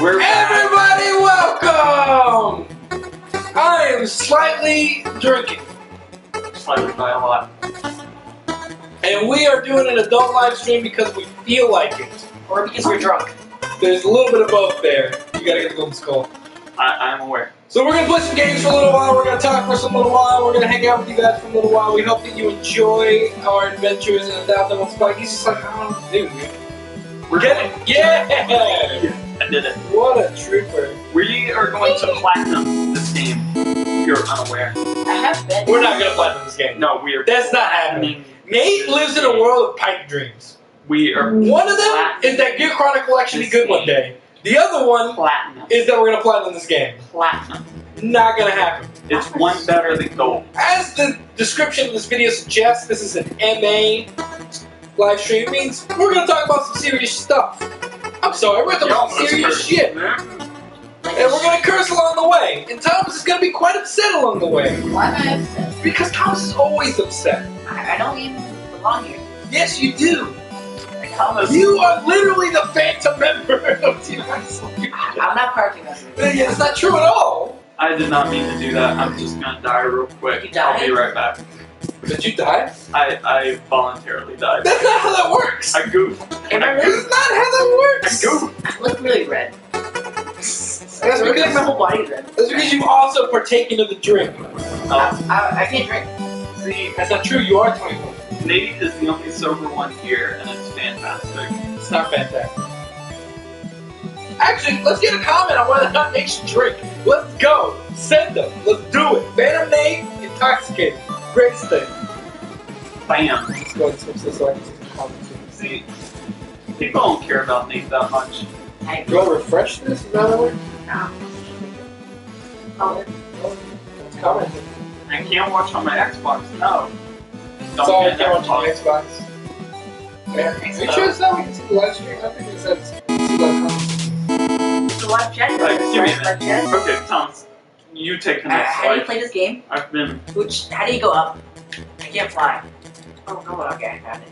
Everybody, welcome! I am slightly drinking. Slightly by a lot. And we are doing an adult live stream because we feel like it. Or because we're drunk. There's a little bit of both there. You gotta get the golden skull. I'm aware. So we're gonna play some games for a little while, we're gonna talk for some little while, we're gonna hang out with you guys for a little while. We hope that you enjoy our adventures and adapt them on Spike. He's just like, I don't know what to do, man. We're getting it! Yeah! I did it. What a trooper. We are going to platinum this game. If you're unaware. I have been. We're not gonna platinum this game. No, we are. That's not happening. Nate lives in a world of pipe dreams. We are. One of them is that Gear Chronicle will actually be good one day. The other one Platinum. is that we're gonna platinum this game. Platinum. Not gonna happen. It's one better than gold. As the description of this video suggests, this is an MA live stream. It means we're gonna talk about some serious stuff. I'm sorry, we're talking about some serious shit. And we're gonna curse along the way. And Thomas is gonna be quite upset along the way. Why am I upset? Because Thomas is always upset. I don't even belong here. Yes, you do. Thomas. You are literally the phantom member of Team Ice. I'm not parking us. Yeah, it's not true at all. I did not mean to do that. I'm just gonna die real quick. You died? I'll be right back. Did you die? I voluntarily died. That's not how that works. I goofed. That's not how that works. I goofed. I look really red. That's I look like my because, whole body's red. that's because you've also partaken of the drink. I can't drink. See, That's not true. You are 21. Nate is the only sober one here, and it's fantastic. It's not fantastic. Actually, let's get a comment on whether or not Nate should drink. Let's go. Send them. Let's do it. Phantom Nate, intoxicated. Greatest thing. Bam. Let's go and switch this so I can see some comments. See, people don't care about Nate that much. I You want to refresh this? Is that how it works? Oh, Let's comment. I can't watch on my Xbox, no. That's all I get can watch on Xbox. Xbox. Yeah. Are you sure it's not we can see the live stream? I think it says so live chat? Like, give me Live that. chat? Okay, Thomas, you take the next How do you slide. play this game? I've been. How do you go up? I can't fly. Oh, go on. Okay, I got it.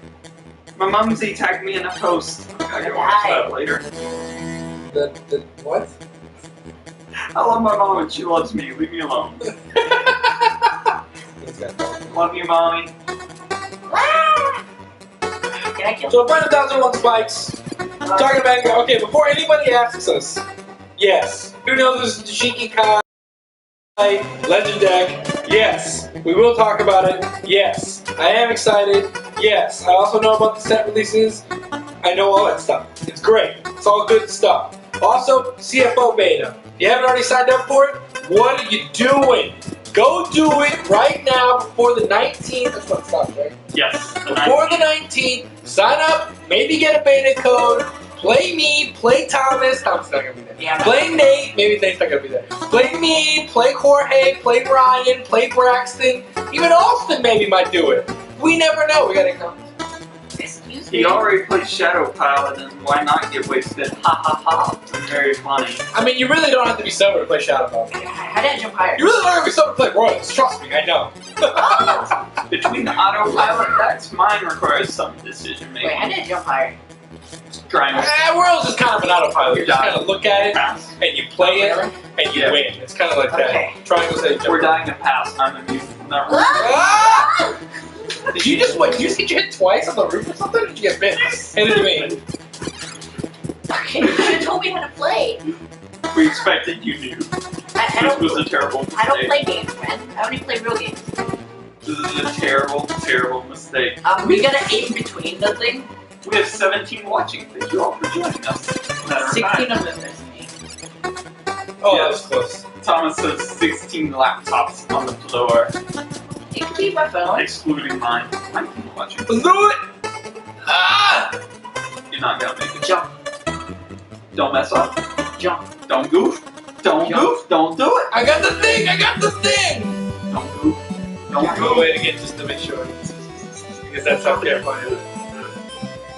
My mumsy tagged me in a post. I gotta watch that later. The what? I love my mom and she loves me. Leave me alone. Love you, mommy. Can I kill So, find 1,001 spikes. Talking about, okay, before anybody asks us, yes, who knows this Dashiki Kai Legend deck? Yes, we will talk about it. Yes, I am excited. Yes, I also know about the set releases. I know all that stuff. It's great. It's all good stuff. Also, CFO beta. If you haven't already signed up for it, what are you doing? Go do it right now before the 19th. That's what it stops, right? Yes. Before the 19th, sign up, maybe get a beta code, play me, play Thomas. Thomas is not going to be there. Yeah, Play Nate, maybe Nate's not going to be there. Play me, play Jorge, play Ryan, play Braxton. Even Austin maybe might do it. We never know. We got to come. Excuse me. He already plays Shadow Pilot, and why not get wasted? Ha ha ha. It's very funny. I mean, you really don't have to be sober to play Shadowball. How did I jump higher? You really don't have to be sober to play Royals. Trust me, I know. Between the autopilot decks, mine requires some decision Wait, how making. did I jump higher? Grind. Royals is kind of an autopilot. You just kind of look at it, Pass. and you play it, Really? and you Yeah. win. It's kind of like Okay. that. Triangle say jump. We're dying to pass. I'm immune from that. Ah! Did you just wait? Did you just get hit twice on the roof or something? Or did you get bit? Hand it to me. Okay, you should have told me how to play. We expected you knew. I This was a terrible I don't mistake. play games, man. I only play real games. This is a terrible, terrible mistake. We gotta aim between the thing. We have 17 watching. Thank you all for joining us. Matter of 16 fact, of them is me. Oh, Yeah. that was close. Thomas has 16 laptops on the floor, It could be my phone. excluding mine. I'm watching. Let's do it! Ah! You're not gonna make it. Jump, Don't mess up. jump. Don't goof. Don't Jump. goof. Don't do it. I got the thing! I got the thing! Don't goof. Don't Go goof. away again just to make sure. Because that's how terrifying.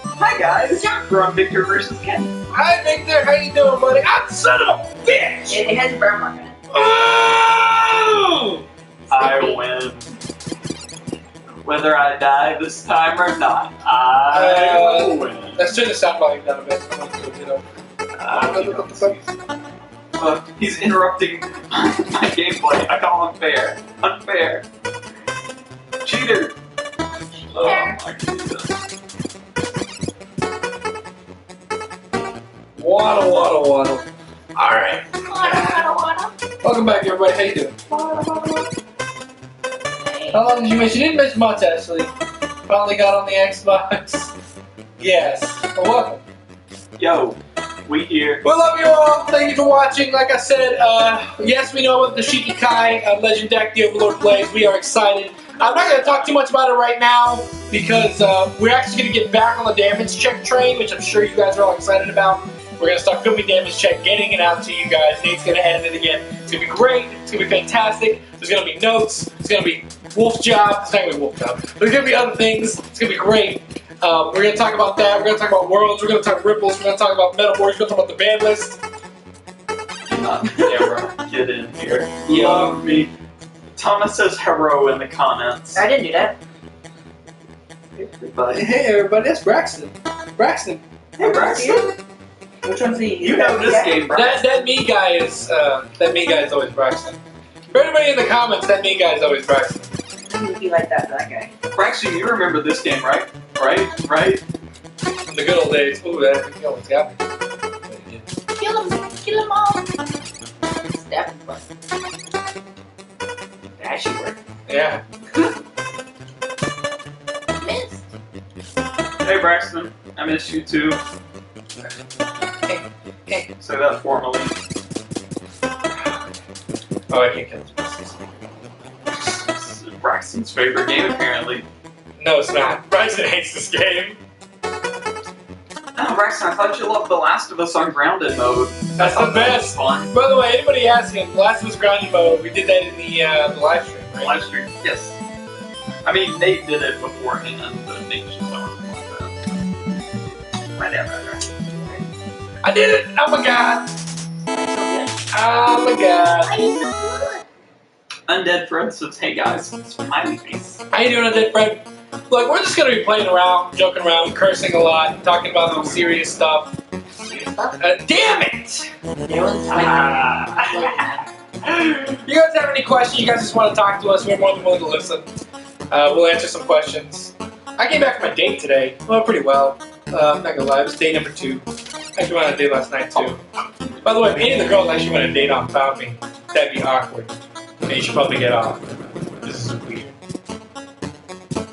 Hi guys. We're on Victor versus Ken. Hi, Victor. How you doing, buddy? Ah, son of a bitch! It has a burn mark on it. Oh! I win. Whether I die this time or not, I win. Let's turn the sound volume down a bit. I want to, He's interrupting my gameplay. I call unfair. Unfair. Cheater. Oh my goodness. Waddle. Alright. Welcome back, everybody. How you doing? How long did you miss? You didn't miss much, actually. Finally got on the Xbox. Yes. Well, welcome. Yo, we here. We love you all. Thank you for watching. Like I said, yes, we know the Shikikai Legend deck the Overlord plays. We are excited. I'm not going to talk too much about it right now because we're actually going to get back on the damage check train, which I'm sure you guys are all excited about. We're going to start filming damage check, getting it out to you guys. Nate's going to edit it again. It's going to be great. It's going to be fantastic. There's going to be notes. It's going to be Wolf Job. It's not going to be Wolf Job. There's going to be other things. It's going to be great. We're going to talk about that. We're going to talk about Worlds. We're going to talk Ripples. We're going to talk about Metal Wars. We're going to talk about the ban list. Yeah, bro. Get in here. Love me. Thomas says hello in the comments. I didn't do that. Everybody. Hey, everybody. That's Braxton. Braxton. Hey, Braxton. Which one's the? You know this game, Braxton. That me guy is always Braxton. For everybody in the comments, that me guy is always Braxton. Who would be like that guy? Braxton, you remember this game, right? Right? The good old days. Ooh, that almost got me. Kill him all. Stab him. That actually worked. Yeah. Missed. Hey, Braxton. I miss you too. Hey. Say that formally. Oh, I can't kill him. This is Braxton's favorite game, apparently. No, it's not. Braxton hates this game. Oh, Braxton, I thought you loved The Last of Us on Grounded mode. That's the best. Fun. By the way, anybody asking, Last of Us Grounded mode, we did that in the live stream, right? Live stream, yes. I mean, Nate did it beforehand, but Nate just always like that. Whatever. I did it! Oh my god! Oh my god! Undead Fred says, hey guys, smiley face. How you doing, Undead Fred? Look, we're just gonna be playing around, joking around, cursing a lot, talking about some serious stuff. Damn it! You guys have any questions? You guys just want to talk to us? We're more than willing to listen. We'll answer some questions. I came back from my date today. Well, pretty well. I'm not gonna lie, it was day number 2. I actually went on a date last night too. By the way, if any of the girls actually went on a date without me, that'd be awkward. And you should probably get off. This is weird.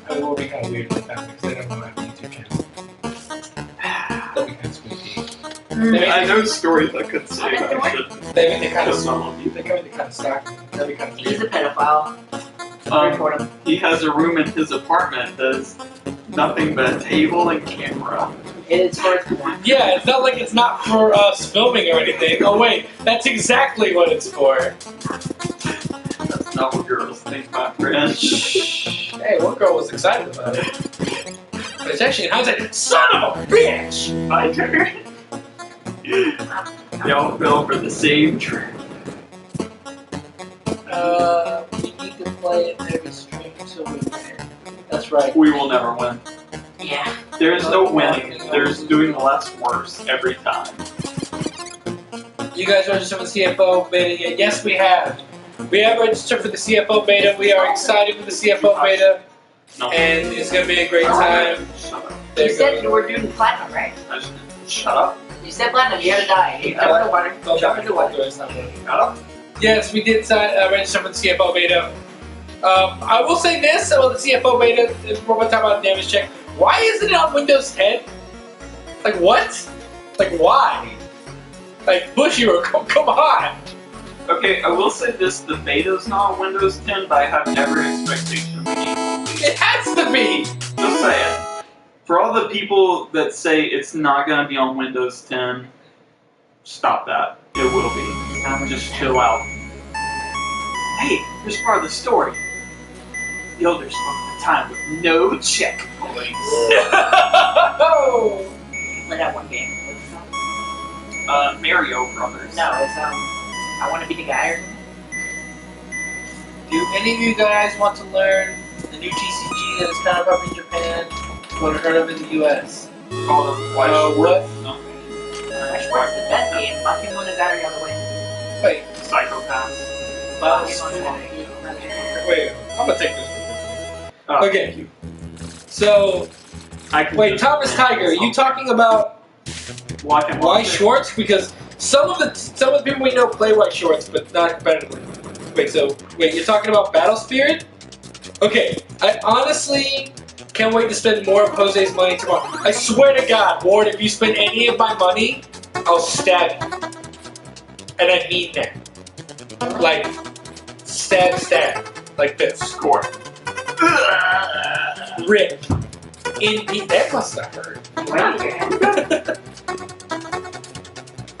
It will be kind of weird if they found me because they don't know my YouTube channel. That'd be kind of spooky. I know stories I could say, but I shouldn't. They kind of Some of you. They come in to kind of stalk me. That'd be kind of He's weird. a pedophile. Report him. He has a room in his apartment that is nothing but a table and camera. It's for its porn. Yeah, it's not like it's not for us filming or anything. Oh wait, that's exactly what it's for. That's not what girls think, my friend. Shh. Hey, one girl was excited about it. But it's actually in hindsight, son of a bitch! My turn. Y'all fell for the same trap. We need to play it every stream so we win. That's right. We will never win. Yeah. There is no winning. There's doing less worse every time. You guys registered for the CFO beta yet? Yes, we have. We have registered for the CFO beta. We are excited for the CFO beta. No. And it's going to be a great time. Shut up. You said you were doing platinum, right? Shut up. You said platinum, you had to die. You jump in the water. Jump in the water. Shut up. Yes, we did register for the CFO beta. I will say this about the CFO beta, before we talk about damage check. Why isn't it on Windows 10? Like, what? Like, why? Like, Bushiroad, come on! Okay, I will say this, the beta's not on Windows 10, but I have every expectation of the game. It has to be! Just saying. For all the people that say it's not going to be on Windows 10, stop that. It will be. Just chill out. Hey, here's part of the story. The elders spoke at the time with no checkpoints. No! Play that one game. Mario Brothers. No, it's I want to be the guy. Do any of you guys want to learn the new TCG that is kind of up in Japan? What heard of in the US? Called what? No. Schwartz the best game. Fucking won a battery on the way. Wait, Psychopath. Fucking won a battery. wait. I'm gonna take this. Oh, Okay. thank you. So, I can wait, just- Thomas Tiger, are you talking about Watch and White watch it. Shorts? Because some of the people we know play White Shorts, but not competitively. Wait, you're talking about Battle Spirit? Okay, I honestly can't wait to spend more of Jose's money tomorrow. I swear to God, Ward, if you spend any of my money, I'll stab you. And I mean that. Like, stab. Like this. Score. Rip. That must have hurt.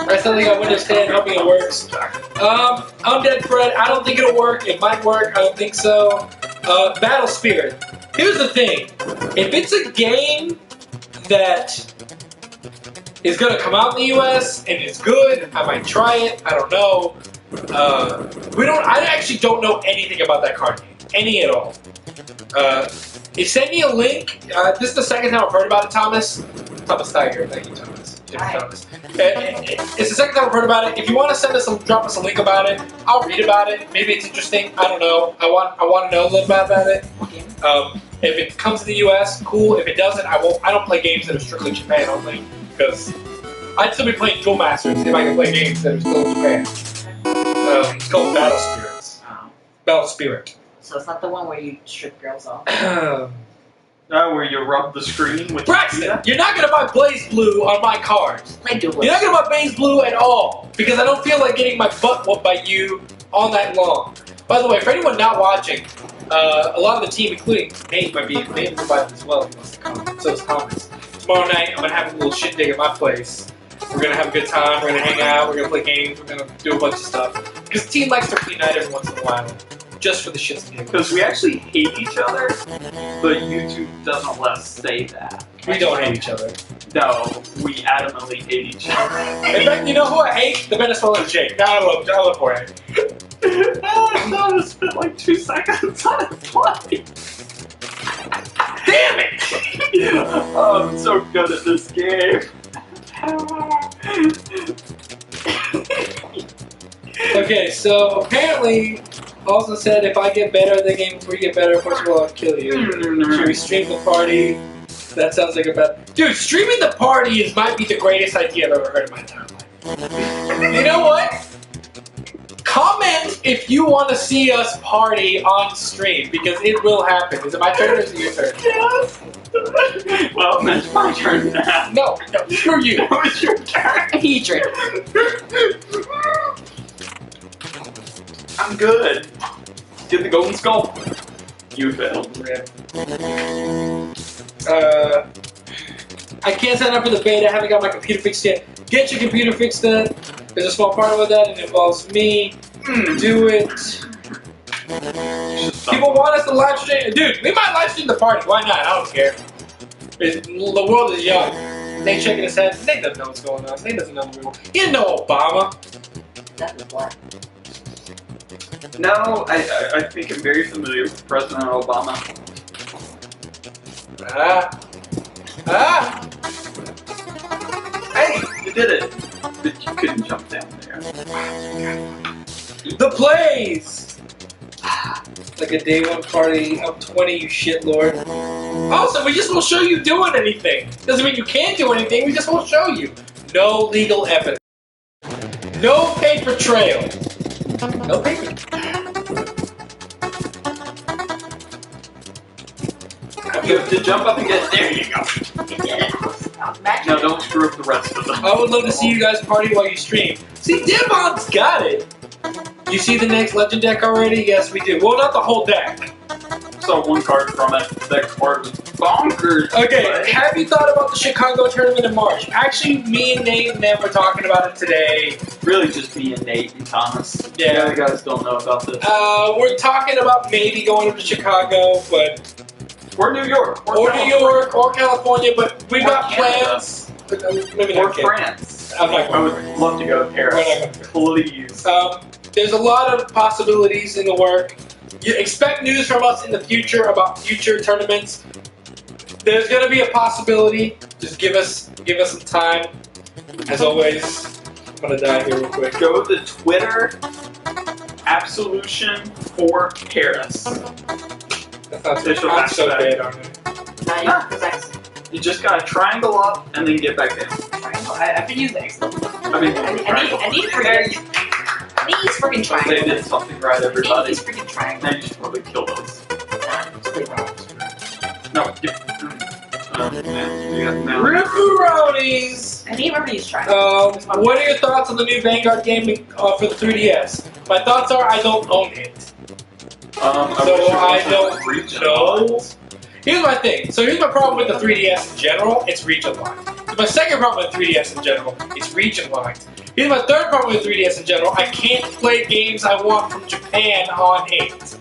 I still think I would understand how it works. Undead Fred, I don't think it'll work. It might work, I don't think so. Battle Spirit. Here's the thing. If it's a game that is gonna come out in the US and it's good, I might try it. I don't know. I actually don't know anything about that card game. Any at all. You send me a link. This is the second time I've heard about it, Thomas. Thomas Tiger. Thank you, Thomas. Jimmy Hi. Thomas. It's the second time I've heard about it. If you want to drop us a link about it, I'll read about it. Maybe it's interesting. I don't know. I want to know a little bit about it. If it comes to the US, cool. If it doesn't, I won't. I don't play games that are strictly Japan only because I'd still be playing Duel Masters if I can play games that are still in Japan. It's called Battle Spirits. Battle Spirit. So it's not the one where you strip girls off. Where you rub the screen with Braxton, you're not gonna buy Blaze Blue on my cards. Play Duelist. You're not gonna buy Blaze Blue at all because I don't feel like getting my butt whooped by you all night long. By the way, for anyone not watching, a lot of the team, including Nate, might be invited as well if he wants to come. So is Thomas. Tomorrow night, I'm gonna have a little shit dig at my place. We're gonna have a good time. We're gonna hang out. We're gonna play games. We're gonna do a bunch of stuff because the team likes to reunite every once in a while, just for the shits and giggles. Because we actually hate each other, but YouTube doesn't let us say that. We don't hate each other. No, we adamantly hate each other. In fact, you know who I hate? The Venezuelan Jake. Now I love Jorge. I thought I spent like 2 seconds on it play. Damn it! Oh, I'm so good at this game. Okay, so apparently, also said if I get better at the game before you get better, first of all, I'll kill you. Should we stream the party? That sounds like a bad. Dude, streaming the party might be the greatest idea I've ever heard in my entire life. You know what? Comment if you want to see us party on stream because it will happen. Is it my turn or is it your turn? Yes. Well, it's my turn now. No, screw you. It was your turn. He drink. I'm good. Get the golden skull. You failed. I can't sign up for the beta. I haven't got my computer fixed yet. Get your computer fixed then. There's a small part of that. It involves me. Do it. People want us to live stream. Dude, we might live stream the party. Why not? I don't care. The world is young. Nate shaking his head. Nate doesn't know what's going on. Nate doesn't know the real. He didn't know Obama. That was black. No, I think I'm very familiar with President Obama. Hey, you did it. But you couldn't jump down there. The plays! Like a day one party, up 20, you shit lord. Also, we just won't show you doing anything. Doesn't mean you can't do anything, we just won't show you. No legal evidence. No paper trail. No paper. You have to jump up and get there. You go. Imagine. Now don't screw up the rest of them. I would love to see you guys party while you stream. See, Devon's got it. You see the next legend deck already? Yes, we do. Well, not the whole deck. Saw one card from it. That card was bonkers. Okay, have you thought about the Chicago tournament in March? Actually, me and Nate and them were talking about it today. Really just me and Nate and Thomas. Yeah. The other guys don't know about this. We're talking about maybe going to Chicago, but Or New York. or New York, or California, but we've Or got Canada. plans. Maybe Or not Canada. France. I'm not I would love to go to We're not Paris. Please. There's a lot of possibilities in the work. You expect news from us in the future about future tournaments. There's going to be a possibility. Just give us some time. As always, I'm gonna die here real quick. Go to Twitter, Absolution for Paris. That's not Official I'm so hashtag. bad on it. Because I You just gotta triangle up and then get back down. I've been using X. I mean, I need these freaking they triangles. did something right, I need everybody. these freaking triangles. Now you should probably kill those. Nah, No, you. No. Ripperonis! I need to remember these triangles. What are your thoughts on the new Vanguard game for the 3DS? My thoughts are I don't own it. I don't know. Here's my thing. So here's my problem with the 3DS in general. It's region locked. My second problem with 3DS in general. It's region locked. Here's my third problem with 3DS in general. I can't play games I want from Japan on it.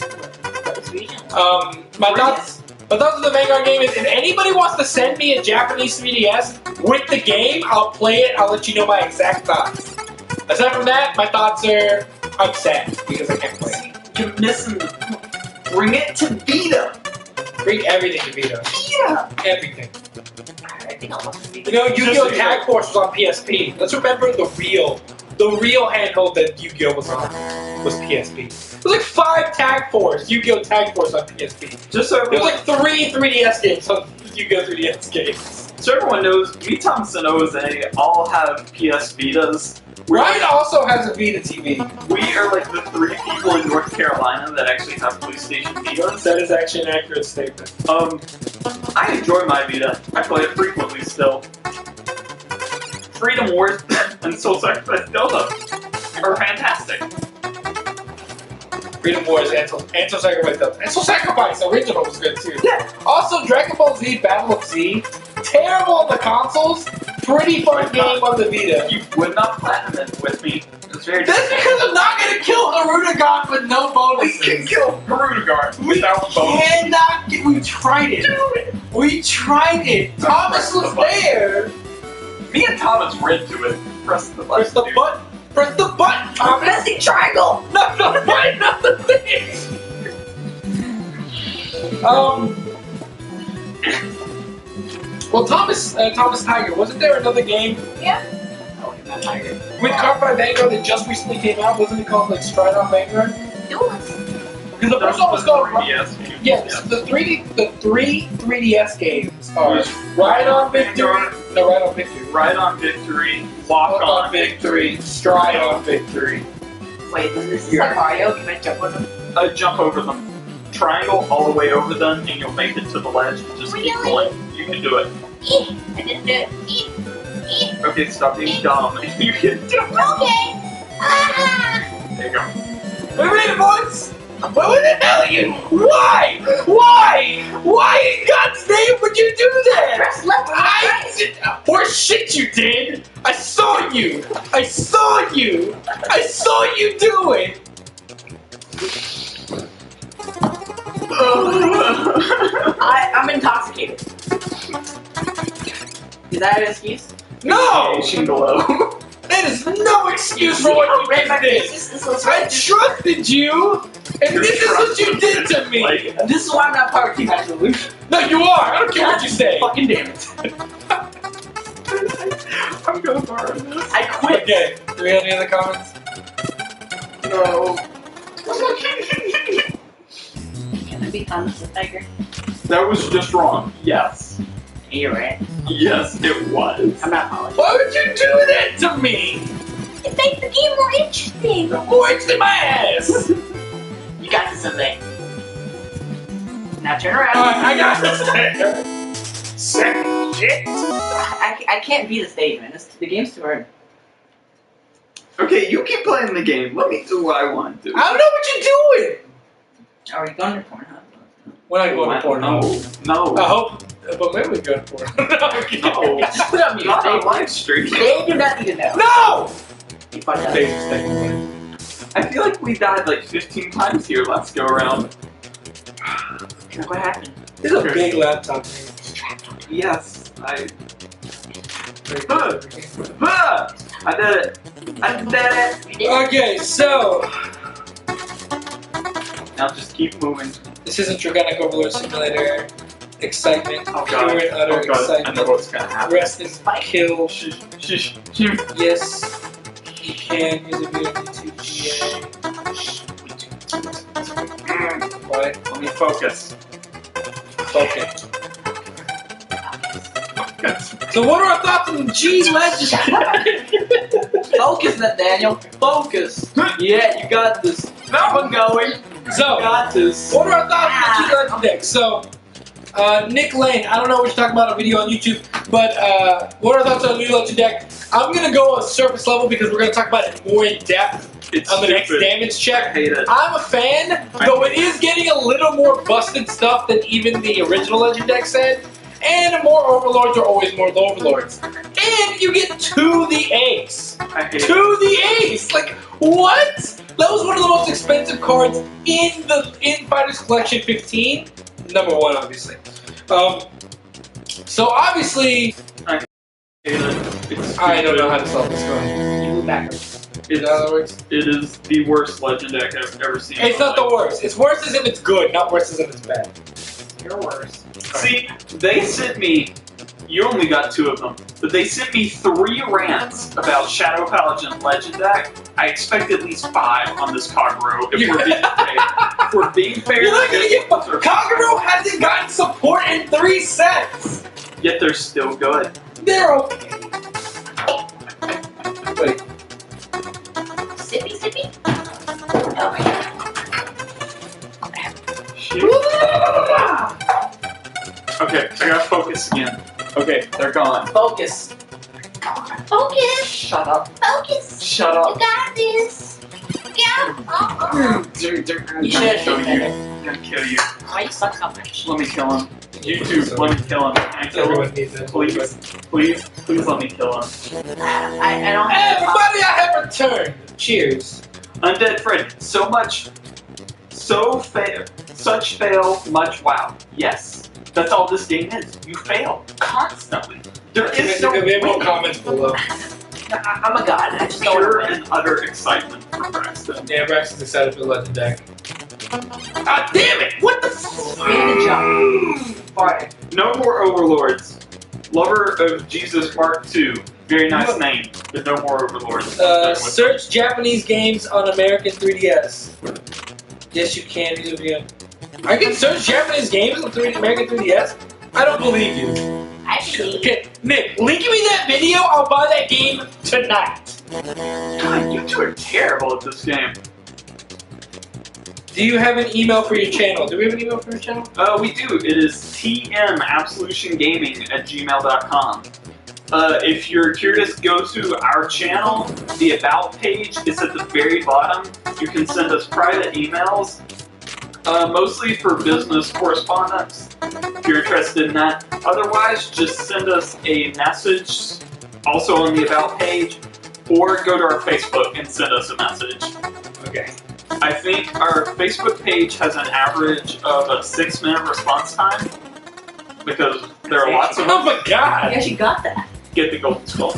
My thoughts on the Vanguard game is if anybody wants to send me a Japanese 3DS with the game, I'll play it. I'll let you know my exact thoughts. Aside from that, my thoughts are I'm sad because I can't play it. You're missing the point. Bring it to Vita. Bring everything to Vita. Yeah. Everything. I think I'll look at these. You know, Yu-Gi-Oh! Tag Force was on PSP. Let's remember the real handheld that Yu-Gi-Oh! was on was PSP. It was like 5 Tag Force, Yu-Gi-Oh! Tag Force on PSP. Just so There was everyone, like 3 3DS games on Yu-Gi-Oh! 3DS games. so everyone knows, me, Thomas, and Jose all have PS Vitas. Ryan also has a Vita TV. We are like the 3 people in North Carolina that actually have PlayStation Vitas. That is actually an accurate statement. I enjoy my Vita. I play it frequently still. Freedom Wars and Soul Sacrifice Delta are fantastic. Freedom Wars and Soul Sacrifice. And Soul Sacrifice original was good too. Yeah. Also, Dragon Ball Z Battle of Z. Terrible on the consoles. Pretty fun game on the Vita. You would not platinum it with me. It's very That's because I'm not gonna kill Harunagon with no bonuses. We can kill Harunagar without bonus. We tried it. We tried it. Thomas was there. Me and Thomas read to it. Press the Press the button. Press the button, I'm Thomas. missing triangle. Not the button, not the thing. Well, Thomas Tiger, wasn't there another game Oh, that tiger. with Cardfight Vanguard that just recently came out? Wasn't it called like Stride on Vanguard? Because the first one was called 3DS game. yeah. The three 3DS games are Ride on Victory. No, Ride on Victory. Ride on Victory, Walk on Victory. Stride on Victory. Wait, this is like Mario. Can I jump on them? Jump over them. Triangle all the way over them, and you'll make it to the ledge. Just keep going. You can do it. I didn't do it. Okay, stop being dumb. You can do it. Okay. There you go. We made it, boys! What the hell are you? Why? Why? Why in God's name would you do that? Press left. Horse shit you did! I saw you! I saw you! I saw you do it! I'm intoxicated. Is that an excuse? No! Below. That is no excuse for what you did! I trusted you! And this is what you did to me! This is why I'm not part of Team Absolution. No, you are! I don't care what you say! Fucking damn it. I'm gonna borrow this. I quit. Okay, do we have any other comments? No. Can I be Thomas the Tiger? That was just wrong. Yes. You're right. Yes, it was. I'm not apologizing. Why would you do that to me? It makes the game more interesting. More in my ass! You got this, Jose. Now turn around. I got this there! Second shit! I can't beat the stage, man. The game's too hard. Okay, you keep playing the game. Let me do what I want to. I don't know what you're doing! Are we going to Pornhub? We're not going to Pornhub. No. I hope, but maybe we go to Pornhub. No. Just put it on mute. Not on They live stream. do not need to know. No! You fucked up. I feel like we died like 15 times here. Let's go around. What happened? This is a big laptop. Yes, I did it. I did it. You did. Okay, so Now just keep moving. this isn't Dragonic Overlord Simulator. excitement. Oh Pure god. and utter Oh god. I excitement. know what's gonna happen. Rest is kill. Shh. Yes, you can use a video on YouTube. What? Let me focus. Focus. So what are our thoughts on G Legend? Focus, Nathaniel. Focus. Yeah, you got this. Keep on going. So, You got this. what are our thoughts on the G Legend deck? So, Nick Lane, I don't know what you're talking about on video on YouTube, but what are our thoughts on the G Legend deck? I'm gonna go on surface level because we're gonna talk about it more in depth It's on the next stupid. damage I check. hate it. I'm a fan, though it is getting a little more busted stuff than even the original Legend deck said. And more Overlords are always more Overlords. And you get to the ace. I hate To the ace! Like, what? That was one of the most expensive cards in Fighters Collection 15. Number 1, obviously. So obviously, it. It's I don't know how to spell this card. You move backwards. In other words, It is the worst Legend deck I've ever seen. it's not the worst. It's worse as if it's good, not worse as if it's bad. You're worse. See, they sent me. You only got 2 of them, but they sent me 3 rants about Shadow Paladin Legend deck. I expect at least 5 on this Kagero if we're being fair. If we're being fair, You're not gonna they're- get Kagero hasn't gotten support in 3 sets. yet they're still good. They're okay. Wait. Sippy. Oh my god. Shit. Okay, I gotta focus again. Okay, they're gone. Focus. Focus, Shut up. focus. Shut You up. got this. Yeah. You should have I'm hit gonna that. kill you. Why you suck so much? Let me kill him. YouTube, let me kill him. Can I kill him? Everyone needs it. Please let me kill him. I don't have Everybody, I have returned. Cheers. Undead Fred, such fail, much wow. Yes, that's all this game is. You fail constantly. There is no We have more way. comments below. I'm a god. I just don't Pure want and utter excitement for Braxton. Yeah, Braxton's excited for the Legend deck. Ah, damn it! What the fuck? Good job. Alright. No more Overlords. Lover of Jesus Mark II. Very nice name, but no more Overlords. Search Japanese games on American 3DS. Yes, you can. Use a video. I can search Japanese games on American 3DS? I don't believe you. I see. Okay, Nick, link me that video. I'll buy that game tonight. God, you two are terrible at this game. Do you have an email for your channel? Do we have an email for your channel? We do. It is tmabsolutiongaming@gmail.com. If you're curious, go to our channel. The About page is at the very bottom. You can send us private emails, mostly for business correspondence, if you're interested in that. Otherwise, just send us a message, also on the About page, or go to our Facebook and send us a message. Okay. I think our Facebook page has an average of a 6-minute response time, because there are lots of Oh my I god! guess you got that. get the golden skull.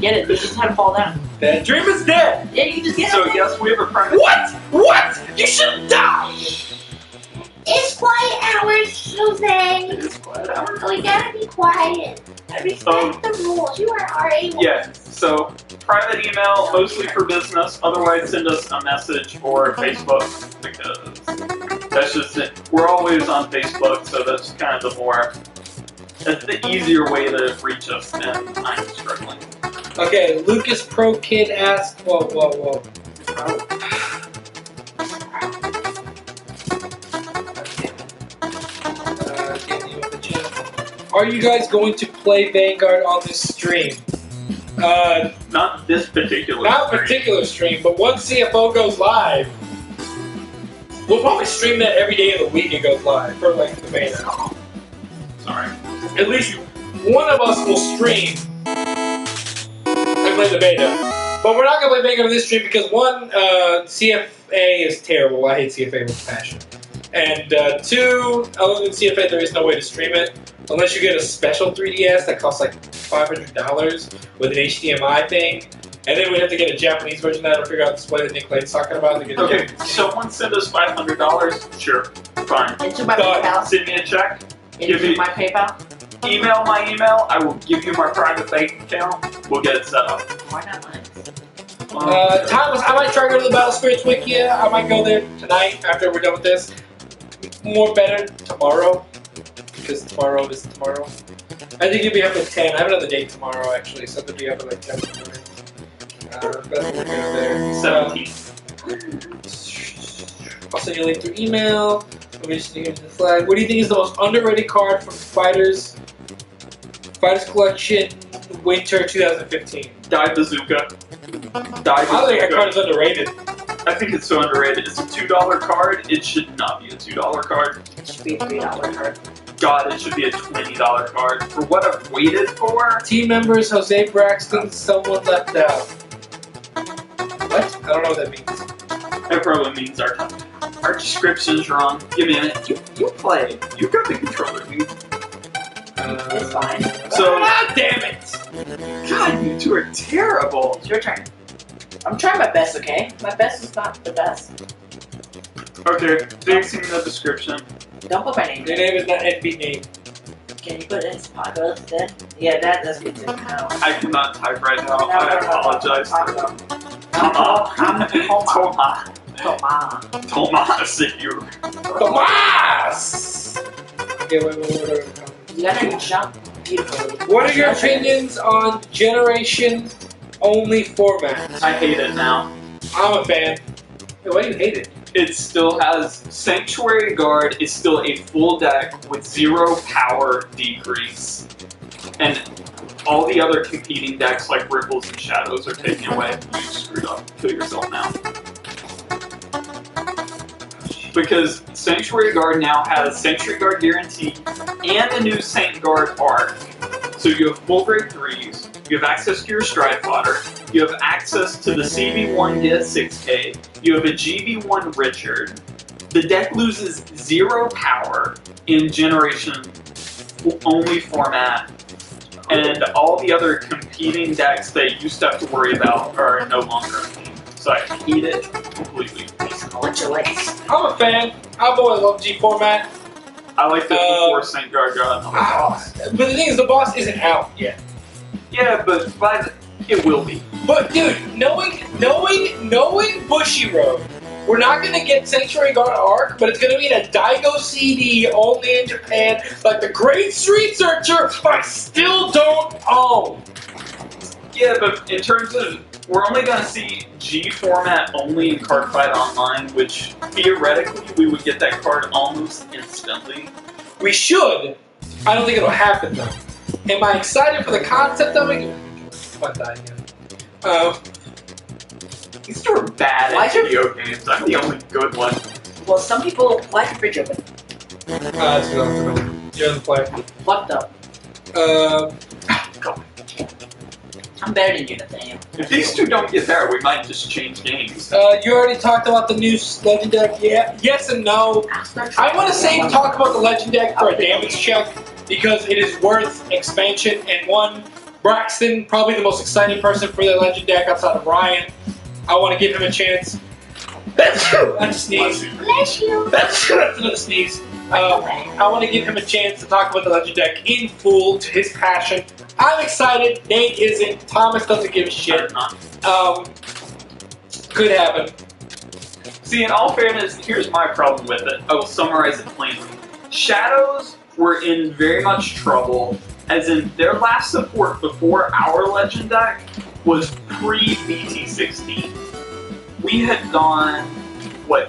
Get it. You just had to fall down. That dream is dead! Yeah, you just get So it. yes, we have a private. What? What? You should die! It's quiet hours, Jose. It is quiet hour. We gotta be quiet. Respect the rules. You are RA1. Yeah. So private email, mostly for business. Otherwise, send us a message or Facebook, because that's just it. We're always on Facebook, so that's kind of that's the easier way to reach us. And I'm struggling. Okay, Lucas Pro Kid asked, whoa. Are you guys going to play Vanguard on this stream? Not this particular. Not stream. particular stream, but once CFO goes live, we'll probably stream that every day of the week it goes live for like the beta. Sorry. At least one of us will stream and play the beta. But we're not going to play Vanguard on this stream because one, CFA is terrible. I hate CFA with passion. And 2, other than CFA, there is no way to stream it. Unless you get a special 3DS that costs like $500 with an HDMI thing. And then we have to get a Japanese version of that or figure out the display that Nick Lane's talking about. To get Okay, someone send us $500. Sure. Fine. Into my Done. PayPal. Send me a check. Give Into me- my PayPal. Email my email. I will give you my private bank account. We'll get it set up. Why not mine? Thomas, I might try to go to the Battle Spirits Wiki. I might go there tonight after we're done with this. More better tomorrow. Because tomorrow is tomorrow. I think you'll be up at 10. I have another date tomorrow actually, so they'll be up at like 10 tonight. But we'll go there. 17. I'll send you a link through email. Let me just get into the flag. What do you think is the most underrated card from Fighters Collection Winter 2015? Die Bazooka. Die I don't think that card Bazooka. is underrated. I think it's so underrated. It's a $2 card. It should not be a $2 card. It should be a $3 card. God, it should be a $20 card. For what I've waited for, Team members Jose Braxton, someone left out. What? I don't know what that means. that probably means our description's wrong. Give me a minute. You play. You got the controller, dude. It's fine. So, Ah, damn it! God, you two are terrible. It's your turn. I'm trying my best, okay? My best is not the best. Okay, fixing the description. Don't put my name Your in. name is not NB name. Can you put it in Sparkle instead? Yeah, that's good too. No. I cannot type right now. No, I no, no, apologize. no. Toma. Toma. Tomas, if you. Tomas! Okay, wait. You gotta jump beautifully. What are your opinions on generation only format? I hate it now. I'm a fan. Hey, why do you hate it? It still has Sanctuary Guard is still a full deck with 0 power decrease. And all the other competing decks like Ripples and Shadows are taken away. You screwed up. Kill yourself now. Because Sanctuary Guard now has Sanctuary Guard Guarantee and a new Saint Guard arc. So you have full grade 3s, you have access to your Stride Fodder, you have access to the CB1 get 6K, you have a GB1 Richard. The deck loses 0 power in generation only format, and all the other competing decks that you used to have to worry about are no longer a thing. So I hate it completely. Congratulations. I'm a fan. I've always loved G format. I like that before Saint Guard got another boss. But the thing is, the boss isn't out yet. Yeah, but it will be. But dude, knowing Bushiroad, we're not gonna get Sanctuary Guard Arc, but it's gonna be in a Daigo CD only in Japan, like the Great Street Searcher, I still don't own. Yeah, but in terms of, we're only going to see G format only in Cardfight Online, which theoretically we would get that card almost instantly. We should. I don't think it'll happen though. Am I excited for the concept of it? If I die again. These two are bad Why at is video games. I'm the only good one. Well, some people like the fridge open. That's what you're the player. Fucked up. I'm better than you, Nathaniel. If these two don't get there, we might just change games. You already talked about the new Legend deck. Yeah, yes and no. I want to save talk about the Legend deck for a damage check because it is worth expansion. And one, Braxton, probably the most exciting person for the Legend deck outside of Ryan. I want to give him a chance. That's a sneeze. Bless you. That's another sneeze. I want to give him a chance to talk about the Legend deck in full to his passion. I'm excited. Nate isn't. Thomas doesn't give a shit. Could happen. See, in all fairness, here's my problem with it. I will summarize it plainly. Shadows were in very much trouble, as in their last support before our Legend deck was pre-BT16. We had gone,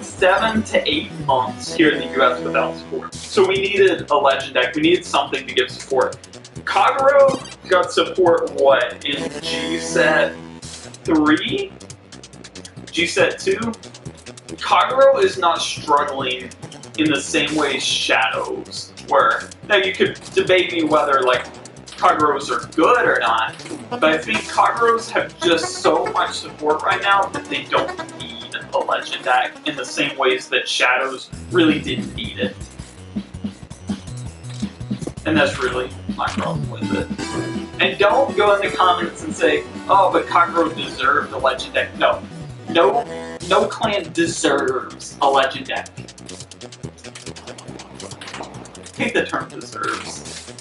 7 to 8 months here in the US without support. So we needed a Legend deck. We needed something to give support. Kagero got support, in G-Set 3? G-Set 2? Kagero is not struggling in the same way Shadows were. Now you could debate me whether, Kageros are good or not, but I think Kageros have just so much support right now that they don't need a Legend deck in the same ways that Shadows really didn't need it. And that's really my problem with it. And don't go in the comments and say, oh, but Kagero deserved a Legend deck. No clan deserves a Legend deck. hate the term deserves.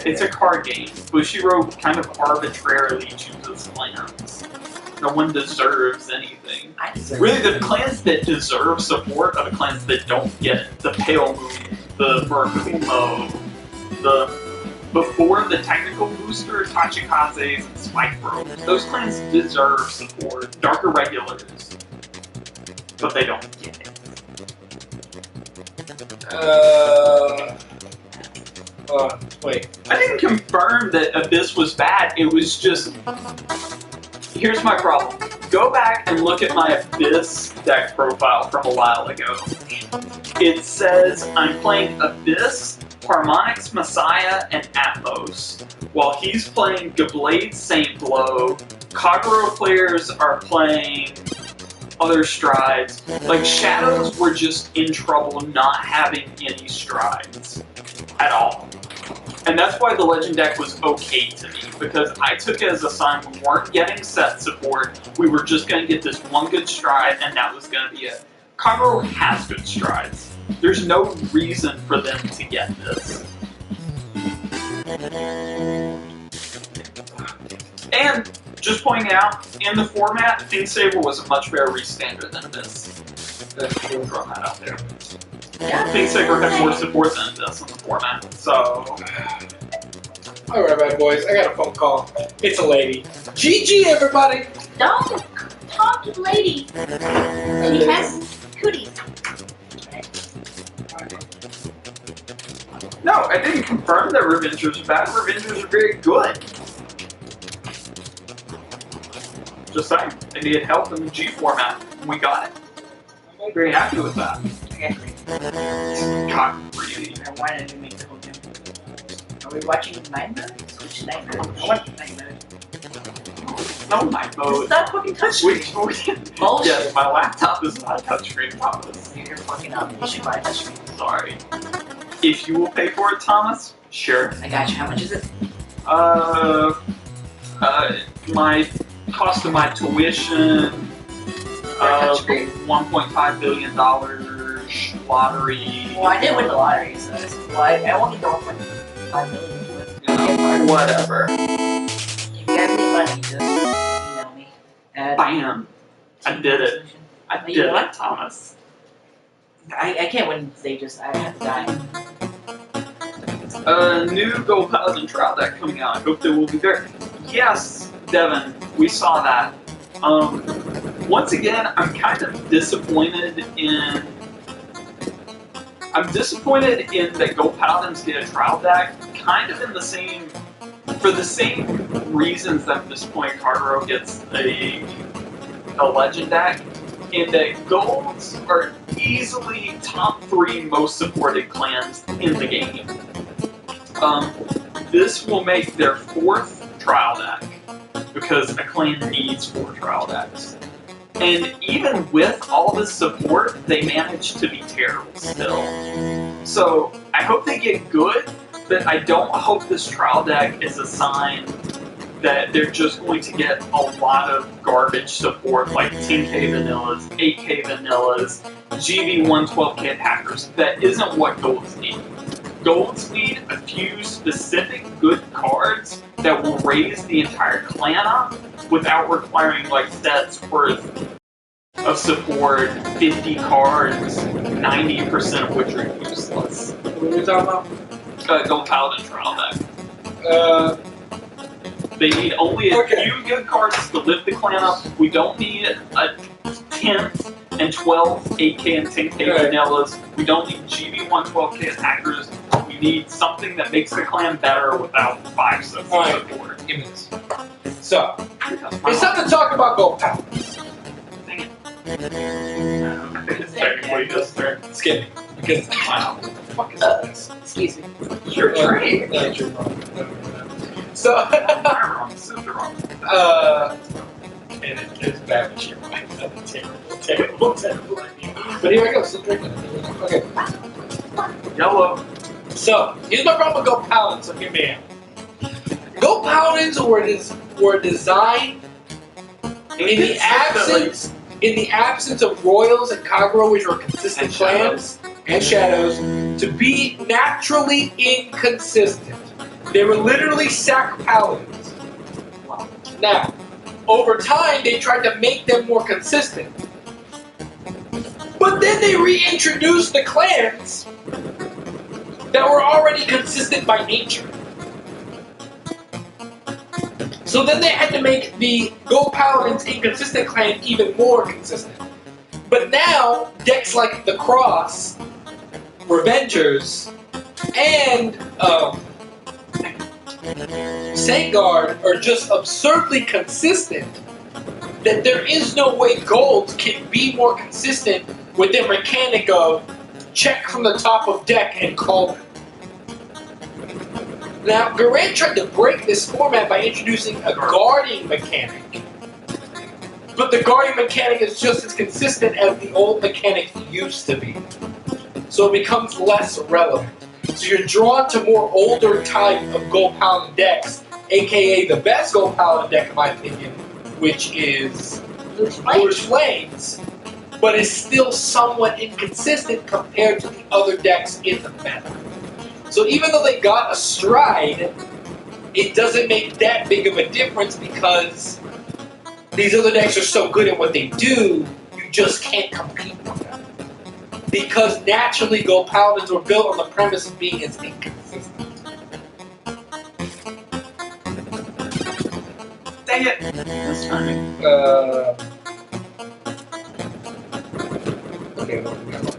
It's a card game. Bushiroad kind of arbitrarily chooses clans. No one deserves anything. I deserve Really, the clans that deserve support are the clans that don't get it. The Pale Moon, the Murakumo, before the technical booster, Tachikazes and Spikebro. Those clans deserve support. Dark Irregulars. But they don't get it. Wait. I didn't confirm that Abyss was bad, it was just... Here's my problem. Go back and look at my Abyss deck profile from a while ago. It says I'm playing Abyss, Harmonix Messiah, and Atmos, while he's playing Gablade Saint Blow. Kagero players are playing other strides. Like, Shadows were just in trouble not having any strides at all. And that's why the Legend deck was okay to me, because I took it as a sign we weren't getting set support, we were just going to get this one good stride, and that was going to be it. Kagero has good strides. There's no reason for them to get this. And, just pointing out, in the format, ThinkSaver was a much better restander than this. We'll throw that out there. ThinkSaver had more support than this in the format, so... Alright, bad boys, I got a phone call. It's a lady. GG, everybody! Don't talk to the lady. She has cooties. No, I didn't confirm that Revengers are bad. Revengers are very good. Just saying, they needed help in the G format. We got it. I'm very happy with that. God, really. I wanted to make the whole game. Are we watching night mode? Which night mode? I want night mode. No night mode. Stop fucking touchscreen. Bullshit. Yes, my laptop is not a touchscreen, Thomas. You're fucking up. You should buy a touchscreen. Sorry. If you will pay for it, Thomas, sure. I got you. How much is it? My cost of my tuition, $1.5 billion lottery. Well, I did win the lottery, so that's why I won't get the 1.5 million. Whatever. If you guys need money, just email me. Bam. I did it. I did it, Thomas. I can't win stages. I have to die. New Gold Paladin Trial deck coming out. I hope they will be there. Yes, Devin, we saw that. Once again, I'm kind of disappointed in... that Gold Paladins get a trial deck, kind of in the same... For the same reasons that at this point Kagero gets a Legend deck, in that Golds are easily top 3 most supported clans in the game. This will make their 4th trial deck, because a clan needs 4 trial decks. And even with all this support, they manage to be terrible still. So, I hope they get good, but I don't hope this trial deck is a sign that they're just going to get a lot of garbage support, like 10k vanillas, 8k vanillas, GB 112k attackers. That isn't what Golds need. Golds need a few specific good cards that will raise the entire clan up without requiring like sets worth of support, 50 cards, 90% of which are useless. What are we talking about? Gold Paladin trial deck. They need only a few good cards to lift the clan up. We don't need a 10th and 12th 8k and 10k vanillas. We don't need GB 112k attackers. We need something that makes the clan better without 5 sets of support. Give me this. So, it's time to talk about Gold Paladins. Dang it. It's technically just their Skip. Because, wow. what the fuck is this? Excuse me. Your trade. That's your problem. So, I'm wrong. Super wrong. and it's bad with your mind. Terrible. But here I go, still drinking. Okay. Yellow. So, here's my problem with Gold Paladins, so hear me out. Gold Paladins were designed in the absence of Royals and Kagero, which were consistent clans. and Shadows to be naturally inconsistent. They were literally sack paladins. Now, over time, they tried to make them more consistent. But then they reintroduced the clans that were already consistent by nature. So then they had to make the Gold Paladins Inconsistent clan even more consistent. But now, decks like the Cross, Revengers, and Vanguard are just absurdly consistent that there is no way Gold can be more consistent with their mechanic of check from the top of deck and call them. Now, Garand tried to break this format by introducing a guarding mechanic. But the guarding mechanic is just as consistent as the old mechanic used to be. So it becomes less relevant. So you're drawn to more older type of Gold Paladin decks, aka the best Gold Paladin deck in my opinion, which is Bluish Flames, but is still somewhat inconsistent compared to the other decks in the meta. So even though they got a stride, it doesn't make that big of a difference because these other decks are so good at what they do, you just can't compete with them. Because naturally, Gold Paladins were built on the premise of being as inconsistent. Dang it! That's fine. Okay, what do we got?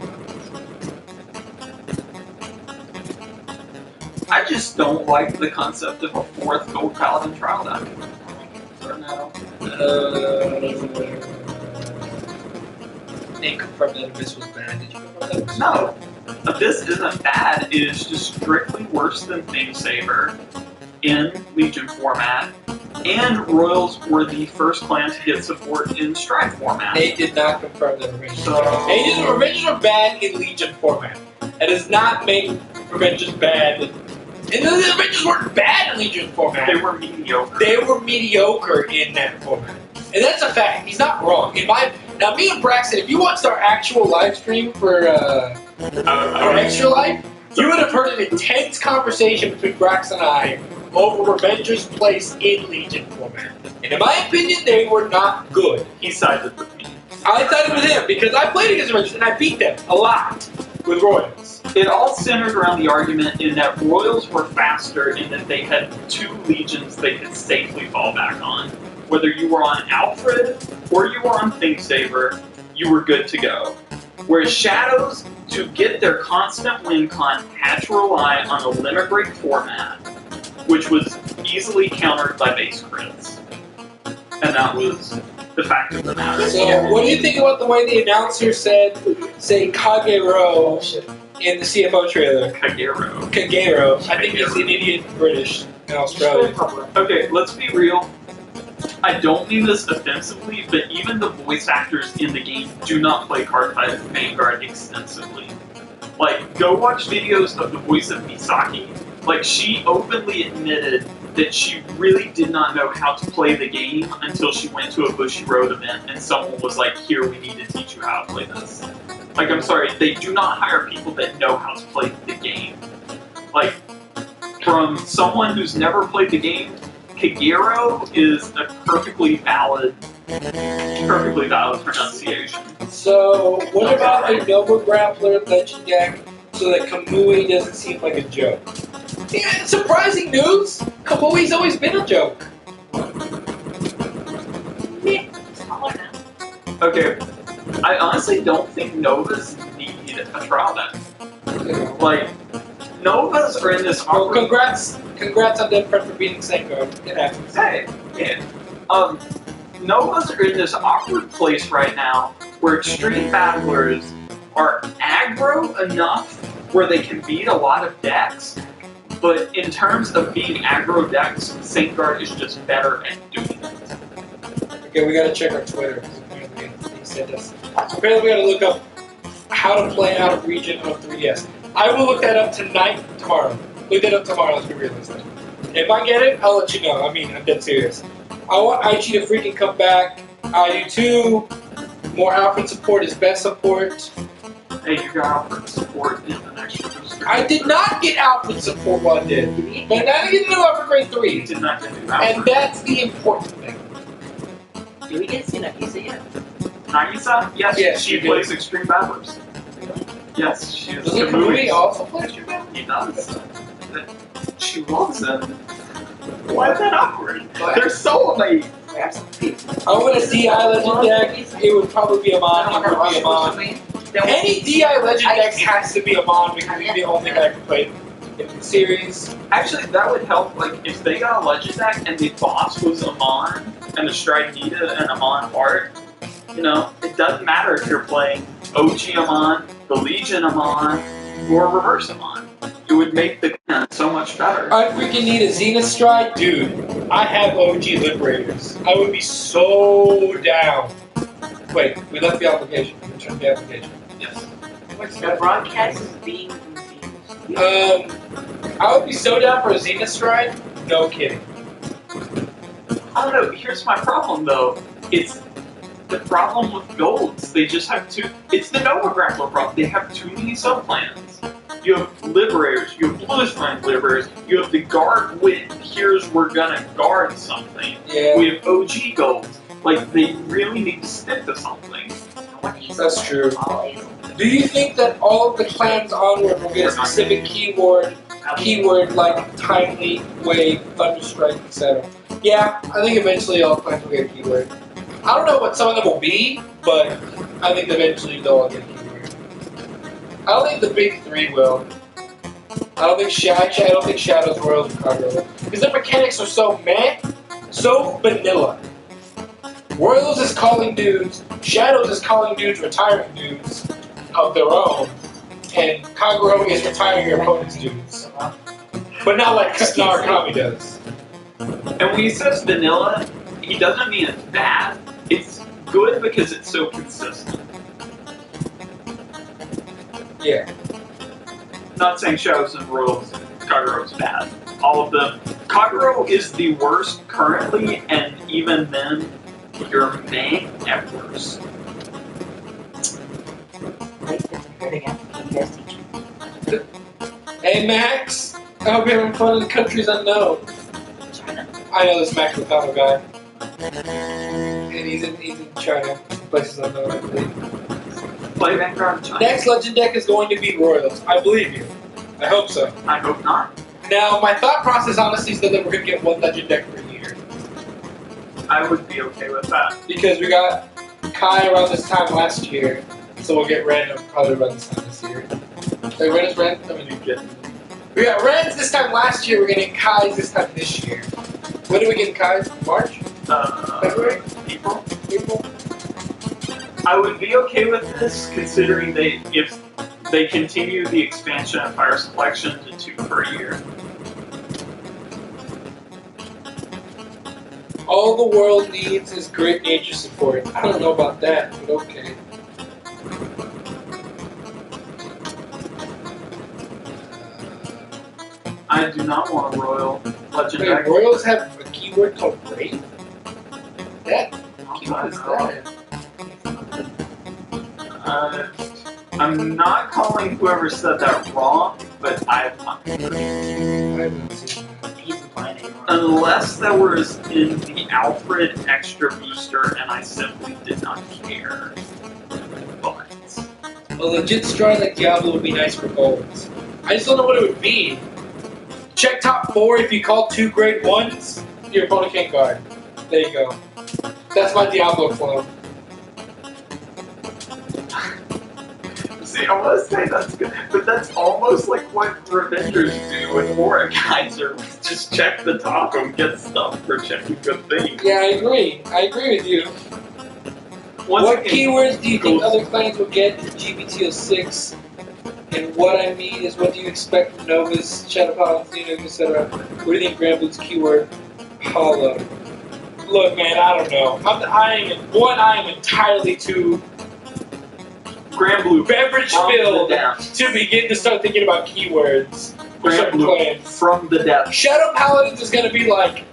I just don't like the concept of a fourth Gold Paladin trial deck. For now. Nate confirmed that Abyss was bad. Did you confirm that? No. Abyss isn't bad, it is just strictly worse than Thingsaber in Legion format, and Royals were the first clan to get support in Stride format. Nate did not confirm that Revengers. So- Revengers are bad in Legion format. That does not make Revengers bad. And the Revengers weren't bad in Legion format. They were mediocre. They were mediocre in that format. And that's a fact. He's not wrong. Now, me and Braxton, if you watched our actual live stream for Extra Life, you would have heard an intense conversation between Braxton and I over Revengers' place in Legion format. And in my opinion, they were not good. He sided with me. I sided with him because I played against Revengers and I beat them a lot with Royals. It all centered around the argument in that Royals were faster in that they had two legions they could safely fall back on. Whether you were on Alfred or you were on Thingsaber, you were good to go. Whereas Shadows, to get their constant win con, had to rely on the limit break format, which was easily countered by base crits. And that was the fact of the matter. So, what do you think about the way the announcer say Kagero in the CFO trailer? Kagero. Kagero. I think he's an idiot British in Australia. Okay, let's be real. I don't mean this offensively, but even the voice actors in the game do not play Cardfight Vanguard extensively. Like, go watch videos of the voice of Misaki. Like, she openly admitted that she really did not know how to play the game until she went to a Bushiroad event and someone was like, here, we need to teach you how to play this. Like, I'm sorry, they do not hire people that know how to play the game. Like, from someone who's never played the game, Kagero is a perfectly valid pronunciation. So, what about a Nova Grappler Legend deck so that Kamui doesn't seem like a joke? Yeah, surprising news! Kamui's always been a joke. Okay, I honestly don't think Novas need a trial deck. Like, Novas are in this Well, awkward... congrats on Dead Friend for beating Senko. It happens. Hey, yeah. Novas are in this awkward place right now where extreme battlers are aggro enough where they can beat a lot of decks, but in terms of being aggro decks, Vanguard is just better at doing it. Okay, we gotta check our Twitter. Apparently he said this. Apparently we gotta look up how to play out of region on 3DS. I will look that up tomorrow. Look that up tomorrow, let's be realistic. If I get it, I'll let you know. I mean, I'm dead serious. I want IG to freaking come back. I do too. More Alfred support is best support. Hey, you got Alfred support in the next booster. I did not get Alfred support one did. But now I get to know Alfred grade 3. You did not get to And Alfred. that's the important thing. Do we get to see Nagisa yet? Nagisa? Yes, Yes, she you do. plays Extreme Battles. Really? Yes, she is. Doesn't Kamui also play Extreme Battle? He does. She loves him. Why is that awkward? They're soulmates. Grab some pizza. I want a DI Legend deck. It would probably be a Mon. It would be a Mon. Any DI Legend deck has to be a Mon because he's the only guy who played in the series. Actually, that would help. Like, if they got a legend deck and the boss was Amon and the Stride Nita and Amon Art, you know, it doesn't matter if you're playing OG Amon, the Legion Amon, or Reverse Amon. It would make the canon so much better. I freaking need a Zenith Stride? Dude, I have OG Liberators. I would be so down. Wait, we left the application. We turned the application. Yes. The broadcast is being confused. I would be so down for a Zenith Stride. No kidding. I don't know. Here's my problem, though. It's the problem with golds. They just have too. It's the Nova Grappler problem. They have too many subplans. You have Liberators. You have Bluish Plan Liberators. You have the guard with here's we're gonna guard something. Yeah, We have OG golds. Like they really need to stick to something. that's true. Do you think that all of the clans onward will get a specific keyword like timely, wave, thunderstrike, etc.? Yeah, I think eventually all clans will get a keyword. I don't know what some of them will be, but I think eventually they'll all get a keyword. I don't think the big 3 will. I don't think Shadows, Royals, and Cargo. Because their mechanics are so meh, so vanilla. Royals is calling dudes, Shadows is calling dudes retiring dudes of their own, and Kagero is retiring your opponent's dudes. But not like Narakami does. And when he says vanilla, he doesn't mean it's bad. It's good because it's so consistent. Yeah. Not saying Shadows and Royals and Kagero is bad. All of them. Kagero is the worst currently, and even then, your main at worst. Hey Max! I hope you're having fun in countries unknown. I know this Max Lucano guy. And he's in China. Places unknown, I believe. Play Vanguard China. Next Legend deck is going to be Royals. I believe you. I hope so. I hope not. Now, my thought process honestly is that we're going to get one Legend deck per year. I would be okay with that. Because we got Kai around this time last year, so we'll get Random probably around this time this year. Wait, when is Ren? Let me get. We got Ren's this time last year, we're getting Kai's this time this year. When do we get Kai's? March? February? April? April? I would be okay with this, considering if they continue the expansion of Fire Selection to 2 per year. All the world needs is great nature support. I don't know about that, but okay. I do not want a Royal Legend Wait, deck. Royals have a keyword called Brave? That I keyword is don't that? know. I'm not calling whoever said that wrong, but I have not. I haven't seen that. He's playing anymore. Unless that was in the Alfred Extra Booster and I simply did not care. But A legit stride like Diablo would be nice for golds. I just don't know what it would be. Check top 4 if you call 2 grade 1s, your opponent can't guard. There you go. That's my Diablo clone. see, I want to say that's good, but that's almost like what Revengers do with Mordekaiser. Just check the top and get stuff for checking good things. Yeah, I agree. I agree with you. Once What again, keywords do you think goes- other clans will get in GBT06? And what I mean is, what do you expect from Novas, Shadow Paladins, Xenos, etc.? What do you think Grand Blue's keyword? Hollow. Look, man, I don't know. I am entirely too Grand Blue beverage from the filled depths. to begin to start thinking about keywords for Grand certain Blue clans. from the depths. Shadow Paladins is gonna be like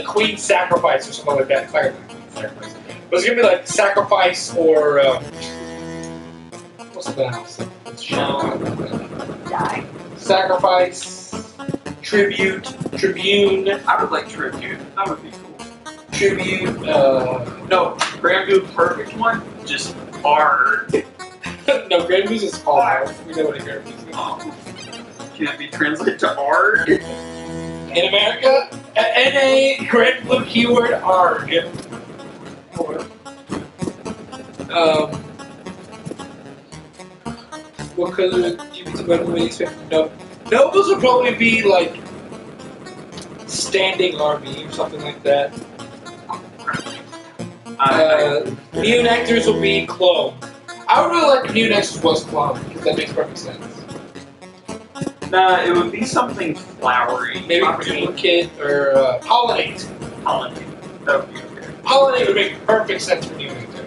Queen Sacrifice or something like that. It's not gonna be Queen Sacrifice. But it's gonna be like Sacrifice or what's something else. Die. Sacrifice, tribute, tribune, I would like tribute. That would be cool. tribute. No, Granblue perfect one. Just hard. No, Grand Blues is called art. We know what a Grand Blues is. Oh. Can it be translated to art? In America, NA Grand Blue keyword ARG. What color do you think about the expect? No. Nobles would probably be like standing army or something like that. Neonectars will be clone. I would really like if Neonectars was clone because that makes perfect sense. Nah, it would be something flowery. Maybe duplicate or pollinate. Pollinate. That would be okay. Pollinate would make perfect sense for Neonectar.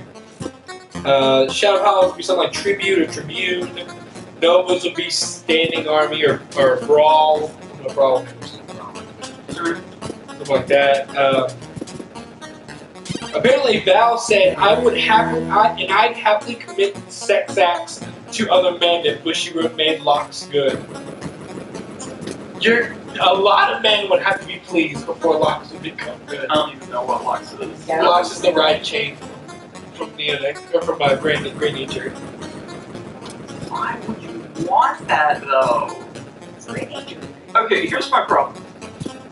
Shadow Palace would be something like tribute or tribune. Novas would be standing army or brawl. No brawl. Something like that. Apparently, Val said, I'd happily commit sex acts to other men if Bushiroad made locks good. A lot of men would have to be pleased before locks would become good. I don't even know what locks is. Yeah. Locks is the ride chain from Neonex, or from Great Nature. Why would you want that though? It's great nature. Okay, here's my problem.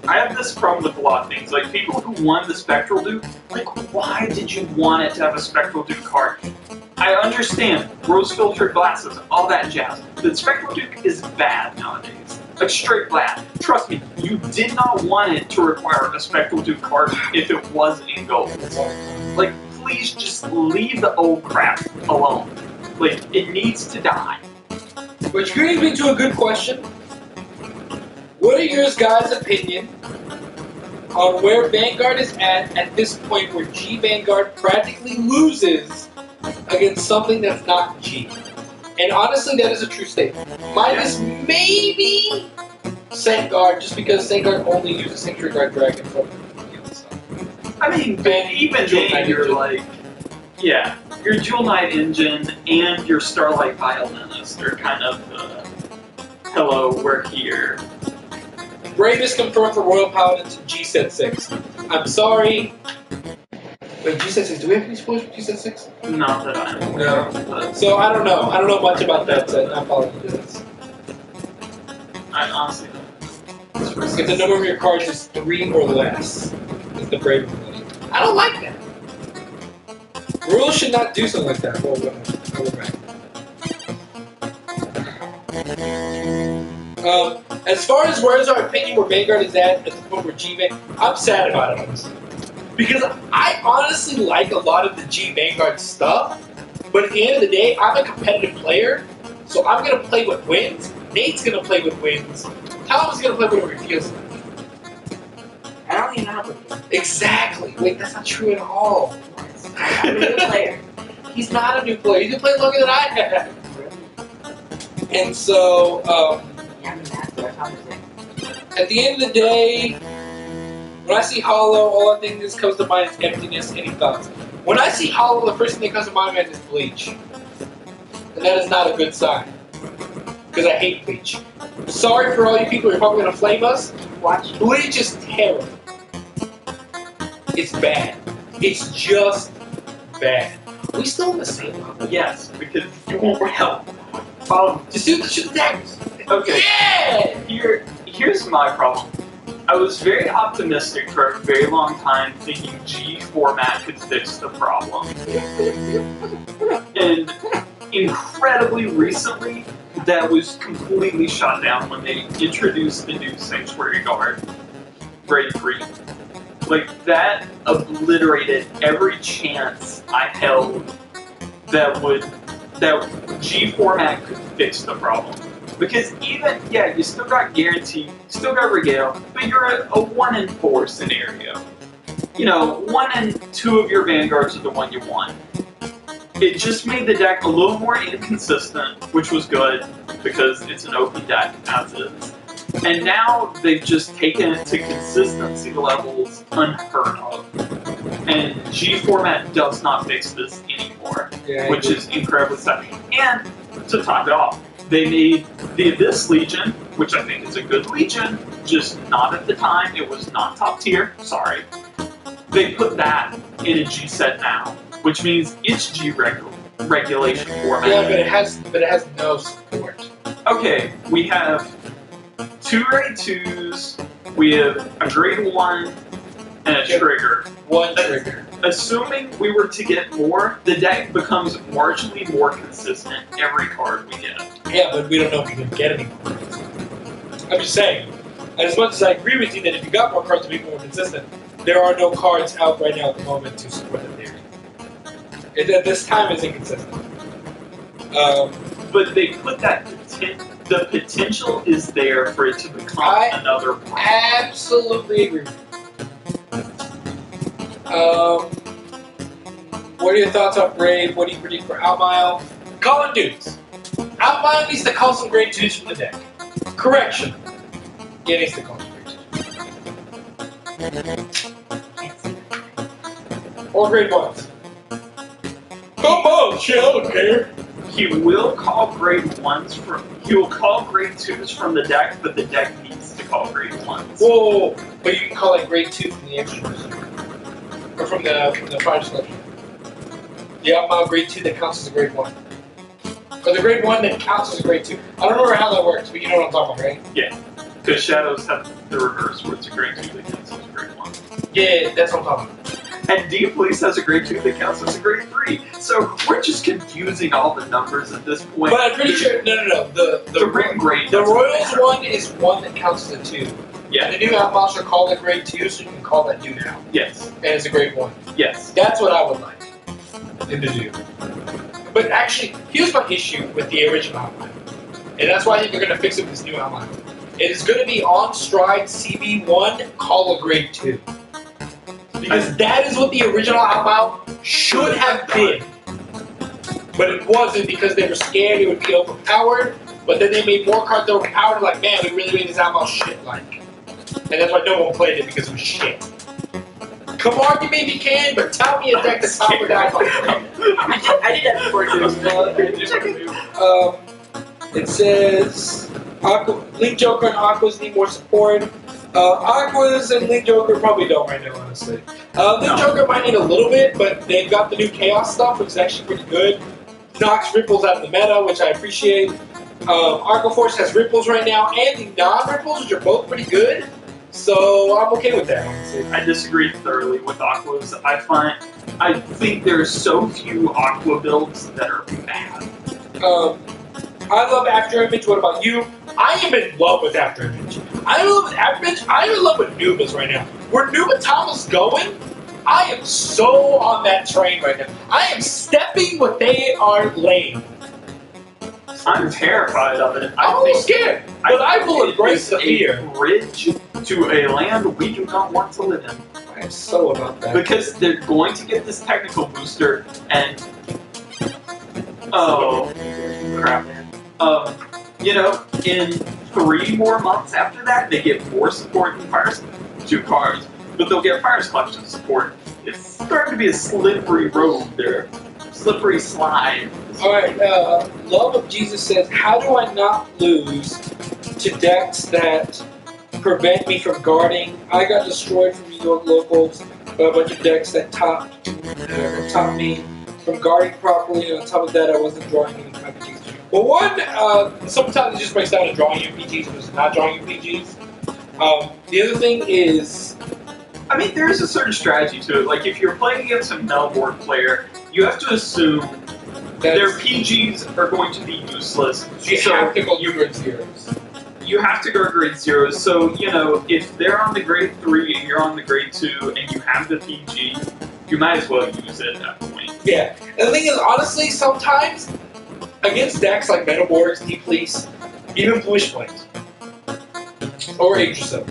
I have this problem with a lot of things. Like, people who won the Spectral Duke, like, why did you want it to have a Spectral Duke card? I understand, rose-filtered glasses, all that jazz. The Spectral Duke is bad nowadays. Like, straight bad. Trust me, you did not want it to require a Spectral Duke card if it was in gold. Like, please just leave the old crap alone. Like, it needs to die. Which brings me to a good question. What are your guys' opinion on where Vanguard is at this point where G Vanguard practically loses against something that's not G? And honestly, that is a true statement. Minus maybe Sandguard, just because Sandguard only uses Sanctuary Guard Dragon from I mean, but even then, you're like, yeah, your Jewel Knight engine and your Starlight Violinist are kind of, hello, we're here. Bravest confirmed for Royal Paladin to G Set 6. I'm sorry. Wait, G Set 6, do we have any spoilers for G Set 6? Not that I know. No. But So I don't know. I don't know much about that set. I apologize. I honestly don't. If the number of your cards is 3 or less, is the brave ability. I don't like that. Rules should not do something like that. Well, as far as where's our opinion where Vanguard is at the point where G-Van, I'm sad about it, honestly. Because I honestly like a lot of the G Vanguard stuff, but at the end of the day, I'm a competitive player, so I'm going to play what wins. Nate's going to play what wins. Tom's going to play whatever he feels like. I don't even know how to play. Exactly. Wait, that's not true at all. I'm a new player. He's not a new player. He's been playing longer than I have. And so, Yeah, I'm a master. That's how to say. at the end of the day, when I see Hollow, all I think that comes to mind is emptiness. Any thoughts? When I see Hollow, the first thing that comes to my mind is Bleach. And that is not a good sign. Because I hate Bleach. Sorry for all you people who are probably going to flame us. Watch. Bleach is terrible. It's bad. It's just bad. Are we still in the same level? Yes, because you won't help. Just do the shit daggers. Okay. Yeah! Here's my problem. I was very optimistic for a very long time, thinking G format could fix the problem. And incredibly recently, that was completely shot down when they introduced the new Sanctuary Guard Grade 3. Like, that obliterated every chance I held that G format could fix the problem. Because even, yeah, you still got Guarantee, still got Regale, but you're a 1 in 4 scenario. You know, 1 in 2 of your Vanguards are the one you want. It just made the deck a little more inconsistent, which was good, because it's an open deck as is. And now they've just taken it to consistency levels unheard of. And G format does not fix this anymore, Yeah, which is incredibly sad. And to top it off, they made the Abyss Legion, which I think is a good Legion, just not at the time. It was not top tier. Sorry. They put that in a G set now, which means it's G regulation format. Yeah, but it has no support. Okay, we have 2 grade 2s, we have a grade 1, and a trigger. 1 trigger. Assuming we were to get more, the deck becomes marginally more consistent every card we get. Yeah, but we don't know if we can get any more. I'm just saying, as much as I agree with you that if you got more cards to be more consistent, there are no cards out right now at the moment to support the theory. At this time, it's inconsistent. But they put that the potential is there for it to become another brand. Absolutely agree. What are your thoughts on grade? What do you predict for Outmile? Calling dudes. Outmile needs to call some grade 2s from the deck. Correction. Yeah, needs to call some grade 2s. Or grade 1s. Come on, shit, I don't care. He will call grade 1s he will call grade 2s from the deck, but the deck needs to call grade 1s. Whoa, but you can call it grade 2 from the extras. Or from the fire selection. The Outmile grade 2 that counts as a grade 1. Or the grade 1 that counts as a grade 2. I don't remember how that works, but you know what I'm talking about, right? Yeah. Because Shadows have the reverse, where it's a grade 2 that counts as a grade 1. Yeah, that's what I'm talking about. And Deep Police has a grade 2 that counts as a grade 3. So we're just confusing all the numbers at this point. But I'm pretty sure, no. The ring grade. The Royals one is 1 that counts as a 2. Yeah. And the new Outlaws are called a grade 2, so you can call that dude out. Yes. And it's a grade 1. Yes. That's what I would like them to do. But actually, here's my issue with the original Outline. And that's why I think they're going to fix it with this new Outline. It is going to be on stride CB1, call a grade 2. Because that is what the original Outline should have been. But it wasn't because they were scared it would be overpowered. But then they made more cards overpowered. Like, man, we really made this Outlaw shit-like. And that's why no one played it, because it was shit. Come argue me if you can, but tell me a deck that's top with Outlaw. I did that before too. It says Link Joker and Aquas need more support. Aquas and Link Joker probably don't right now, honestly. Link Joker might need a little bit, but they've got the new Chaos stuff, which is actually pretty good. Knocks Ripples out of the meta, which I appreciate. Aqua Force has Ripples right now, and the non-Ripples, which are both pretty good. So I'm okay with that, honestly. I disagree thoroughly with Aquas. I think there's so few Aqua builds that are bad. I love After Image. What about you? I am in love with After Image. I am in love with After Image. I am in love with Nubas right now. Where Nubatama's going, I am so on that train right now. I am stepping what they are laying. I'm terrified of it. I'm almost scared, but I will embrace the fear. A bridge to a land we do not want to live in. I am so about that. Because they're going to get this technical booster, and oh crap. In 3 more months after that, they get more support than Fire 2 cards, but they'll get Fire Collection support. It's starting to be a slippery road there. Slippery slide. Alright, Love of Jesus says, how do I not lose to decks that prevent me from guarding? I got destroyed from New York locals by a bunch of decks that topped me from guarding properly, and on top of that, I wasn't drawing any PGs. Well, one, sometimes it just breaks down to drawing your PGs versus not drawing your PGs. The other thing is, I mean, there is a certain strategy to it. Like, if you're playing against a Melbourne player, you have to assume their PGs are going to be useless. You have to go grade 0s. You have to go grade 0s. So, if they're on the grade 3 and you're on the grade 2 and you have the PG, you might as well use it at that point. Yeah. And the thing is, honestly, sometimes, against decks like Metalborgs, Deep Police, even Bluish Flames, or Yggdrasil,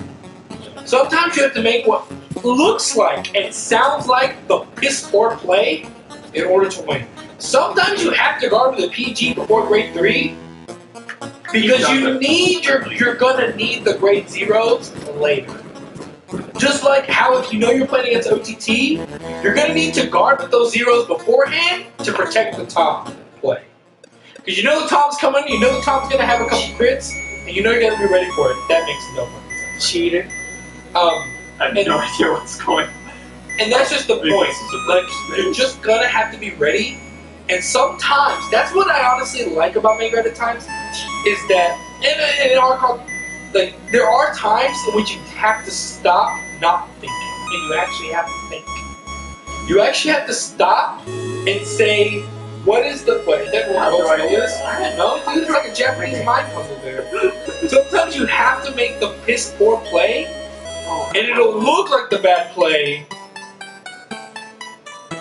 sometimes you have to make what looks like and sounds like the piss poor play in order to win. Sometimes you have to guard with a PG before grade 3 because you're gonna need the grade 0s later. Just like how if you know you're playing against OTT, you're gonna need to guard with those 0s beforehand to protect the top play. Because you know the Tom's coming, you know the Tom's gonna have a couple crits, and you know you're gonna be ready for it. That makes no fucking sense. Cheater. I have no idea what's going on. And that's just the point. Like, you're just gonna have to be ready. And sometimes, that's what I honestly like about Vanguard at times, is that, and in our call, like, there are times in which you have to stop not thinking. And you actually have to think. You actually have to stop and say, what is the play? Is that what I know this? No, dude, it's like a Japanese mind puzzle there. Sometimes you have to make the piss poor play, and it'll look like the bad play.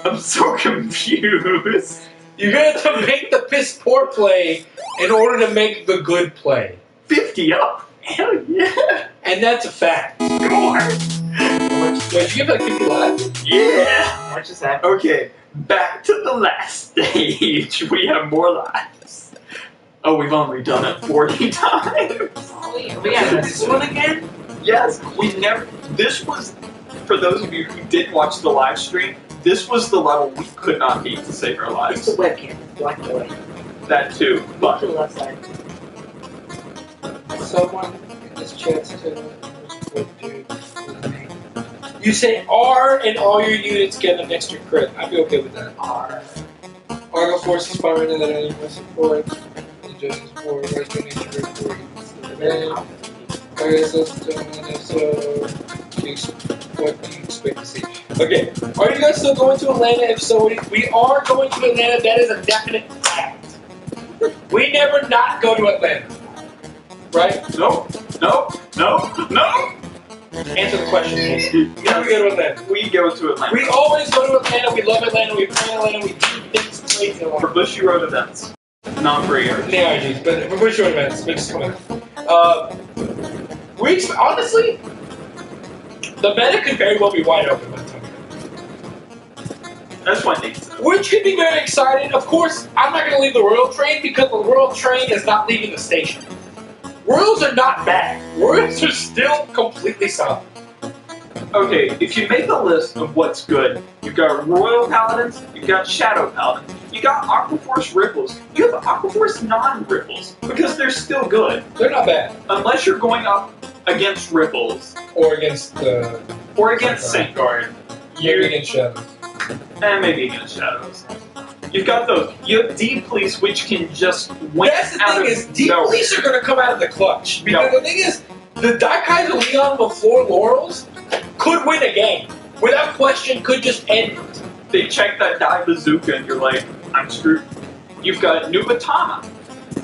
I'm so confused. You're gonna have to make the piss poor play in order to make the good play. 50 up? Hell yeah! And that's a fact. Score! Wait, you have like 50 lives? Yeah! What just happened? Okay, back to the last stage. We have more lives. Oh, we've only done it 40 times. We have this one again? Yes, we never. This was, for those of you who didn't watch the live stream, this was the level we could not beat to save our It's lives. the webcam. Black and white. That too, To but the left side. Someone in this chat you say R and all your units get an extra crit. I'd be okay with that. R. Argo Force is firing in that enemy support. Justice for Western Nature for okay, so what do you expect to see? Okay, are you guys still going to Atlanta? If so, we are going to Atlanta. That is a definite fact. We never not go to Atlanta. Right? no. Answer the question. We never go to Atlanta. We go to Atlanta We always go to Atlanta. We love Atlanta. We play Atlanta. We do things crazy. for Bushiroad events, not for ARGs. The RGs, but we're short events. We just come in. Honestly, the meta could very well be wide open by the time. That's what Nate said. Which could be very exciting. Of course, I'm not going to leave the Royal Train because the Royal Train is not leaving the station. Royals are not bad. Royals are still completely solid. Okay, if you make a list of what's good, you've got Royal Paladins, you've got Shadow Paladins, you got Aquaforce Ripples, you have Aquaforce non-Ripples, because they're still good. They're not bad. Unless you're going up against Ripples, Or against the... or against Saint Guard, Maybe against Shadows. and maybe against Shadows. You've got those. You have Deep Police, which can just win That's the out thing of is, Deep nowhere. Police are going to come out of the clutch. Because No. the thing is, the Daikai's Leon before Laurels could win a game. Without question, could just end it. They check that Die Bazooka, and you're like, I'm screwed. You've got Nubatama.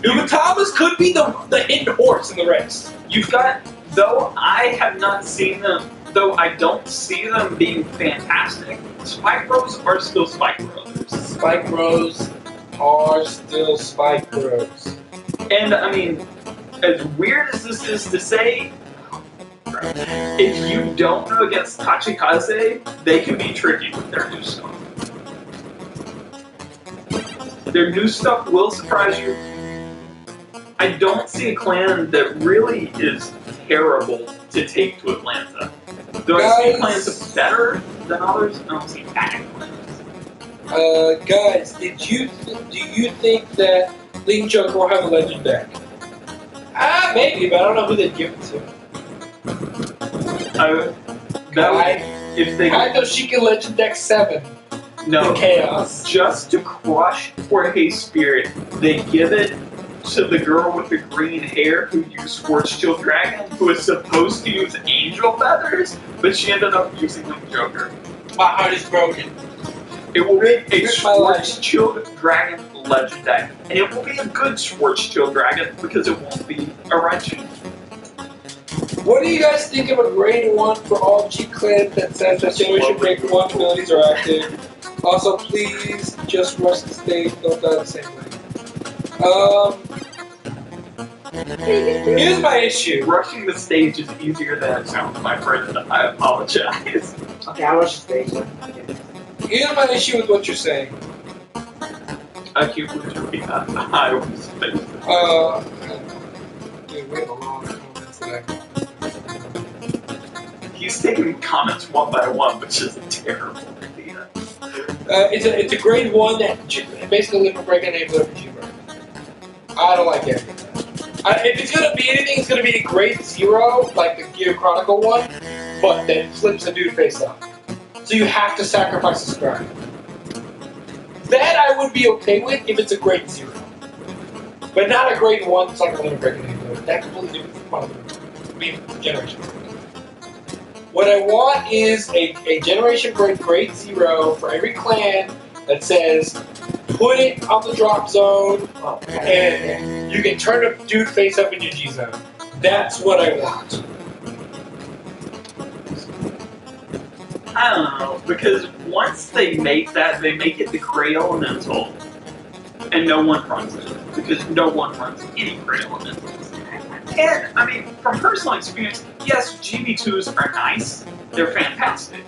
Ubatamas could be the hidden horse in the race. You've got, though I have not seen them, though I don't see them being fantastic, Spike Bros are still Spike Brothers. Spike Bros are still Spike Bros. And, I mean, as weird as this is to say, if you don't know against Tachikaze, they can be tricky with their new stuff. Their new stuff will surprise you. I don't see a clan that really is terrible to take to Atlanta. Do I see clans better than others? I don't see bad clans. Guys, do you think that Ling Chunk will have a legend deck? Maybe, but I don't know who they'd give it to. If they I know she can legend deck 7. no The Chaos. just to crush Jorge's spirit, they give it to the girl with the green hair who used Scorched Chill Dragon, who is supposed to use angel feathers, but she ended up using Link Joker. My heart is broken. It will be a Here's my life. Scorched Chill Dragon legend deck, and it will be a good Scorched Chill Dragon because it won't be a Wrenching. What do you guys think of a grade 1 for all G clans that says that Generation Break 1 abilities are active? Also, please just rush the stage, don't die the same way. Here's my issue. Rushing the stage is easier than it sounds, my friend. I apologize. Okay, I watched the stage. Here's my issue with what you're saying. I can't believe you're being that high on this stage. Dude, we have a long comments today. He's taking comments one by one, which is a terrible idea. It's a grade 1 that basically live a break and enable for G-Bird. I don't like it. If it's gonna be anything, it's gonna be a grade 0, like the Gear Chronicle one, but then flips the dude face up. So you have to sacrifice the scribe. That I would be okay with if it's a grade 0. But not a grade 1, it's like a limit breaking anymore. That completely different generation. What I want is a generation break grade 0 for every clan that says put it on the drop zone and you can turn a dude face up in your G zone. That's what I want. I don't know, because once they make that, they make it the Gray Elemental, and no one runs it, because no one runs any Gray Elementals. And, I mean, from personal experience, yes, GB2s are nice, they're fantastic,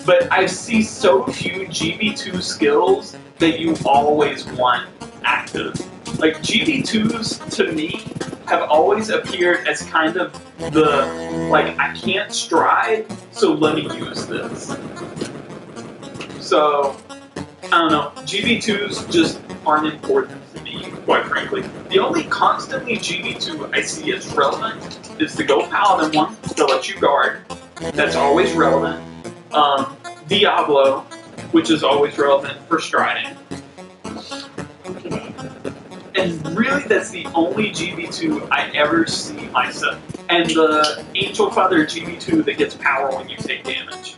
but I see so few GB2 skills that you always want active. Like, GB2s, to me, have always appeared as kind of the, like, I can't stride, so let me use this. So, I don't know, GB2s just aren't important to me, quite frankly. The only constantly GB2 I see as relevant is the Go Paladin one, to let you guard. That's always relevant. Diablo, which is always relevant for striding. And really, that's the only GB2 I ever see myself. And the Angel Feather GB2 that gets power when you take damage.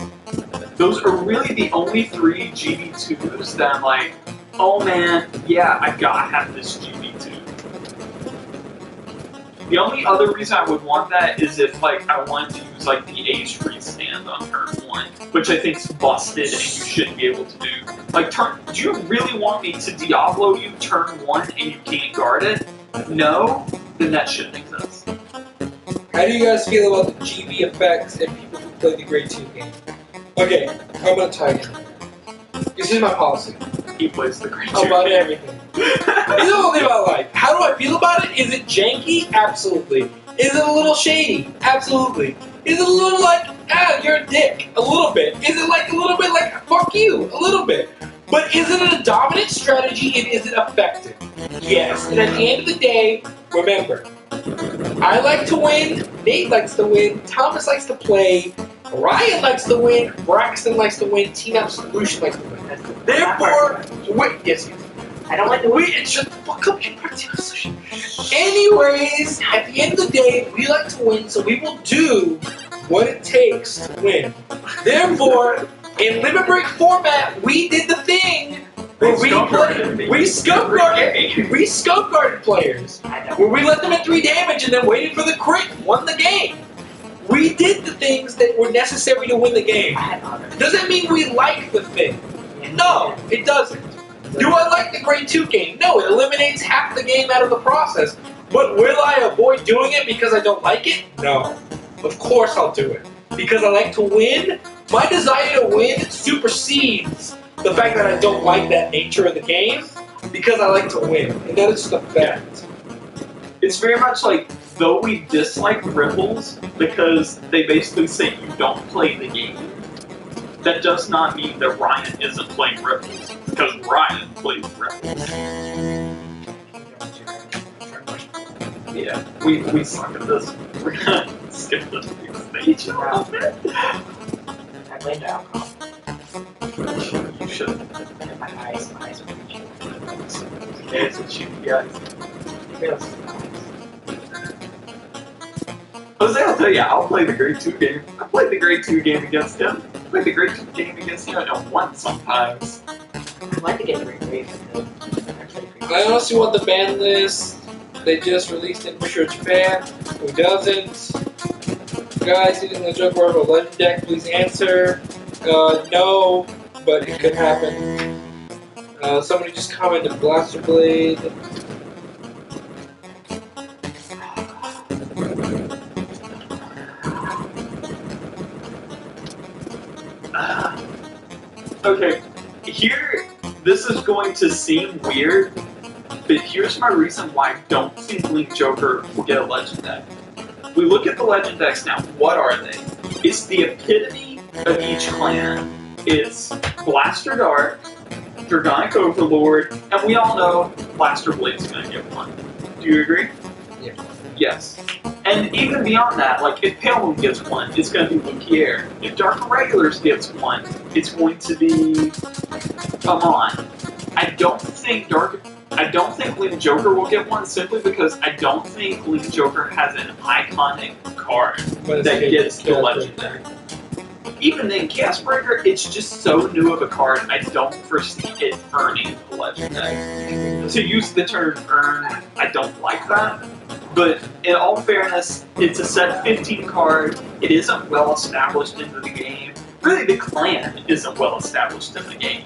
Those are really the only 3 GB2s that I'm like, oh man, yeah, I gotta have this GB2. The only other reason I would want that is if, like, I wanted to use, like, the Ace freestand on turn 1, which I think's busted and you shouldn't be able to do. Like, do you really want me to Diablo you turn 1 and you can't guard it? No? Then that shouldn't exist. How do you guys feel about the GB effects and people who play the grade 2 game? Okay, I'm gonna tie it in. This is my policy. He plays the great About everything. It's the only thing about life. How do I feel about it? Is it janky? Absolutely. Is it a little shady? Absolutely. Is it a little like, you're a dick? A little bit. Is it like a little bit like, fuck you? A little bit. But is it a dominant strategy and is it effective? Yes. And at the end of the day, remember, I like to win, Nate likes to win, Thomas likes to play, Ryan likes to win, Braxton likes to win, Team Absolution likes to win. Therefore, wait, yes, I don't like the wait, and shut the fuck up, you Team Absolution. Anyways, at the end of the day, we like to win, so we will do what it takes to win. Therefore, in Limit Break format, we did the thing where we skunk guarded players. Where we let them at 3 damage and then waited for the crit and won the game. We did the things that were necessary to win the game. Does that mean we like the thing? No, it doesn't. Do I like the grade 2 game? No, it eliminates half the game out of the process. But will I avoid doing it because I don't like it? No. Of course I'll do it. Because I like to win. My desire to win supersedes the fact that I don't like that nature of the game because I like to win. And that is just a fact. It's very much like, though we dislike ripples because they basically say you don't play the game, that does not mean that Ryan isn't playing ripples, because Ryan plays ripples. Yeah, we suck at this. We're gonna skip this stage a little bit. I blamed alcohol. You should. My eyes are reaching. There's a cheap guy. Yes. Jose, I'll tell you, I'll play the grade 2 game. I played the grade 2 game against him. I played the grade 2 game against him and won sometimes. I'd like to get the grade I honestly want the ban list. They just released it in Bushiroad Japan. Who doesn't? Guys, using the joke word of a legend deck, please answer. No, but it could happen. Somebody just commented Blaster Blade. Okay, here, this is going to seem weird, but here's my reason why I don't think Link Joker will get a legend deck. We look at the legend decks now, what are they? It's the epitome of each clan. It's Blaster Dark, Dragonic Overlord, and we all know Blaster Blade's gonna get one. Do you agree? Yeah. Yes. And even beyond that, like if Pale Moon gets one, it's going to be Lukier. If Dark Regulars gets one, it's going to be. Come on. I don't think Link Joker will get one simply because I don't think Link Joker has an iconic card But that gets the legendary. Even then, Chaos Breaker, it's just so new of a card, I don't foresee it earning the legendary. To use the term earn, I don't like that. But in all fairness, it's a set 15 card, it isn't well established into the game. Really, the clan isn't well established in the game.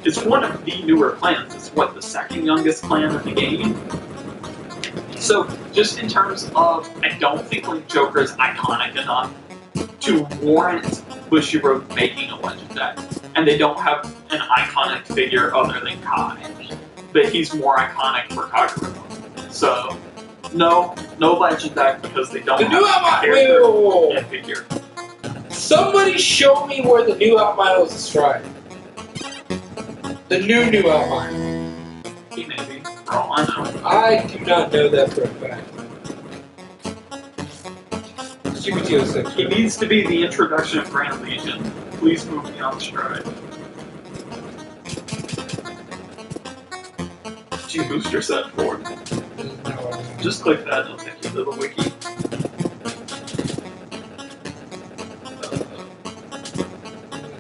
It's one of the newer clans. It's what, the second youngest clan in the game? So, just in terms of, I don't think Link Joker is iconic enough to warrant Bushiroad making a legendary. And they don't have an iconic figure other than Kai. But he's more iconic for Kagura. So, no legend deck because they don't The new have a Outmile. character Wait. and figure. Somebody show me where the new Outmile is described. The new Outmile. He may be. For all I know. I do not know that for a fact. GPTO6. He needs to be the introduction of Grand Legion. Please move me on stride. G booster set 4. Just click that, it'll take you to the wiki.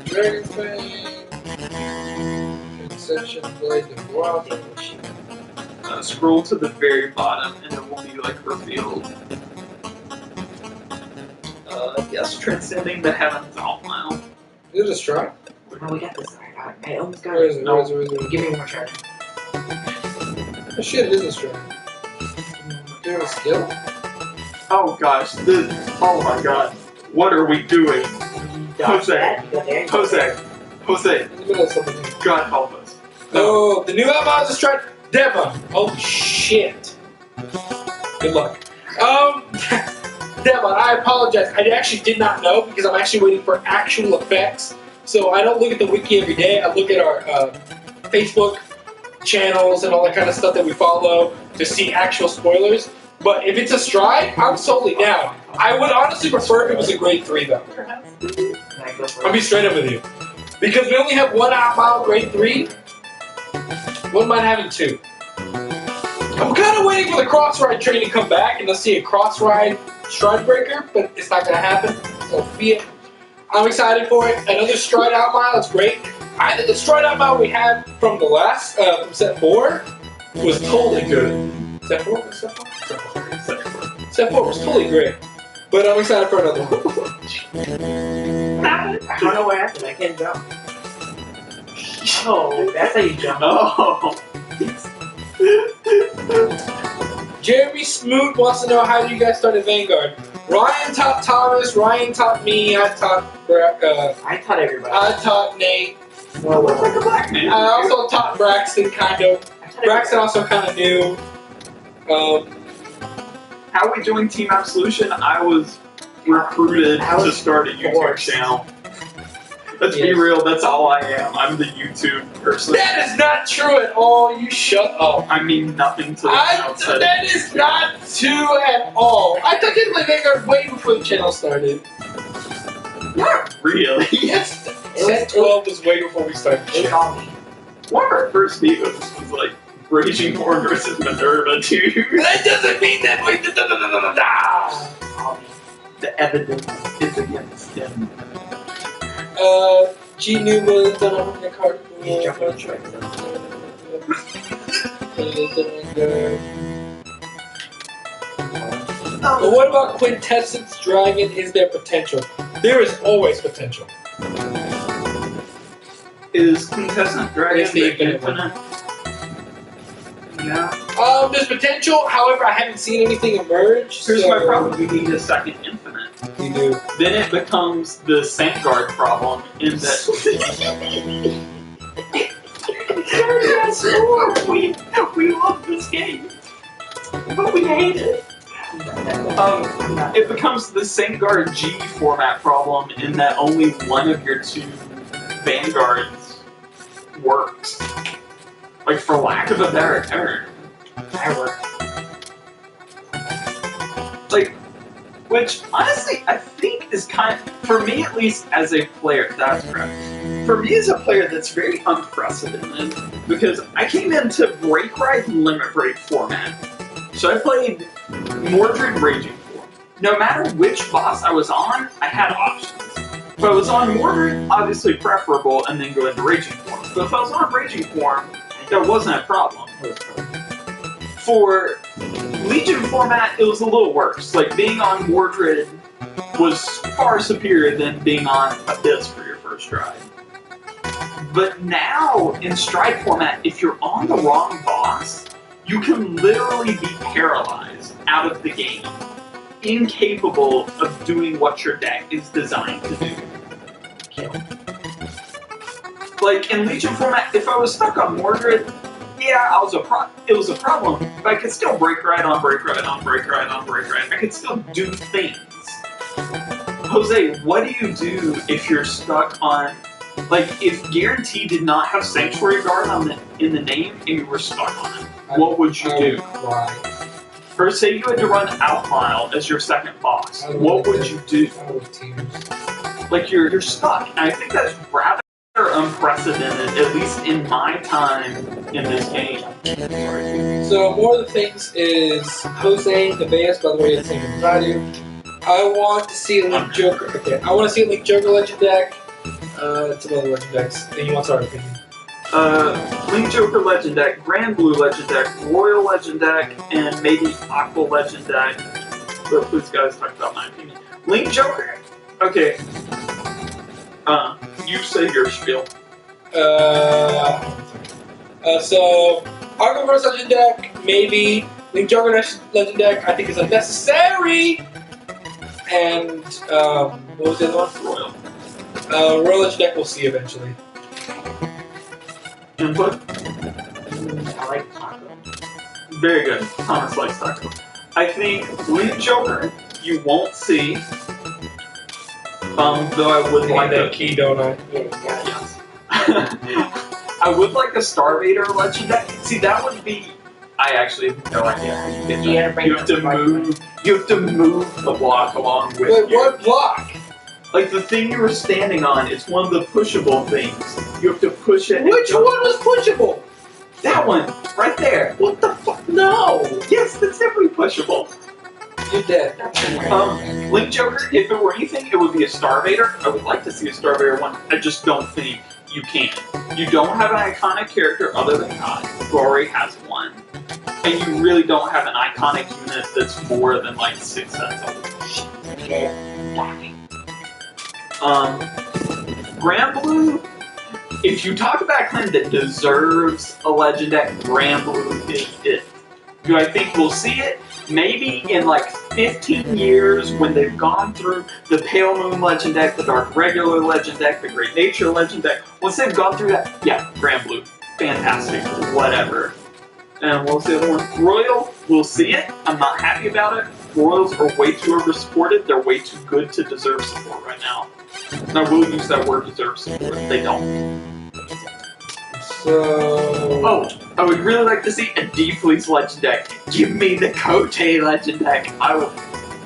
Dragon Fang. Conception Blade of Water. Scroll to the very bottom and it will be like revealed. Yes, transcending the heavens outmile. Is it a strike? No, we got this. I almost got Where is it. it? No. Where is it? Give me one more try. Oh shit, it is a strike. Do you have a skill? Oh gosh, oh my god. What are we doing? Dodge Jose. that, you go there, you go there. Jose, In the middle of something. God help us. Oh, the new Outmile is a strike. Deva. Oh shit. Good luck. Devon, I apologize. I actually did not know because I'm actually waiting for actual effects. So I don't look at the wiki every day. I look at our Facebook channels and all that kind of stuff that we follow to see actual spoilers. But if it's a stride, I'm solely down. I would honestly prefer if it was a grade 3 though. I'll be straight up with you. Because we only have one Outmile grade 3. Wouldn't mind having 2. I'm kind of waiting for the cross-ride train to come back and let's see a cross-ride stride breaker, but it's not going to happen. So be it. I'm excited for it. Another stride Outmile is great. I think the stride Outmile we had from the last, from set 4 was totally good. Set 4? Was set 4? Set 4 was totally great. But I'm excited for another one. I don't know what happened. I can't jump. Oh, that's how you jump. Oh. Jeremy Smoot wants to know how you guys started Vanguard. Ryan taught Thomas, Ryan taught me, I taught I taught everybody. I taught Nate. Well, Like a black man. I also taught Braxton kind of. Braxton also kind of knew. How are we doing Team Absolution? I was recruited to start a YouTube forced. channel. Let's be Yes. real, that's all I am. I'm the YouTube person. That is not true at all. You shut up. I mean nothing to the outside. That is not true at all. I thought you played Vanguard way before the channel started. Not really. Yes. Set 12 was way before we started the They channel. call me. One of our first videos was like Raging Horn versus Minerva 2. That doesn't mean that we. Call me. The evidence is against him. G Nuba done on the card. He's jumping the track. But what about Quintessence Dragon? Is there potential? There is always potential. Is Contestant Dragon It's the the infinite one. infinite? Yeah. There's potential. However, I haven't seen anything emerge. Here's so my problem. We need a second infinite. You do. Then it becomes the Vanguard problem in that we love this game, but we hate it. It becomes the Vanguard G format problem in that only one of your 2 Vanguards works. Like, for lack of a better term. I work. Which, honestly, I think is kind of, for me at least as a player, that's correct. For me as a player, that's very unprecedented because I came into Break Ride Limit Break format. So I played Mordred Raging Form. No matter which boss I was on, I had options. If I was on Mordred, obviously preferable, and then go into Raging Form. But if I was on Raging Form, that wasn't a problem. For Legion format, it was a little worse. Like, being on Mordred was far superior than being on Abyss for your first try. But now, in Stride format, if you're on the wrong boss, you can literally be paralyzed out of the game, incapable of doing what your deck is designed to do. Like, in Legion format, if I was stuck on Mordred, yeah, it was a problem, but I could still break right on break right on break right on break right. I could still do things. Jose, what do you do if you're stuck on, like, if Guarantee did not have Sanctuary Guard in the name and you were stuck on it? What would you do? Cry. Or say you had to run Outmile as your second boss. What would you do? I would tears. Like, you're stuck. And I think that's rather unprecedented, at least in my time in this game. So one of the things is Jose Nevaez, by the way, it's named Radu. I want to see Link Joker. Okay, I want to see Link Joker Legend deck. Some other Legend decks. And you want our opinion? Link Joker Legend deck, Grand Blue Legend deck, Royal Legend deck, and maybe Aqua Legend deck. But please, guys, talk about my opinion. Link Joker. Okay. You say your spiel. So Aqua Verse Legend deck, maybe. Link Joker Legend deck, I think is unnecessary. And what was the other one? Royal. Royal Legend deck, we'll see eventually. Input? I like taco. Very good. Thomas likes taco. I think Link Joker, you won't see. Though I would like that key, don't I? Yes. I would like a Starvader Legend deck. See, that would be. I actually have no idea how you get that. You have to move. You have to move the block along with Wait, you. what block? Like the thing you were standing on, it's one of the pushable things. You have to push it. Which one was pushable? That one, right there. What the fuck? No. Yes, that's definitely pushable. You're dead. Link Joker, if it were anything, it would be a Starvader. I would like to see a Starvader one. I just don't think you can. You don't have an iconic character other than God, who already has one. And you really don't have an iconic unit that's more than like 6 sets of Grand Blue, if you talk about a clan that deserves a Legend deck, Grand Blue is it. Do I think we'll see it? Maybe in like 15 years when they've gone through the Pale Moon Legend deck, the Dark Regular Legend deck, the Great Nature Legend deck. Once they've gone through that, yeah, Grand Blue. Fantastic. Whatever. And what's the other one? Royal, we'll see it. I'm not happy about it. Royals are way too over-supported. They're way too good to deserve support right now. And I will use that word deserve support. They don't. So... Oh, I would really like to see a D-Fleece Legend deck. Give me the Kote Legend deck.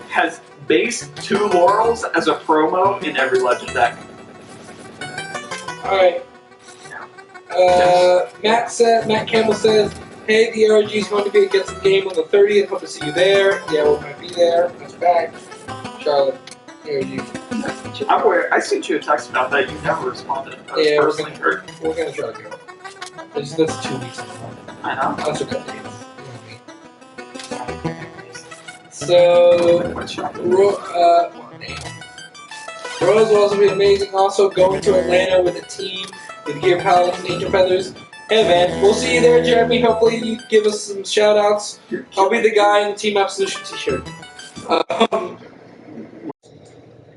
Has base 2 Laurels as a promo in every Legend deck. Alright. Matt Campbell says, hey, the RG is going to be against the game on the 30th. Hope to see you there. Yeah, we might be there. That's back. Charlotte, ARG. I'm aware. I sent you a text about that. You never responded. I was personally hurt. We're going to try to go. That's 2 weeks anymore. I know. That's a good dates. So, Rose will also be amazing. Also, going to Atlanta with a team with Gear Palette and Angel Feathers. Hey man, we'll see you there, Jeremy. Hopefully you give us some shout outs. I'll be the guy in the Team Absolution t-shirt.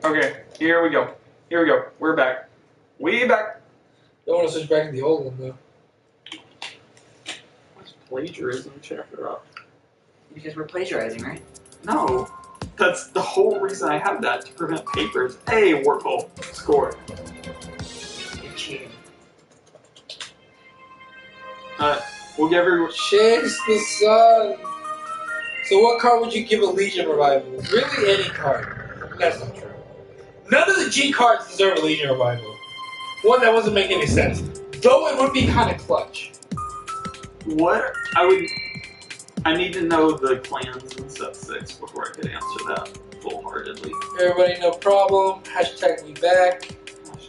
Okay, here we go. Here we go. We're back. We back. Don't want to switch back to the old one though. What's plagiarism? Check it out. Because we're plagiarizing, right? No. That's the whole reason I have that, to prevent papers. Hey, Warpole. Score. You're cheating. We'll give everyone. Chase the sun. So what card would you give a Legion Revival? Really, any card. That's not true. None of the G cards deserve a Legion Revival. One that doesn't make any sense. Though it would be kind of clutch. What I need to know the clans in set 6 before I could answer that full-heartedly. Everybody, no problem. Hashtag we back.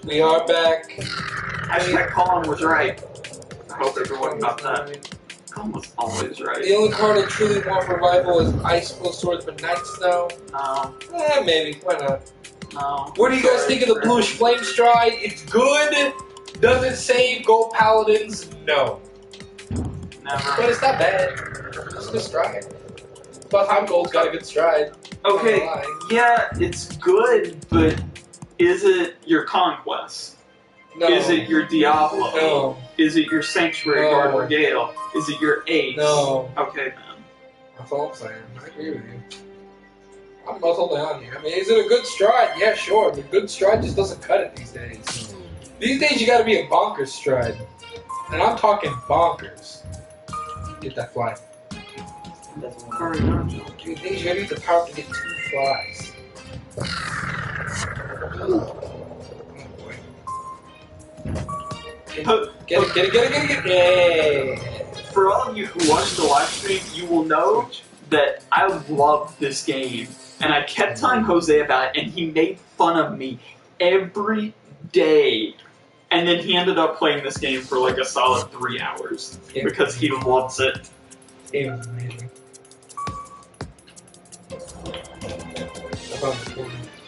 We are back. Hashtag Colin was right. I hope everyone got that. Colin was always right. The only card I truly want for Revival is Ice Flow Swordsman Night Snow. No. Maybe. Why not? No. What do you guys think of the Bluish Flame Stride? It's good. Does it save Gold Paladins? No. Never. But it's not bad. It's a good stride. But Hot Gold's got a good stride. Okay, yeah, it's good, but is it your Conquest? No. Is it your Diablo? No. Is it your Sanctuary Guard Regale? Is it your Ace? No. Okay, then. That's all I'm saying. I agree with you. I'm totally on you. I mean, is it a good stride? Yeah, sure. But good stride just doesn't cut it these days. These days you gotta be a bonkers stride. And I'm talking bonkers. Get that fly. These days you gotta use the power to get 2 flies. Oh boy. Get it. Yeah. For all of you who watched the live stream, you will know that I love this game. And I kept telling Jose about it, and he made fun of me every day. And then he ended up playing this game for like a solid 3 hours because he loves it. It was amazing.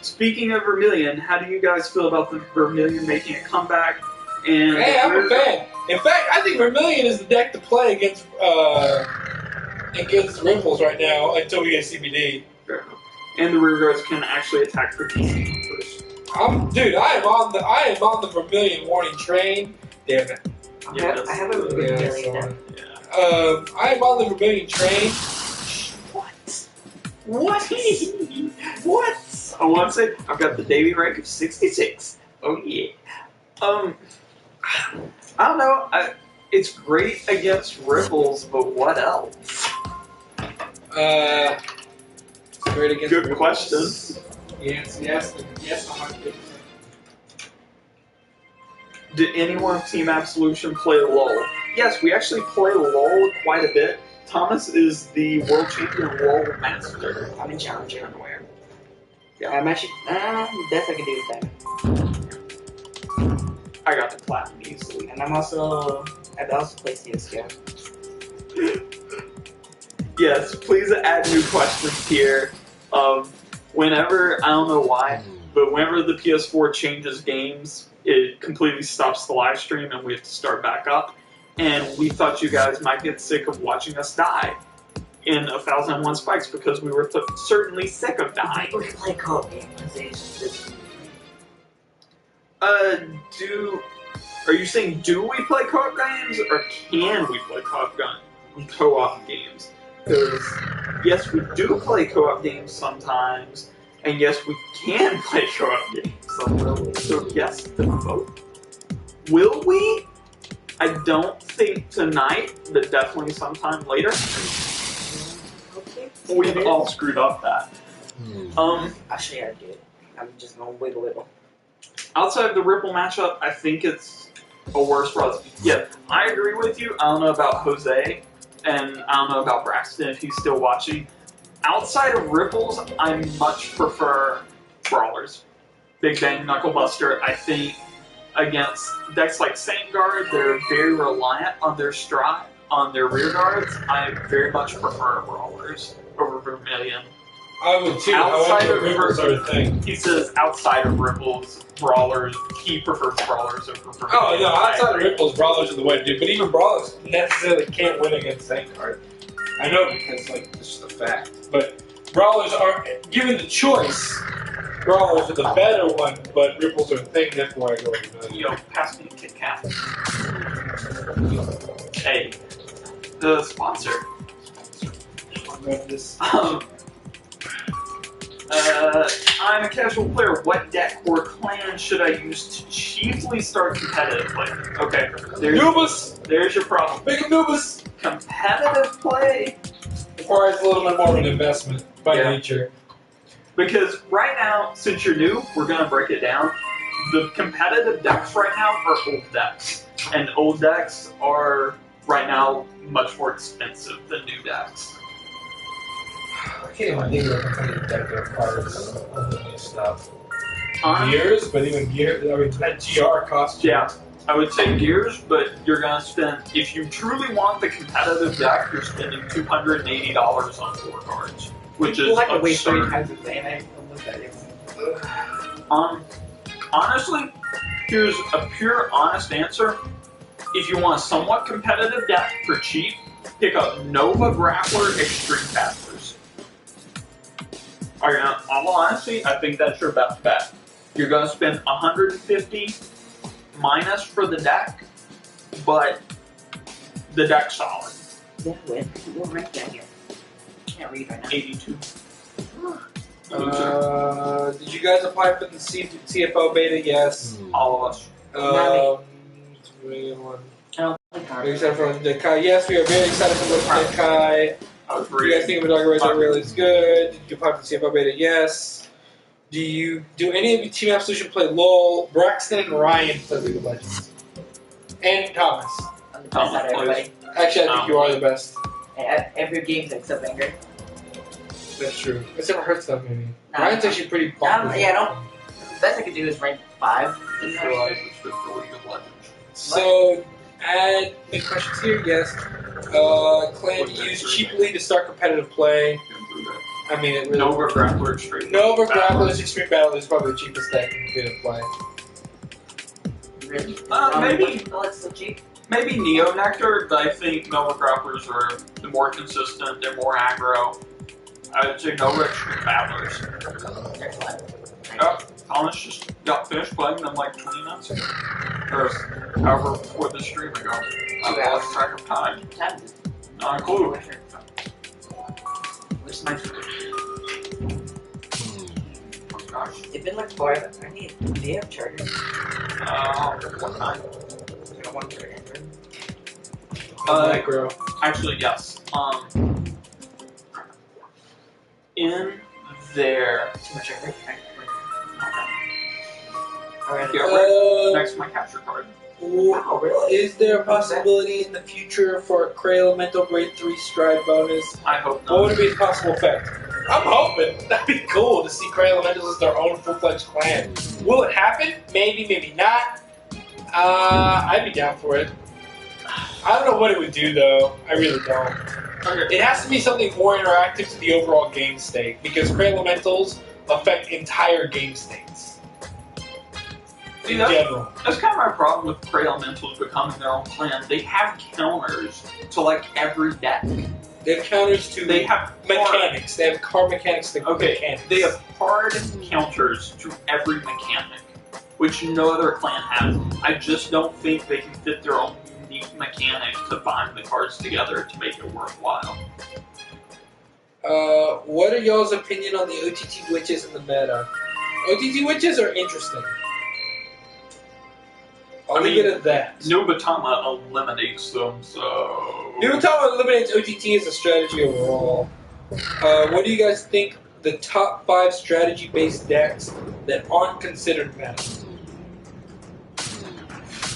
Speaking of Vermilion, how do you guys feel about the Vermilion making a comeback? And hey, I'm a fan. In fact, I think Vermilion is the deck to play against Ripples right now until we get CBD. And the rear guards can actually attack for DC first. Dude, I am on the Vermilion warning train. Damn it. I have a Vermilion. I am on the Vermilion train. What? What? I want to say I've got the daily rank of 66. Oh yeah. I don't know. It's great against Ripples, but what else? It's great against Good Ripples. question. Yes, 100%. Did anyone of Team Absolution play LoL? Yes, we actually play LoL quite a bit. Thomas is the world champion LoL master. I'm in Challenger. Unaware. Yeah. I'm actually. That's I can do with that. I got the platinum easily. And I also play CSGO. Yes, please add new questions here. Whenever, I don't know why, but whenever the PS4 changes games, it completely stops the live stream and we have to start back up. And we thought you guys might get sick of watching us die in 1001 Spikes because we were certainly sick of dying. We play co-op games. Are you saying do we play co-op games or can we play co-op games? Because yes, we do play co-op games sometimes, and yes, we can play co-op games. So yes, to both. Will we? I don't think tonight, but definitely sometime later. Okay. We've all screwed up that. Actually, I did. I'm just gonna wiggle. Outside of the Ripple matchup, I think it's a worse route. Yeah, I agree with you. I don't know about Jose, and I don't know about Braxton if he's still watching. Outside of Ripples, I much prefer Brawlers. Big Bang, Knuckle Buster, I think against decks like Sandguard, they're very reliant on their stride, on their rear guards. I very much prefer Brawlers over Vermilion. I would too. Outside However, of Ripples are a thing. He says outside of Ripples, Brawlers, he prefers Brawlers over Vermilion. Oh no, outside of Ripples, Brawlers are the way to do. But even Brawlers necessarily can't win against Sandguard. I know because it's just a fact. But Brawlers are given the choice. Brawlers are the better one, but Ripples are a thing. That's why I go with Vermilion. Yo, pass me a Kit Kat. Hey, the sponsor. I'm a casual player. What deck or clan should I use to chiefly start competitive play? Okay, Nubus! There's your problem. Make him Nubus! Competitive play? requires a little bit more of an investment by Yeah. nature. Because right now, since you're new, we're gonna break it down. The competitive decks right now are old decks, and old decks are right now much more expensive than new decks. I can't even think of a competitive deck that requires all the new stuff. Um, Gears, but even gear, I mean, that GR costs you. Yeah, I would say gears, but you're gonna spend, if you truly want the competitive deck, you're spending $280 on 4 cards, which is like to waste 3 absurd. times a day, and I look at it. Honestly, here's a pure, honest answer. If you want a somewhat competitive deck for cheap, pick up Nova Grappler Extreme Casters. All honesty, I think that's your best bet. You're gonna spend $150 minus for the deck, but the deck's solid. Yeah, wait. What rank down here? Can't read right now. 82. Did you guys apply for the CFL beta? Yes. All of us. Everyone. I don't think Are you excited for the Kai? Yes, we are very excited for the Kai. I was Do you guys think of a dog that really is good? Did you apply for the CFL beta? Yes. Do any of you Team Absolution play LOL? Braxton and Ryan play League of Legends. And Thomas. I'm the best out of everybody. Actually, I think you are the best. Every game's except Vanguard. That's true. Except for Hearthstone, maybe. Nah, Ryan's actually pretty bumpy. yeah, the best I could do is rank 5. for League of Legends. So, add the questions here, yes. Clan used cheaply to start competitive play. I mean, it really Nova Grappler Extreme. Nova Grappler's Extreme Battle is probably the cheapest deck in competitive play. Really? Maybe. Oh, it's so cheap. Maybe Neo Nectar, but I think Nova Grapplers are the more consistent, they're more aggro. I would say Nova Extreme Battlers. There's 5. Yep, Thomas just got finished playing them like 20 minutes ago. Or however before the stream ago. I lost track of time. Time is Not a clue. Which is my Oh gosh. It's been like 4 hours. I need a day of chargers. What time? I don't want to put it Micro. Actually, yes. In there. Too much charger. Get right next to my capture card. Wow, really? Is there a possibility in the future for a Cray Elemental Grade 3 Stride bonus? I hope What would not. be the possible effect? I'm hoping. That'd be cool to see Cray Elementals as their own full-fledged clan. Will it happen? Maybe, maybe not. I'd be down for it. I don't know what it would do, though. I really don't. Okay. It has to be something more interactive to the overall game state, because Cray Elementals affect entire game states. In general. That's kind of my problem with Prey Elementals becoming their own clan. They have counters to like every deck. They have counters to They have mechanics. They have card mechanics to mechanics. They have hard counters to every mechanic, which no other clan has. I just don't think they can fit their own unique mechanic to bind the cards together to make it worthwhile. What are y'all's opinion on the OTT witches in the meta? OTT witches are interesting. I'll leave it at that. Nubatama eliminates them, so... Nubatama eliminates OTT as a strategy overall. What do you guys think the top 5 strategy-based decks that aren't considered meta?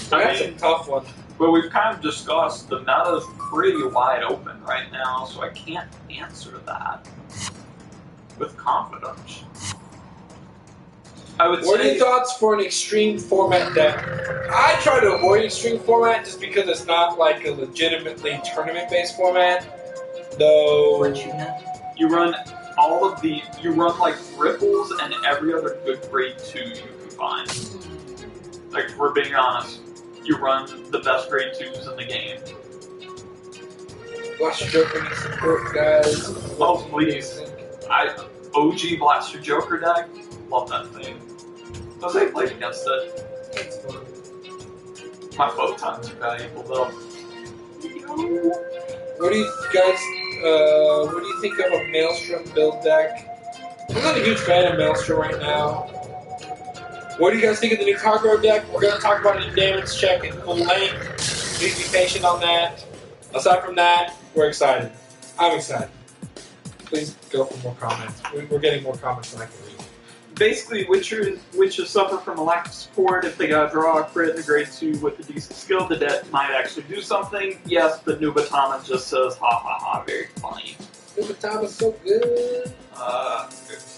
That's a tough one. But we've kind of discussed the meta's pretty wide open right now, so I can't answer that with confidence. I would What are say... your thoughts for an extreme format deck? I try to avoid extreme format just because it's not like a legitimately tournament-based format. Though Fortuna. You run all of the... You run like Ripples and every other good grade 2 you can find. Like, if we're being honest. You run the best grade 2s in the game. Blaster Joker needs support, guys. Oh, please. OG Blaster Joker deck. Love that thing. Because I played against it. It's fun. My photons are valuable though. What do you guys, what do you think of a Maelstrom build deck? I'm not a huge fan of Maelstrom right now. What do you guys think of the new Cardfight deck? We're going to talk about it in damage check in full length. Please be patient on that. Aside from that, we're excited. I'm excited. Please go for more comments. We're getting more comments than I can read. Basically, witches suffer from a lack of support. If they got draw a crit in a grade 2 with a decent skill, the deck might actually do something. Yes, but Nubatama just says, ha ha ha, very funny. Nubatama's so good.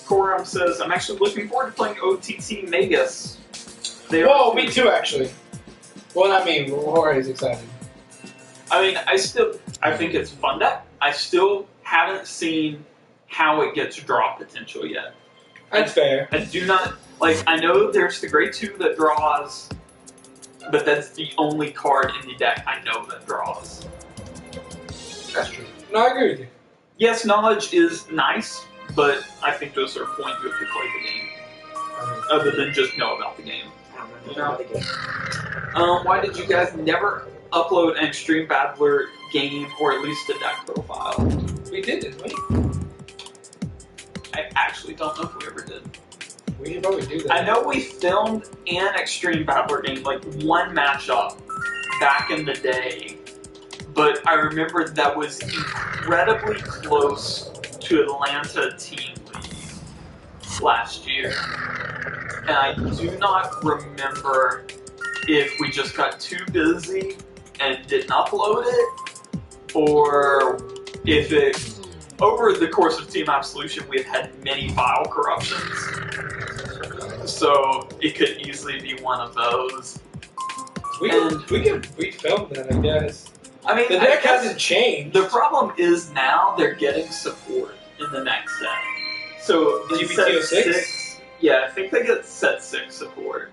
Coram says, I'm actually looking forward to playing OTT Magus. Whoa, me too, actually. Well, I mean, Jorge's excited. I mean, I think it's fun deck. I still haven't seen how it gets draw potential yet. That's fair. I do not, like, I know there's the grade 2 that draws, but that's the only card in the deck I know that draws. That's true. No, I agree with you. Yes, knowledge is nice, but I think to a certain point you have to play the game. Other than just know about the game. You know? Why did you guys never upload an Extreme Battler game or at least a deck profile? We did, didn't we? I actually don't know if we ever did. We should probably do that. I know we filmed an Extreme Battler game, like one matchup back in the day, but I remember that was incredibly close to Atlanta Team League last year. And I do not remember if we just got too busy and didn't upload it, or if it, over the course of Team Absolution, we've had many file corruptions. So it could easily be one of those. We can refilm that, I guess. I mean, the deck hasn't changed. The problem is now they're getting support in the next set. So in set 6, yeah, I think they get set 6 support.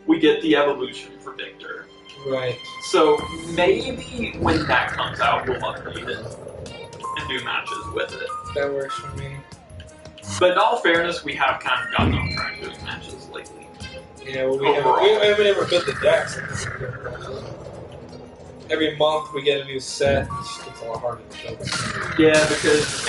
We get the evolution for Victor. Right. So maybe when that comes out, we'll update it and do matches with it. That works for me. But in all fairness, we have kind of gotten off track doing matches lately. Yeah, well, we haven't ever built the decks. Every month we get a new set. It's a lot harder to build. Yeah, because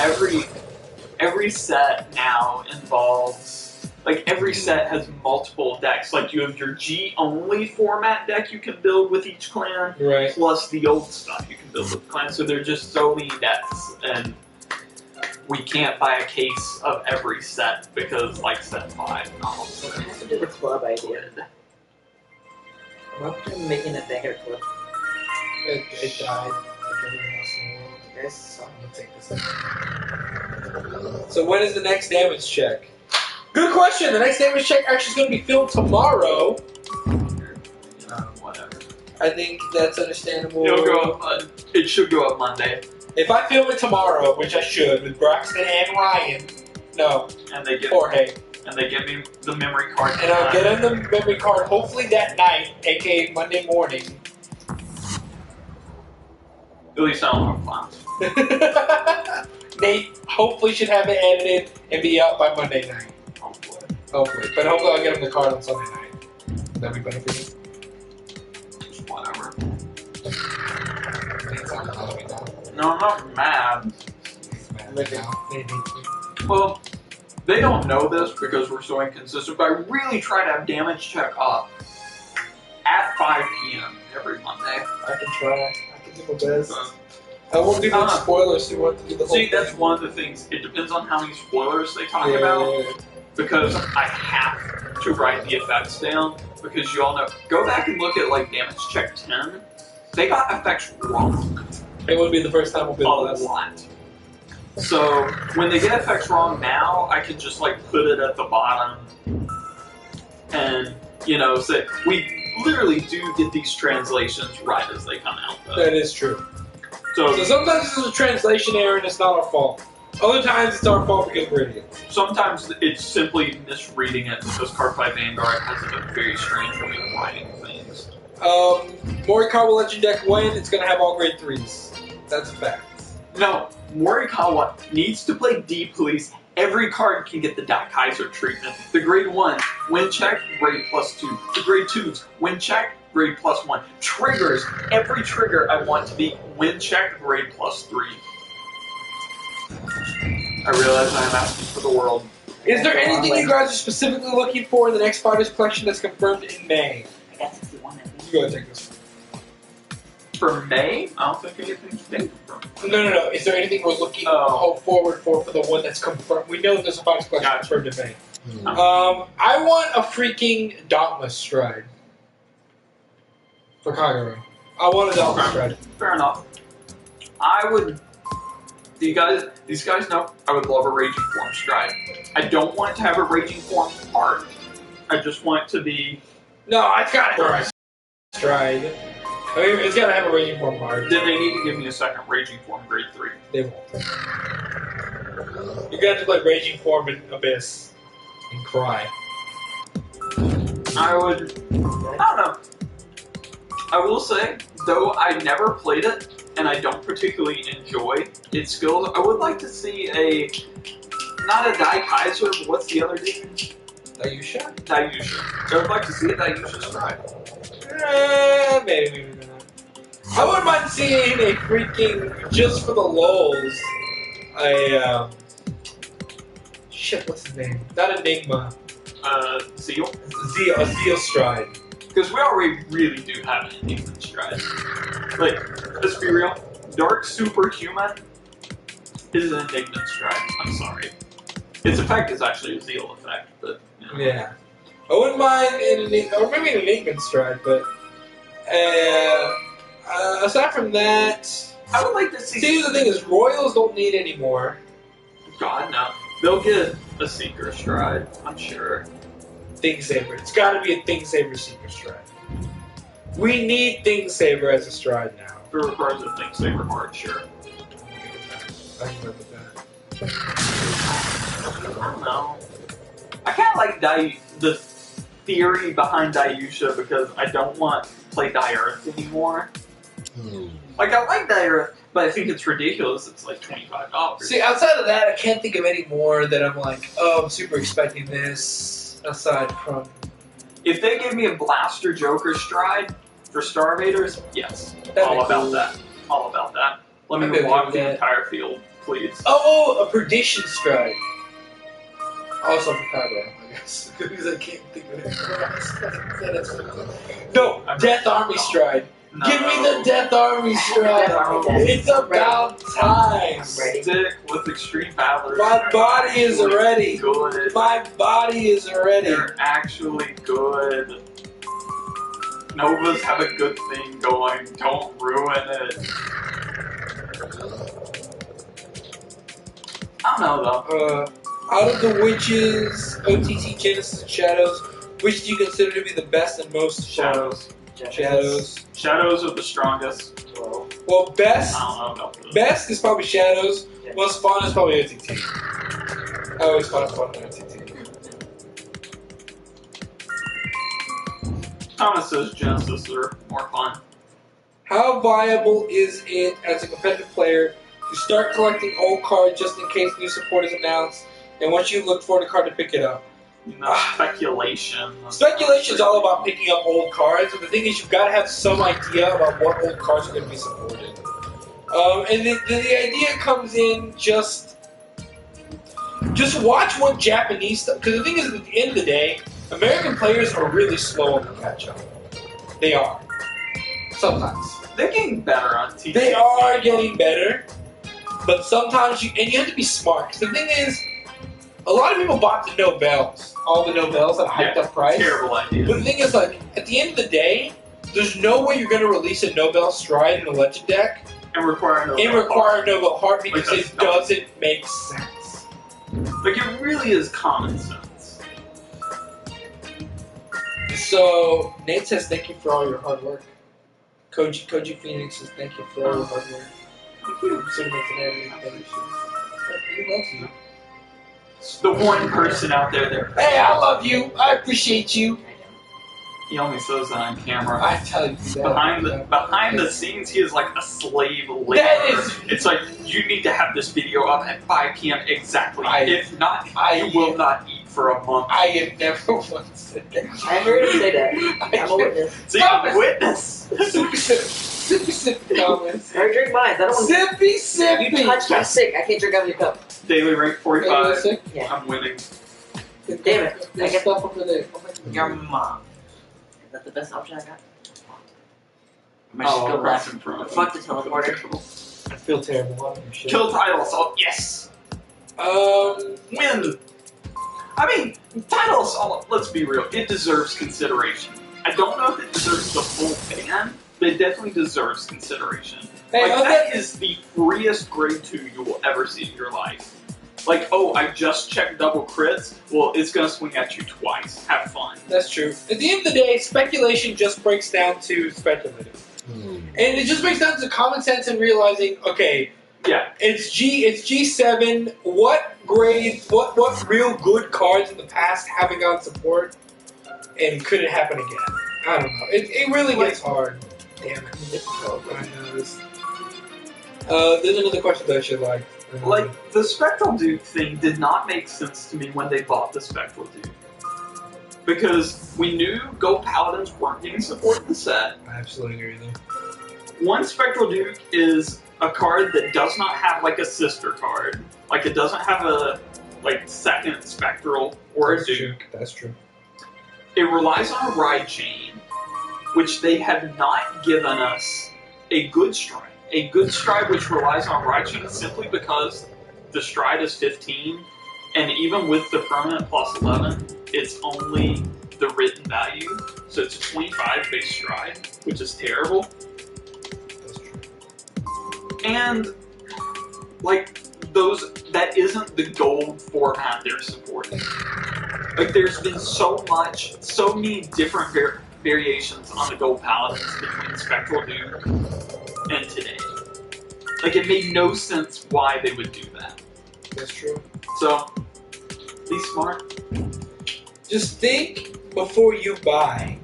every set now involves, like, every set has multiple decks. Like, you have your G-only format deck you can build with each clan, right, plus the old stuff you can build with the clan. So there's just so many decks, and we can't buy a case of every set because, like, set 5, not all It has to do with club idea. I'm making a banger club. It died like everything else in the world. You guys suck. I'm gonna take this. So when is the next damage check? Good question. The next damage check actually is going to be filmed tomorrow. whatever. I think that's understandable. It'll go up. It should go up Monday. If I film it tomorrow, which I should, with Braxton and Ryan, and they give Jorge, and they give me the memory card, and I'll get him the memory card hopefully that night, aka Monday morning. At least I don't have plans. Nate hopefully should have it edited and be out by Monday night. Hopefully. But hopefully I'll get him the card on Sunday night. That'd be better for you. Just whatever. Nate's not mad at me now. No, I'm not mad. He's mad at me now. Nate hates me. Well, they don't know this because we're so inconsistent, but I really try to have damage check up at 5 p.m. every Monday. I can try. I can do my best. I won't do much spoilers, so you want to do the whole See, thing. that's one of the things. It depends on how many spoilers they talk about. Because I have to write the effects down. Because you all know. Go back and look at, like, Damage Check 10. They got effects wrong. It would be the first time we'll be A the last. lot. So, when they get effects wrong now, I can just, like, put it at the bottom. And, you know, say, we literally do get these translations right as they come out, though. That is true. So sometimes it's a translation error and it's not our fault. Other times it's our fault because we're idiots. sometimes it's simply misreading it because Cardfight Vanguard has a very strange way of writing things. Morikawa will let your deck win. It's going to have all grade 3s. That's a fact. No, Morikawa needs to play D Police. Every card can get the Kaiser treatment. The grade 1, win check, grade +2. The grade 2s, win check, grade +1. Triggers, every trigger I want to be win check, grade +3. I realize I am asking for the world. Is there anything you guys are specifically looking for in the next Fighters collection that's confirmed in May? I got 61 at least. You go ahead and take this. for May? I don't think anything's dated for May. No. Is there anything we're looking forward for the one that's confirmed? We know there's a Fox Quest confirmed in May. I want a freaking Dauntless Stride for Kagero. I want a Dauntless Stride. Fair enough. I would. These guys know I would love a Raging Form Stride. I don't want it to have a Raging Form part. I just want it to be. No, it's gotta have a Stride. I mean, it's gotta have a Raging Form part. Then they need to give me a second Raging Form Grade 3. They won't. You're gonna have to play Raging Form in Abyss and cry. I don't know. I will say, though I never played it, and I don't particularly enjoy its skills, I would like to see not a Daikaiser, but what's the other dude? Dayusha? Dayusha. I would like to see a Dayusha Stride. Maybe not. I wouldn't mind seeing a freaking, just for the lulz, shit, what's his name? Not Enigma. Zeal? A Zeal Stride. Because we already really do have an Enigma Stride. Like, let's be real, Dark Superhuman is an Enigma Stride. I'm sorry. Its effect is actually a Zeal effect, but, you know. Yeah. I wouldn't mind or maybe an Enigma Stride, but aside from that, I would like to see. See, the thing is, Royals don't need any more. God, no. They'll get a Seeker Stride, I'm sure. Thing Saber. It's got to be a Thing Saber Seeker Stride. We need Thing Saber as a stride now. If it requires a Thing Saber part, sure. I can live with that. I don't know. I kind of like the theory behind Dayusha because I don't want to play Dire-Earth anymore. Like, I like Dire-Earth, but I think it's ridiculous. It's like $25. See, outside of that, I can't think of any more that I'm like, oh, I'm super expecting this, aside from... If they give me a Blaster Joker Stride for Starvaders, yes. That'd All be about cool. that. All about that. Let me I'd be walk okay the with that. entire field, please. Oh, a Perdition Stride. Also for Kagero, I guess. Because I can't think of it. No, Death Army Stride. No. Give me the Death Army Stride. Death Army. It's about time. I'm ready. Stick with Extreme Battlers. My body is ready. Good. My body is ready. They're actually good. Novas have a good thing going. Don't ruin it. I don't know though. Out of the witches, OTT, Genesis, and Shadows, which do you consider to be the best and most Shadows. Shadows. Shadows are the strongest. Well, best I don't know about this. best is probably Shadows. Most fun is probably OTT. I always thought it was fun in OTT. Thomas says Genesis are more fun. How viable is it as a competitive player to start collecting old cards just in case new support is announced, and once you look for the card to pick it up? You know, speculation. Speculation is all about picking up old cards, but the thing is, you've got to have some idea about what old cards are going to be supported. And the idea comes in just watch what Japanese stuff. Because the thing is, at the end of the day, American players are really slow on the catch up. They are. Sometimes. They're getting better on TV. They are getting better, but sometimes you have to be smart. 'Cause the thing is, a lot of people bought the Nobels, all the Nobels at a hyped up price. Terrible idea. But the thing is, like, at the end of the day, there's no way you're going to release a Nobel Stride in a Legend deck And require no. and require a Nobel Heart because Like, it that's dumb. doesn't make sense. Like, it really is common sense. So, Nate says thank you for all your hard work. Koji Phoenix says thank you for all your hard work. Thank you. Cinnamon and everything. He loves you. The one person out there that Hey, I love you. I appreciate you. he only says that on camera. I tell you that. Behind the scenes, he is like a slave labor. That is- It's like you need to have this video up at 5 p.m. exactly. If not, I- you will not eat for a month. I have never once said that. I heard him say that. I'm a witness. See, Thomas! witness. Sippy comments. I drink mine. I don't want to. Sippy. You touch me, I'm sick. I can't drink out of your cup. Daily rank 45. Yeah. I'm winning. Damn it. I There's get stuff over there. your mom. Is that the best option I got? I should go left. in front of him. Fuck the teleporter. I feel terrible. I don't give a shit. Kill title assault. Yes. Win. I mean, title assault. Let's be real. It deserves consideration. I don't know if it deserves the full fan, but it definitely deserves consideration. Hey, Like, that is the freest grade 2 you will ever see in your life. Like, oh, I just checked double crits. Well, it's gonna swing at you twice. Have fun. That's true. At the end of the day, speculation just breaks down to speculative. And it just breaks down to common sense and realizing, okay, Yeah. it's G7. What grade, what real good cards in the past haven't gotten support? And could it happen again? I don't know. It really gets hard. Damn it. I know this. There's another question that I should like. Like, the Spectral Duke thing did not make sense to me when they bought the Spectral Duke. Because we knew Gold Paladins weren't getting support in the set. I absolutely agree with you. One Spectral Duke is a card that does not have, like, a sister card. Like, it doesn't have a, like, second Spectral or a Duke. That's true. It relies on a Ride Chain, which they have not given us a good stride. A good stride which relies on Ride Chain simply because the stride is 15, and even with the permanent plus 11, it's only the written value. So it's 25 base stride, which is terrible. That's true. And, like, that isn't the gold format they're supporting. Like, there's been so many different variations on the Gold Paladins between Spectral Duke and today. Like, it made no sense why they would do that. That's true. So, be smart. Just think before you buy.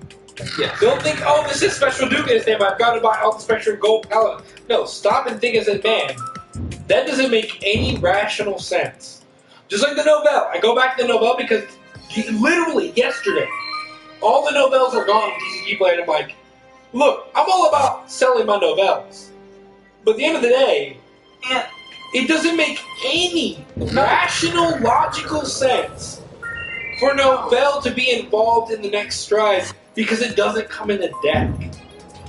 Yeah. Don't think, oh, this is Special Duke in his name, I've got to buy all the Spectral Gold Paladin. No, stop and think as a man. That doesn't make any rational sense. Just like the Novell. I go back to the Novell because literally yesterday, all the Novels are gone in TCG Play, and I'm like, look, I'm all about selling my Novels. But at the end of the day, it doesn't make any rational, logical sense for Novell to be involved in the next stride because it doesn't come in a deck.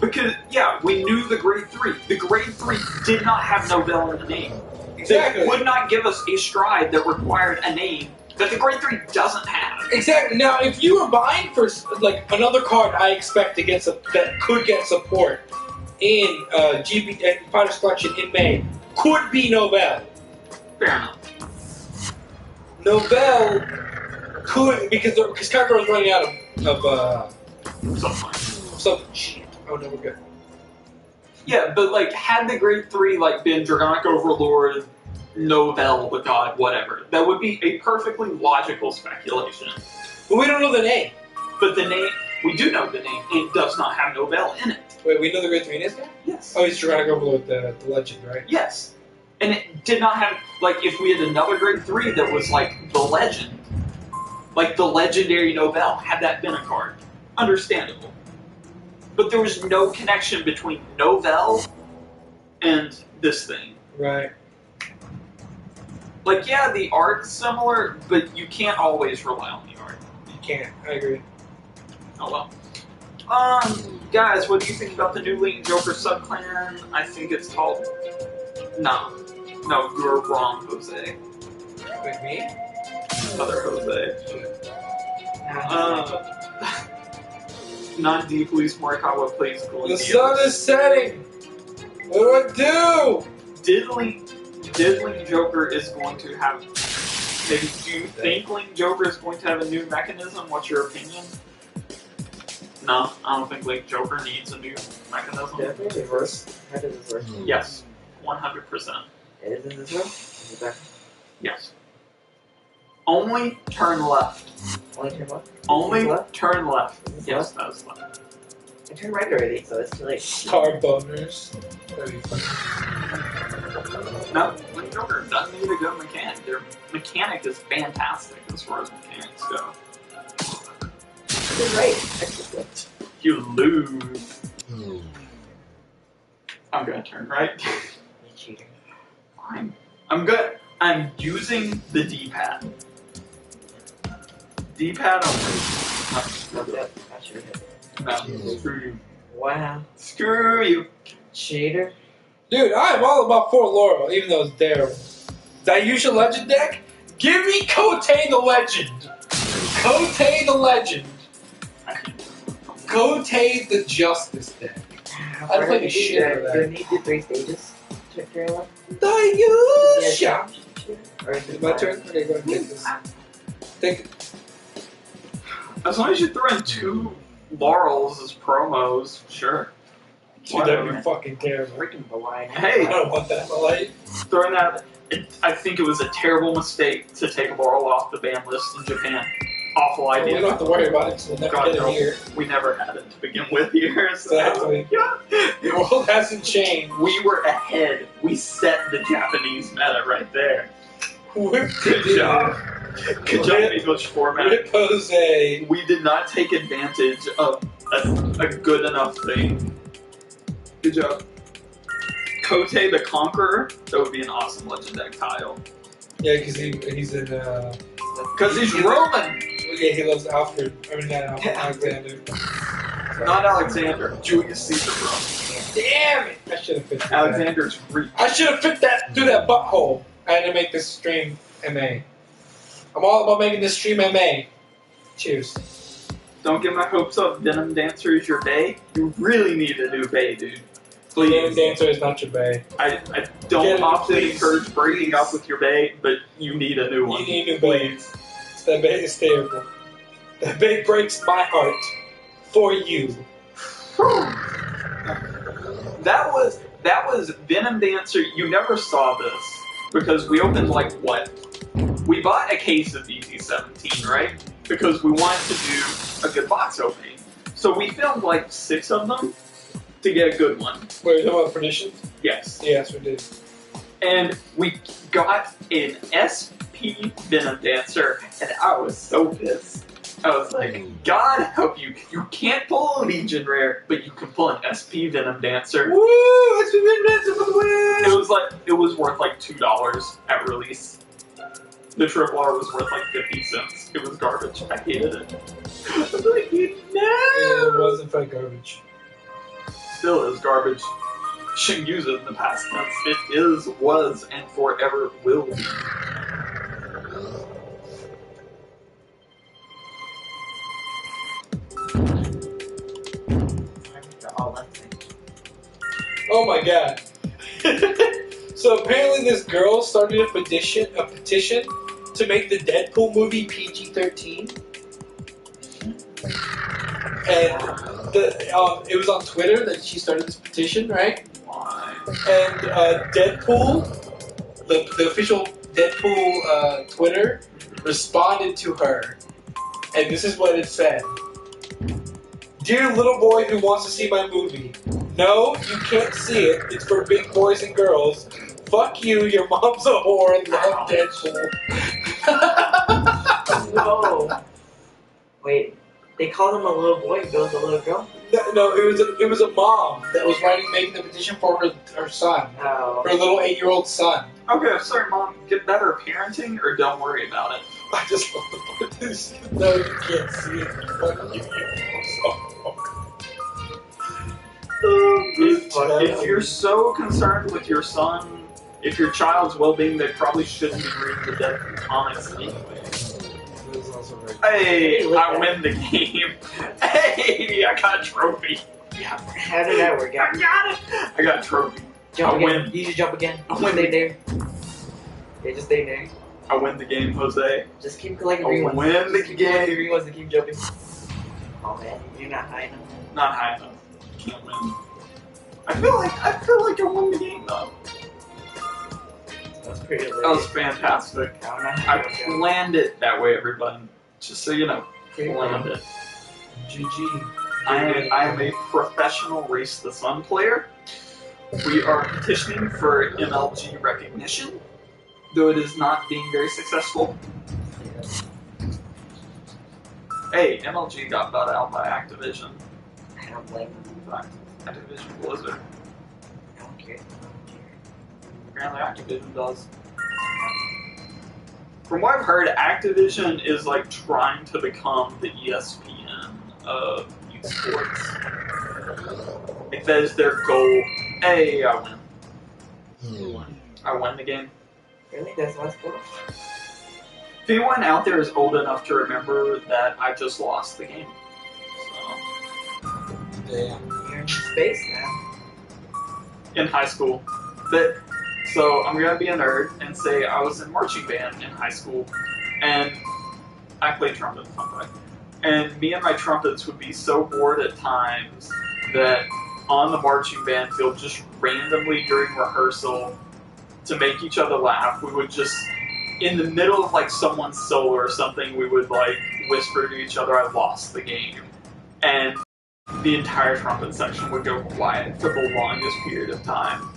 Because, yeah, we knew the grade 3. The grade 3 did not have Novell in the name. Exactly. They would not give us a stride that required a name that the grade 3 doesn't have. Exactly. Now, if you were buying for like another card, I expect to get that could get support in GB and Fighters Collection in May, could be Novell. Fair enough. Novell could because Kakarot was running out of some shit. Oh no, we're good. Yeah, but like, had the grade 3 like been Dragonic Overlord, Novell, the God, whatever, that would be a perfectly logical speculation. But we don't know the name. But the name, we do know the name. It does not have Novell in it. Wait, we know the grade 3 is now? Yes. Oh, he's Dragonic Overlord, the legend, right? Yes. And it did not have, like, if we had another grade 3 that was like the legend, like the legendary Novell, had that been a card, understandable. But there was no connection between Novell and this thing. Right. Like, yeah, the art's similar, but you can't always rely on the art. You can't. I agree. Oh well. Guys, what do you think about the new Lean Joker subclan? I think it's called... No, you were wrong, Jose. Wait, me? Other Jose. Non-deeply Morikawa plays Gold. The sun is setting! What do I do? Diddling Joker is going to have... Maybe, do you think Link Joker is going to have a new mechanism? What's your opinion? No, I don't think Link Joker needs a new mechanism. Definitely reverse. How does this work? Yes, 100%. Is it this one? Is it back? Yes. Only turn left. Only turn left? Only left? turn left. Is this Yes, that was left. I turned right already, so it's too late. Star boners. That'd be fun. No, Link Joker doesn't need a good mechanic. Their mechanic is fantastic as far as mechanics go. It's right. You lose. I'm gonna turn right. You cheater. Fine. I'm good. I'm using the D-pad. D-pad only. Fuck that. I should have hit it. No, screw you. Wow. Screw you. Cheater. Dude, I am all about Fort Laurel, even though it's terrible. Did I use your legend deck? Give me Kote the Legend. Kote the Legend. Kote the Justice deck. I played the shit out of that. Do you need the 3 stages? Carolyn? Dayusha. Or Is it my turn? Okay, go ahead and take this. Take it. As long as you throw in 2 laurels as promos, sure. Dude, that'd be fucking terrible. Freaking blind. I Hey, don't want that in my life. throwing that. I think it was a terrible mistake to take laurel off the ban list in Japan. Awful We idea. don't have to worry about it because we'll never God, get it no. here. We never had it to begin with here. So. Exactly. Yeah. The world hasn't changed. We were ahead. We set the Japanese meta right there. Whip Good job. Good job, Whip- English format. Whip Jose. We did not take advantage of a good enough thing. Good job. Kote the Conqueror, that would be an awesome legend deck tile. Yeah, because he's in. Because he's Roman! Yeah, he loves Alfred. I mean, not Alfred, Alexander. Not Alexander, Julius Caesar, bro. Damn it! I should have fit that. Alexander's Greek. I should have fit that through that butthole. I had to make this stream MA. I'm all about making this stream MA. Cheers. Don't get my hopes up, Venom Dancer is your bae. You really need a new bae, dude. Please. Please. Dancer is not your bae. I don't Get it, often please. encourage breaking up with your bae, but you need a new one. You need a new bae. That bae is terrible. That bae breaks my heart for you. That was Venom Dancer. You never saw this because we opened like what? We bought a case of VT17, right? Because we wanted to do a good box opening. So we filmed like 6 of them to get a good one. Wait, you talking about predictions? Yes. Yes, we did. And we got an SP Venom Dancer, and I was so pissed. I was like, God help you. You can't pull a Legion Rare, but you can pull an SP Venom Dancer. Woo! SP Venom Dancer for the win! It was worth like $2 at release. The triple R was worth like 50 cents. It was garbage. I hated it. I was like, Yeah, it no! was in fact garbage. Still is garbage. Shouldn't use it in the past tense. It is, was, and forever will be. Oh my god. So apparently this girl started a petition to make the Deadpool movie PG-13. And it was on Twitter that she started this petition, right? Why? And Deadpool, the official Deadpool Twitter, responded to her. And this is what it said. Dear little boy who wants to see my movie. No, you can't see it. It's for big boys and girls. Fuck you, your mom's a whore and love Deadpool. Whoa. Wait, they called him a little boy and girl's a little girl? No, it was a mom that was making the petition for her son. Oh. Her little 8-year-old son. Okay, sorry, Mom. Get better parenting or don't worry about it. I just love the part this. No, you can't see it. Fuck you, your mom's a whore. If you're so concerned with your son, if your child's well-being, they probably shouldn't be reading the Deadpool comics anyway. This is also very Hey, I win the game. Hey, I got a trophy. Yeah. How did that work I out? got it. I got a trophy. Jump I again. win. You should jump again. I Just win. stay there. Yeah, just stay there. I win the game, Jose. Just keep collecting I green ones. win the Just keep collecting game. green ones and keep jumping. Oh man, you're not high enough. Not high enough. Can't win. I feel like I won the game though. That's pretty lit. That was fantastic. I don't know I how it worked out. planned it that way, everyone. Just so you know, Pretty planned lit. it. GG. I am a professional Race the Sun player. We are petitioning for MLG recognition, though it is not being very successful. Hey, MLG got bought out by Activision. I don't blame them. In fact, Activision Blizzard. I don't care. Apparently Activision does. From what I've heard, Activision is like trying to become the ESPN of esports. If that is their goal, hey, I win. I win the game. Really? That's last goal? If anyone out there is old enough to remember that I just lost the game. Damn. You're in space now. In high school. So I'm gonna be a nerd and say I was in marching band in high school, and I played trumpet, fun fact. And me and my trumpets would be so bored at times that on the marching band field, just randomly during rehearsal, to make each other laugh, we would just, in the middle of like someone's solo or something, we would like whisper to each other, "I lost the game," and the entire trumpet section would go quiet for the longest period of time.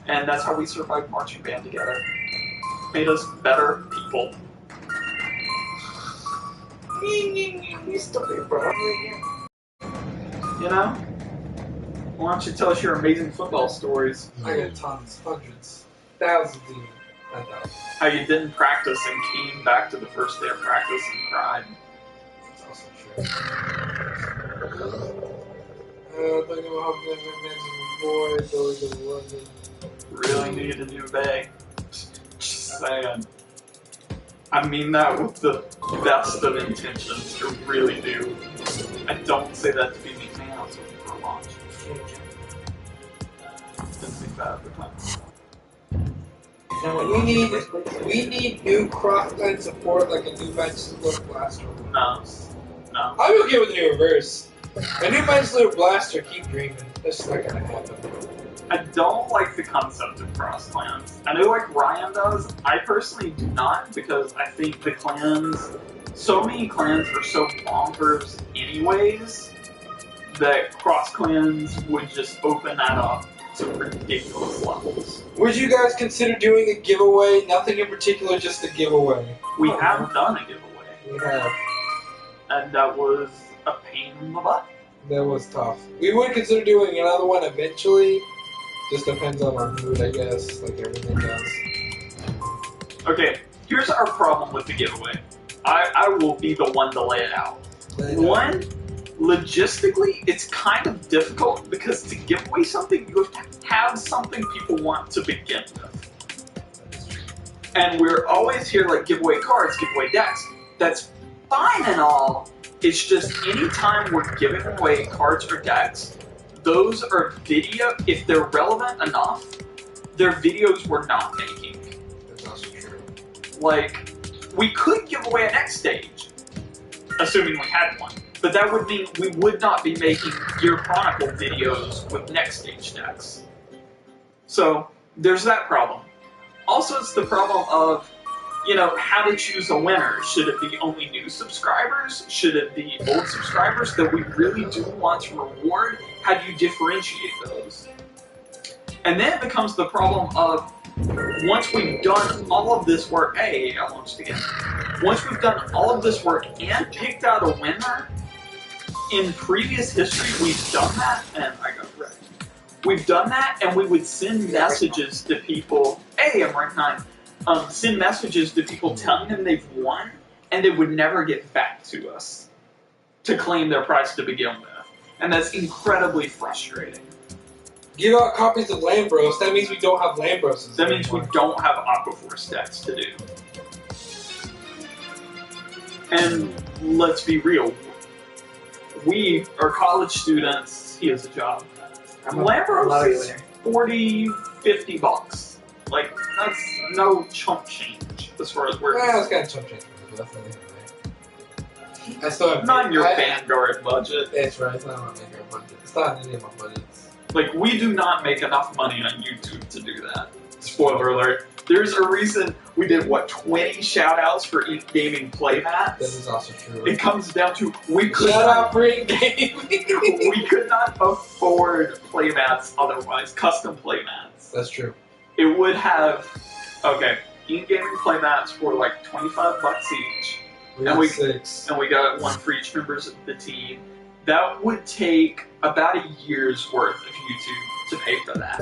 And that's how we survived marching band together. Made us better people. You still be bro. You know? Why don't you tell us your amazing football stories? I got tons, hundreds, thousands even. Not thousands. How you didn't practice and came back to the first day of practice and cried. That's also true. I know how many boy going to London. Really need a new bag. Just saying. I mean that with the best of intentions. I really do. I don't say that to be mean. Man, I was looking for a launch. Didn't think that at the time. Now what We need new cross-line support, like a new bench support blaster. No. I'm okay with a new reverse. A new bench support blaster, keep dreaming. That's just not gonna happen. I don't like the concept of cross clans. I know like Ryan does. I personally do not, because I think the clans, so many clans are so bonkers anyways, that cross clans would just open that up to ridiculous levels. Would you guys consider doing a giveaway? Nothing in particular, just a giveaway. We have done a giveaway, We have. and that was a pain in the butt. That was tough. We would consider doing another one eventually. Just depends on our mood, I guess, like everything does. Okay, here's our problem with the giveaway. I will be the one to lay it out. One, logistically, it's kind of difficult because to give away something, you have to have something people want to begin with. And we're always here like give away cards, give away decks. That's fine and all. It's just anytime we're giving away cards or decks, those are video, if they're relevant enough, they're videos we're not making. That's also true. Like, we could give away a next stage, assuming we had one, but that would mean we would not be making Gear Chronicle videos with next stage decks. So, there's that problem. Also, it's the problem of, you know, how to choose a winner. Should it be only new subscribers? Should it be old subscribers that we really do want to reward? How do you differentiate those? And then it becomes the problem of, once we've done all of this work, hey, I launched again. Once we've done all of this work and picked out a winner, in previous history we've done that, and I got wrecked. We've done that, and we would send messages to people, hey, I'm rank 9. Send messages to people telling them they've won, and they would never get back to us to claim their prize to begin with. And that's incredibly frustrating. Give out copies of Lambros. That means we don't have Lambros. That means we don't have Aquaforce decks to do. And let's be real, we are college students. He has a job. Lambros is 40, 50 bucks. Like, that's no chump change as far as we're Well, it's kind of chump change. Definitely. I still have not in your Vanguard budget. That's right. It's not on my Vanguard budget. It's not in any of my budgets. Like, we do not make enough money on YouTube to do that. Spoiler alert. There's a reason we did, what, 20 shout-outs for gaming playmats? That is also true. It comes down to, we could Shout not, out for gaming. we could not afford playmats otherwise, custom playmats. That's true. It would have, okay, in-gaming playmats for like 25 bucks each. We got 6. And we got one for each members of the team. That would take about a year's worth of YouTube to pay for that.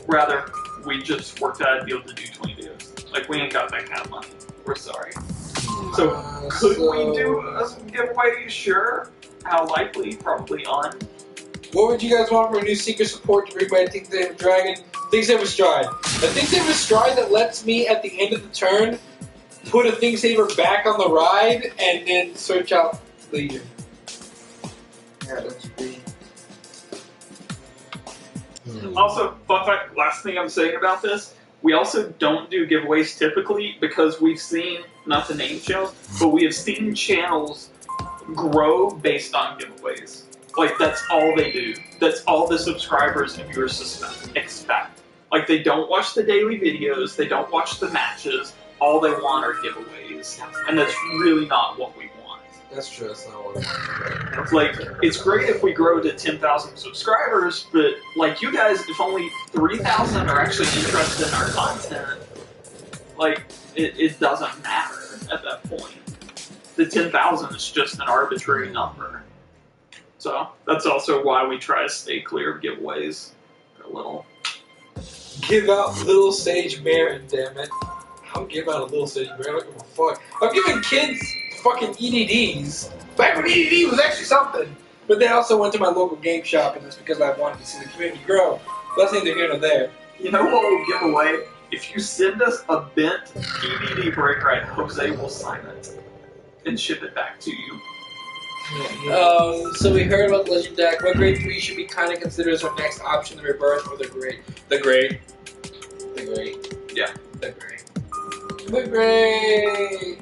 Rather, we just worked out a deal to do 20 videos. Like, we ain't got that kind of money. We're sorry. So, could we do a giveaway? Sure. How likely? Probably on. What would you guys want for a new secret support to bring by Think Saver Dragon? Think Saver Stride. A Think Saver Stride that lets me, at the end of the turn, put a Think Saver back on the ride and then search out Legion. Yeah, that's pretty. Also, fun fact, last thing I'm saying about this, we also don't do giveaways typically because we've seen, not to name channels, but we have seen channels grow based on giveaways. Like, that's all they do. That's all the subscribers and viewers expect. Like, they don't watch the daily videos, they don't watch the matches, all they want are giveaways. And that's really not what we want. That's true, that's not what I want. Like, it's great if we grow to 10,000 subscribers, but, like, you guys, if only 3,000 are actually interested in our content, like, it doesn't matter at that point. The 10,000 is just an arbitrary number. So, that's also why we try to stay clear of giveaways. A little. Give out Little Sage Marin, damn it. I'll give out a Little Sage Marin, I don't give a fuck. I'm giving kids fucking EDDs. Back when EDD was actually something. But they also went to my local game shop, and that's because I wanted to see the community grow. But that's neither here nor there. You know what we'll give away? If you send us a bent DVD break ride, Jose will sign it and ship it back to you. So we heard about the Legend deck. What grade 3 should be kind of considered as our next option, the Rebirth or the Great? The Great. The Great. Yeah. The Great. The Great.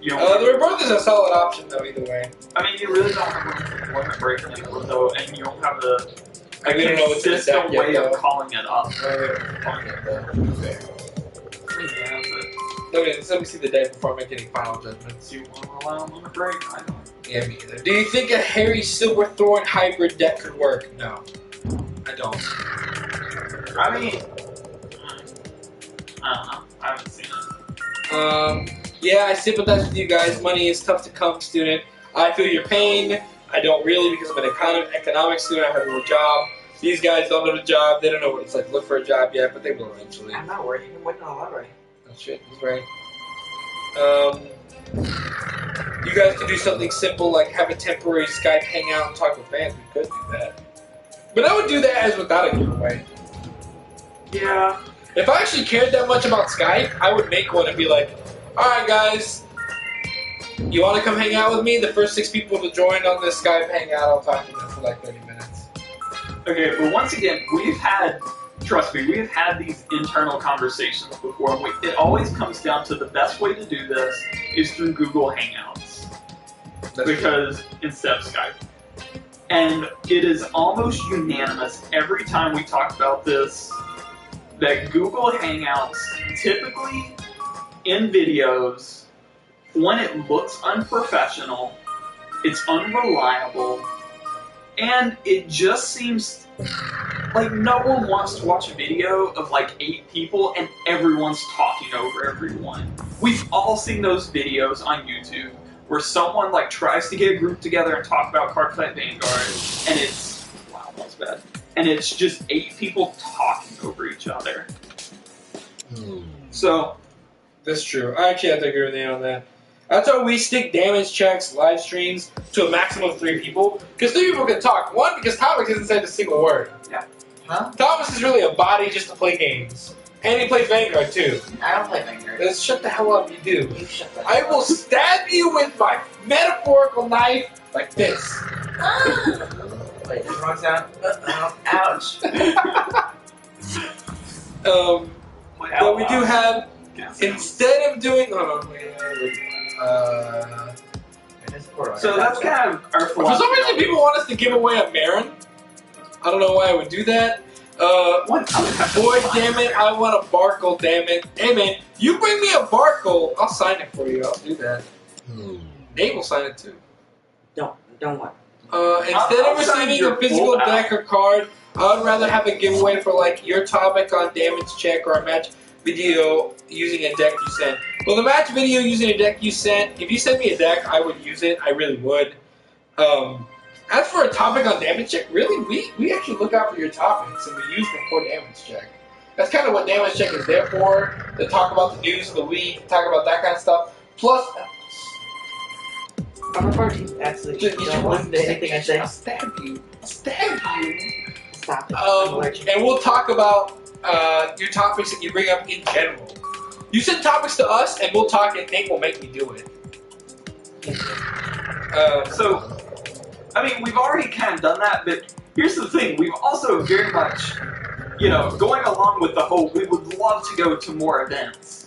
You don't The Rebirth is a solid option though, either way. I mean, you really don't have one to break anymore, though, and you don't have a We don't know what's in the deck consistent yet, way though. of calling it up. Okay. Yeah, Let me see the deck before I make any final judgments. but you want to allow them on a break? I don't. Yeah, me either. Do you think a Harry Silverthorn hybrid deck could work? No. I don't. I mean, I don't know. I haven't seen it. Yeah, I sympathize with you guys. Money is tough to come, student. I feel your pain. I don't really because I'm an economics student. I have a real job. These guys don't know the job. They don't know what it's like to look for a job yet, but they will eventually. I'm not worried. You can win on the lottery. Oh shit, he's right. You guys could do something simple like have a temporary Skype hangout and talk with fans. We could do that. But I would do that as without a giveaway. Yeah. If I actually cared that much about Skype, I would make one and be like, alright guys, you want to come hang out with me? The first 6 people to join on this Skype hangout, I'll talk to them for like 30 minutes. Okay, but once again, trust me, we've had these internal conversations before. And it always comes down to the best way to do this is through Google Hangouts. Because instead of Skype. And it is almost unanimous every time we talk about this that Google Hangouts typically in videos, when it looks unprofessional, it's unreliable, and it just seems like no one wants to watch a video of like 8 people and everyone's talking over everyone. We've all seen those videos on YouTube where someone like tries to get a group together and talk about Cardfight Vanguard, and it's wow, that's bad. And it's just 8 people talking over each other. So That's true. I actually have to agree with you on that. That's why we stick damage checks, live streams to a maximum of 3 people. Because 3 people can talk. 1, because Thomas hasn't said a single word. Yeah. Huh? Thomas is really a body just to play games. And he plays Vanguard too. I don't play Vanguard. Let's shut the hell up, you do. You shut the I will stab you with my metaphorical knife like this. Wait, this wrong sound? Ouch. But we do have, Yes. instead of doing, hold on, wait. So that's kind of our For philosophy. some reason people want us to give away a Marin. I don't know why I would do that. Boy, damn it, I want a Barkle, damn it. Hey man, you bring me a Barkle, I'll sign it for you, I'll do that. Nate will sign it too. Don't want. Instead I'll of sign receiving your a physical full deck or card, I would rather have a giveaway for like your topic on damage check or a match video using a deck you sent. Well, the match video using a deck you sent, if you sent me a deck, I would use it. I really would. As for a topic on damage check, really, we actually look out for your topics and we use them for damage check. That's kind of what damage check is there for, to talk about the news of the week, talk about that kind of stuff. Plus, I'm referring to Absolution. Don't listen to anything I say. I'll stab you. I'll stab you. Stop it. I'm allergic. And we'll talk about your topics that you bring up in general. You send topics to us, and we'll talk, and Nate will make me do it. So, I mean, we've already kind of done that, but here's the thing. We've also very much, you know, going along with the whole, we would love to go to more events.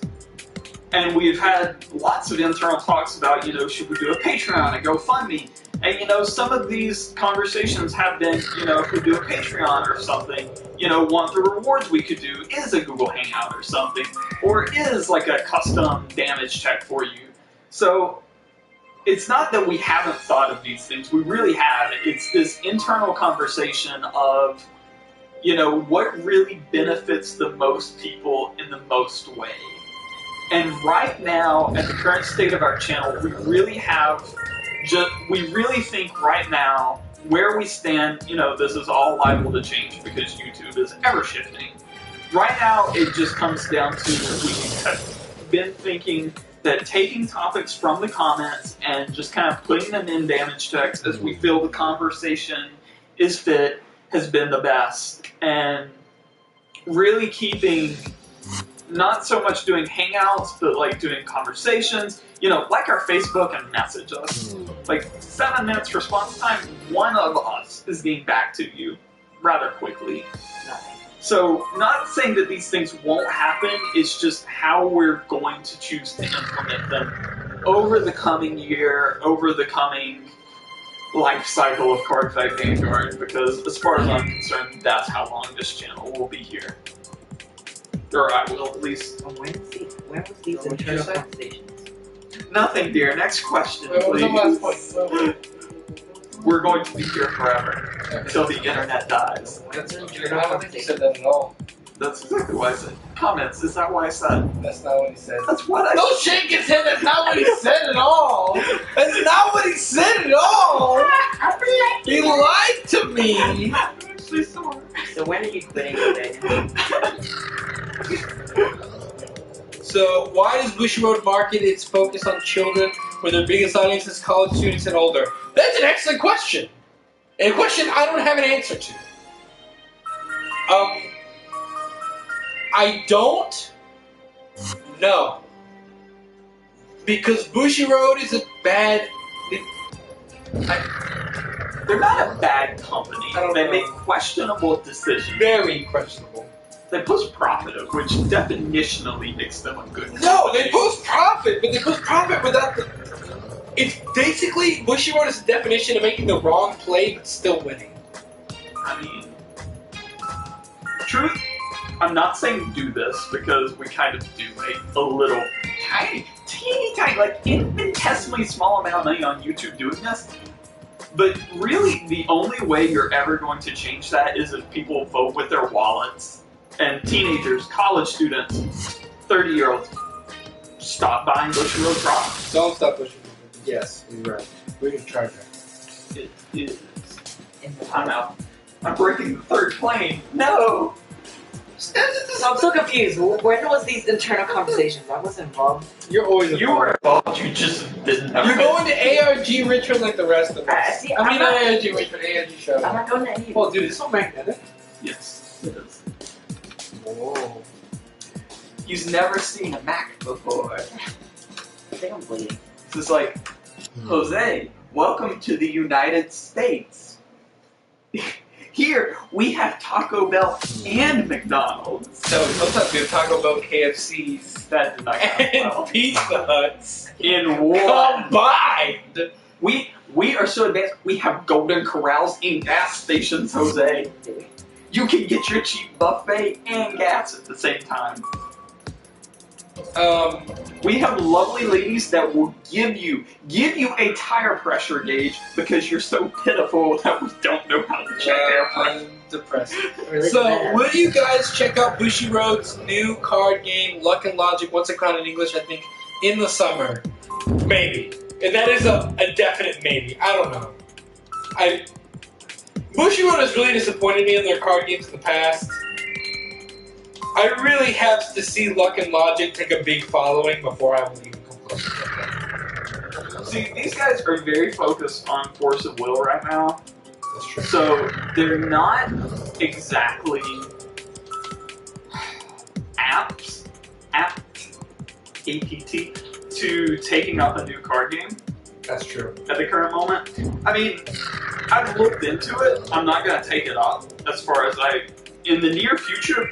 And we've had lots of internal talks about, you know, should we do a Patreon, a GoFundMe? And, you know, some of these conversations have been, you know, if we do a Patreon or something, you know, one of the rewards we could do is a Google Hangout or something, or is like a custom damage check for you. So, it's not that we haven't thought of these things, we really have. It's this internal conversation of, you know, what really benefits the most people in the most way. And right now, at the current state of our channel, we really think right now, where we stand, you know, this is all liable to change because YouTube is ever shifting. Right now, it just comes down to, we have been thinking that taking topics from the comments and just kind of putting them in damage checks as we feel the conversation is fit has been the best. And really keeping, not so much doing hangouts, but like doing conversations, you know, like our Facebook and message us. Like 7 minutes response time, one of us is getting back to you rather quickly. So, not saying that these things won't happen, it's just how we're going to choose to implement them over the coming year, over the coming life cycle of Cardfight Vanguard, because as far as I'm concerned, that's how long this channel will be here. Or I will, at least. When was these internal conversations? Nothing, dear. Next question, What was please. the last point? We're going to be here forever, until the internet dies. That's not true. I don't think he said that at all. That's exactly what I said. Comments, is that what I said? That's not what he said. That's what I Don't shake his head, that's not what he said at all! That's not what he said at all! He lied to me! I'm actually sorry. So when are you quitting today? So, why does Bushiroad market its focus on children where their biggest audience is college students and older? That's an excellent question! And a question I don't have an answer to. I don't know. Because Bushiroad is a bad... They're not a bad company. I don't They know. make questionable decisions. Very questionable. They post profit, which definitionally makes them a good company. No, they post profit, but they post profit without the... It's basically, Bushiroad is the definition of making the wrong play but still winning. I mean, truth, I'm not saying do this because we kind of do make a little tiny, like infinitesimally small amount of money on YouTube doing this. But really, the only way you're ever going to change that is if people vote with their wallets. And teenagers, college students, 30-year-olds, stop buying Bushiroad products. Don't stop Bushiroad. Yes, you're right. We can try that. It is. I'm out. I'm breaking the third plane. No! I'm so confused. When was these internal conversations? I wasn't involved. You're always You were involved, you just didn't have You're going to ARG Richmond like the rest of us. See, I mean, I'm not- not ARG Richmond, ARG show. I'm not going to any. Oh, dude, it's so magnetic. Yes, it is. Whoa. He's never seen a Mac before. I think I'm bleeding. This is like, Jose, welcome to the United States. Here, we have Taco Bell and McDonald's. No, sometimes we have Taco Bell, KFCs, That did not count and well. Pizza Huts In one. combined. We are so advanced, we have Golden Corrals in gas stations, Jose. You can get your cheap buffet and gas at the same time. We have lovely ladies that will give you a tire pressure gauge because you're so pitiful that we don't know how to check air pressure. I'm depressed. Really So, bad. will you guys check out Bushiroad's new card game, Luck and Logic, once it come out in English, I think, in the summer? Maybe. And that is a definite maybe. I don't know. Bushiroad has really disappointed me in their card games in the past. I really have to see Luck and Logic take a big following before I will even come close to that. See, these guys are very focused on force of will right now. That's true. So they're not exactly apt, to taking up a new card game That's true. at the current moment. I mean, I've looked into it. I'm not going to take it up as far as in the near future,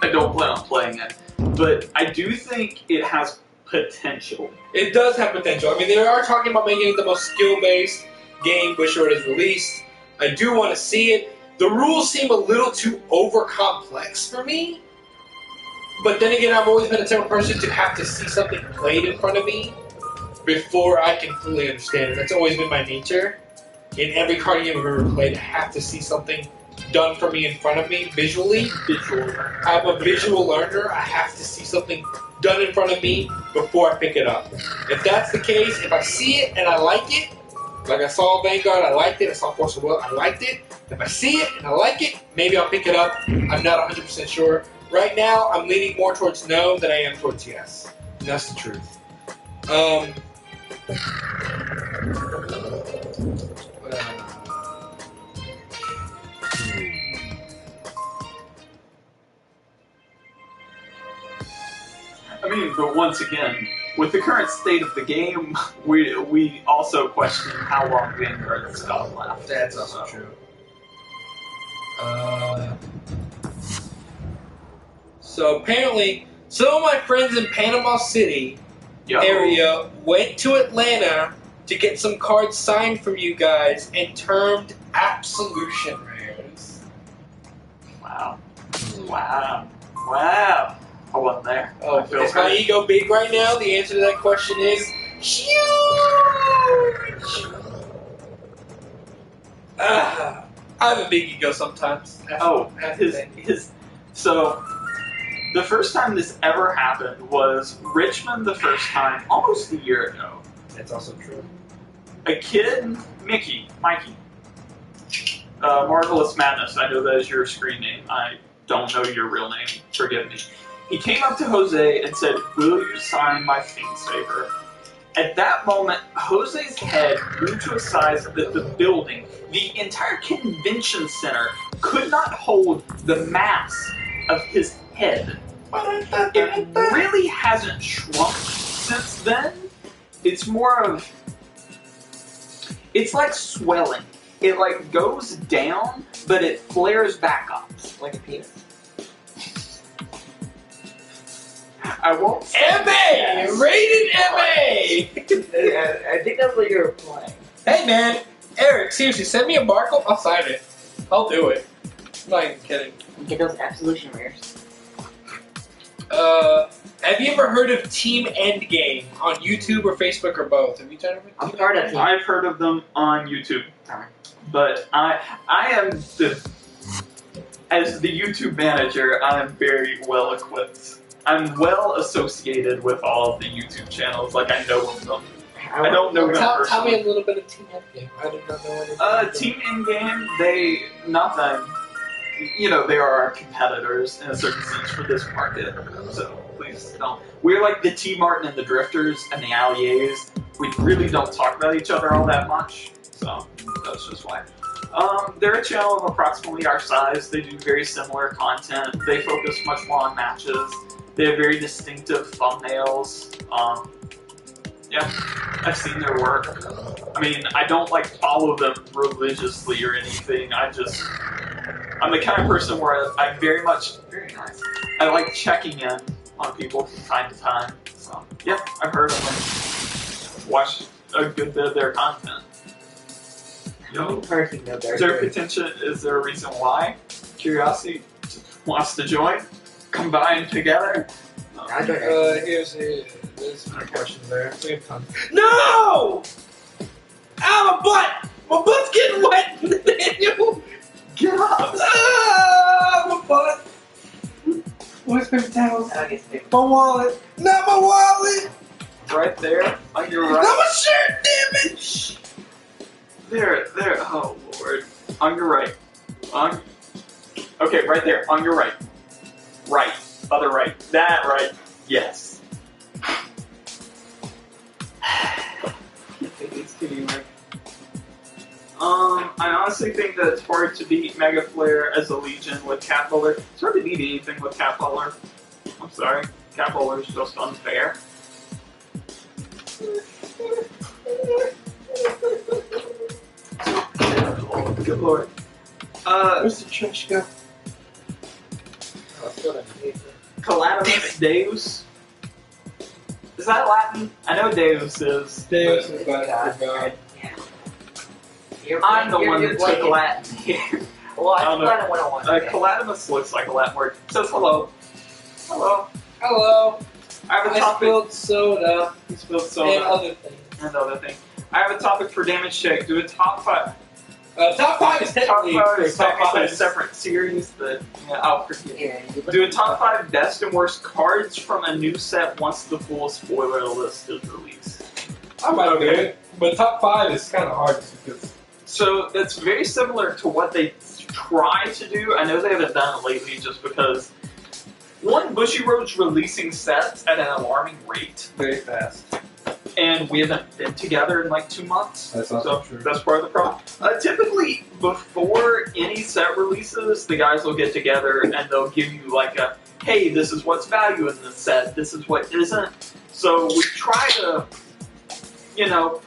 I don't plan on playing it. But I do think it has potential. It does have potential. I mean, they are talking about making it the most skill-based game Bushiroad has released. I do want to see it. The rules seem a little too over-complex for me. But then again, I've always been a type of person to have to see something played in front of me before I can fully understand it. That's always been my nature. In every card game I've ever played, I have to see something done for me in front of me visually. I'm a visual learner. I have to see something done in front of me before I pick it up. If that's the case, if I see it and I like it, like I saw Vanguard, I liked it. I saw Force of Will, I liked it. If I see it and I like it, maybe I'll pick it up. I'm not 100% sure. Right now, I'm leaning more towards no than I am towards yes. And that's the truth. I mean, but once again, with the current state of the game, we also question how long Vanguard's got left. That's also true. So apparently, some of my friends in Panama City area went to Atlanta to get some cards signed from you guys and termed Absolution rares. Wow. Wow. Wow. I wasn't there. Oh, I feel is my hurt. ego big right now? The answer to that question is huge. I have a big ego sometimes. So the first time this ever happened was Richmond the first time, almost a year ago. That's also true. A kid, Mikey, Marvelous Madness, I know that is your screen name. I don't know your real name, forgive me. He came up to Jose and said, "Will you sign my Fiend's Favor?" At that moment, Jose's head grew to a size that the building, the entire convention center, could not hold the mass of his head. It really hasn't shrunk since then. It's more of... It's like swelling. It like goes down, but it flares back up. Like a penis. I won't say MA! Rated MA! I think that's what you're implying. Hey man, Eric, seriously, send me a barcode, I'll sign it. I'll do it. I'm not even kidding. Get those Absolution rares. Have you ever heard of Team Endgame on YouTube or Facebook or both? Have you done it? I'm part of it. I've heard of them on YouTube, but I am as the YouTube manager, I'm very well equipped. I'm well associated with all of the YouTube channels. Like I know of them. I don't know them Tell personally. me a little bit of Team Endgame. I did not know anything. Team Endgame, nothing. You know, they are our competitors in a certain sense for this market. So please don't. We're like the T Martin and the Drifters and the Alliers. We really don't talk about each other all that much. So that's just why. They're a channel of approximately our size. They do very similar content. They focus much more on matches. They have very distinctive thumbnails. Yeah, I've seen their work. I mean, I don't like follow them religiously or anything. I'm the kind of person where very nice. I like checking in on people from time to time. So yeah, I've heard of them. Watched a good bit of their content. Is there potential? Is there a reason why? Curiosity wants to join? Combine together? There's my question there. We have time. No! Ow, my butt! My butt's getting wet, Daniel! Get up! Ah, my butt! Where's paper towels? My wallet! Not my wallet! Right there, on your right. Not my shirt, damn it! There. Oh Lord, on your right. Okay, right there, on your right. Right, other right. That right. Yes. Anyway. I honestly think that it's hard to beat Mega Flare as a Legion with Cat Bowler. It's hard to beat anything with Cat Bowler. I'm sorry. Cat Bowler is just unfair. Good lord. Where's the trash go? Calamus Deus. Is that Latin? I know Deus is. Deus is God. I'm the one that took Latin here. Well, I don't know. kind of went on. Calamus looks like a Latin word. It says hello. Hello. Hello. I have a I topic. spilled soda. You spilled And soda. other things. And other thing. I have a topic for damage check. Do a top 5. Top 5 is Top technically 5 is top technically a five. separate series, but yeah, I'll forget. Yeah, Do a top 5 best and worst cards from a new set once the full spoiler list is released. I might do it, but top 5 is kind of hard because. So that's very similar to what they try to do. I know they haven't done it lately just because one, Bushiroad's releasing sets at an alarming rate, Very fast. and we haven't been together in like 2 months. That's So also true. that's part of the problem. Typically, before any set releases, the guys will get together and they'll give you like a, hey, this is what's value in this set, this is what isn't. So we try to,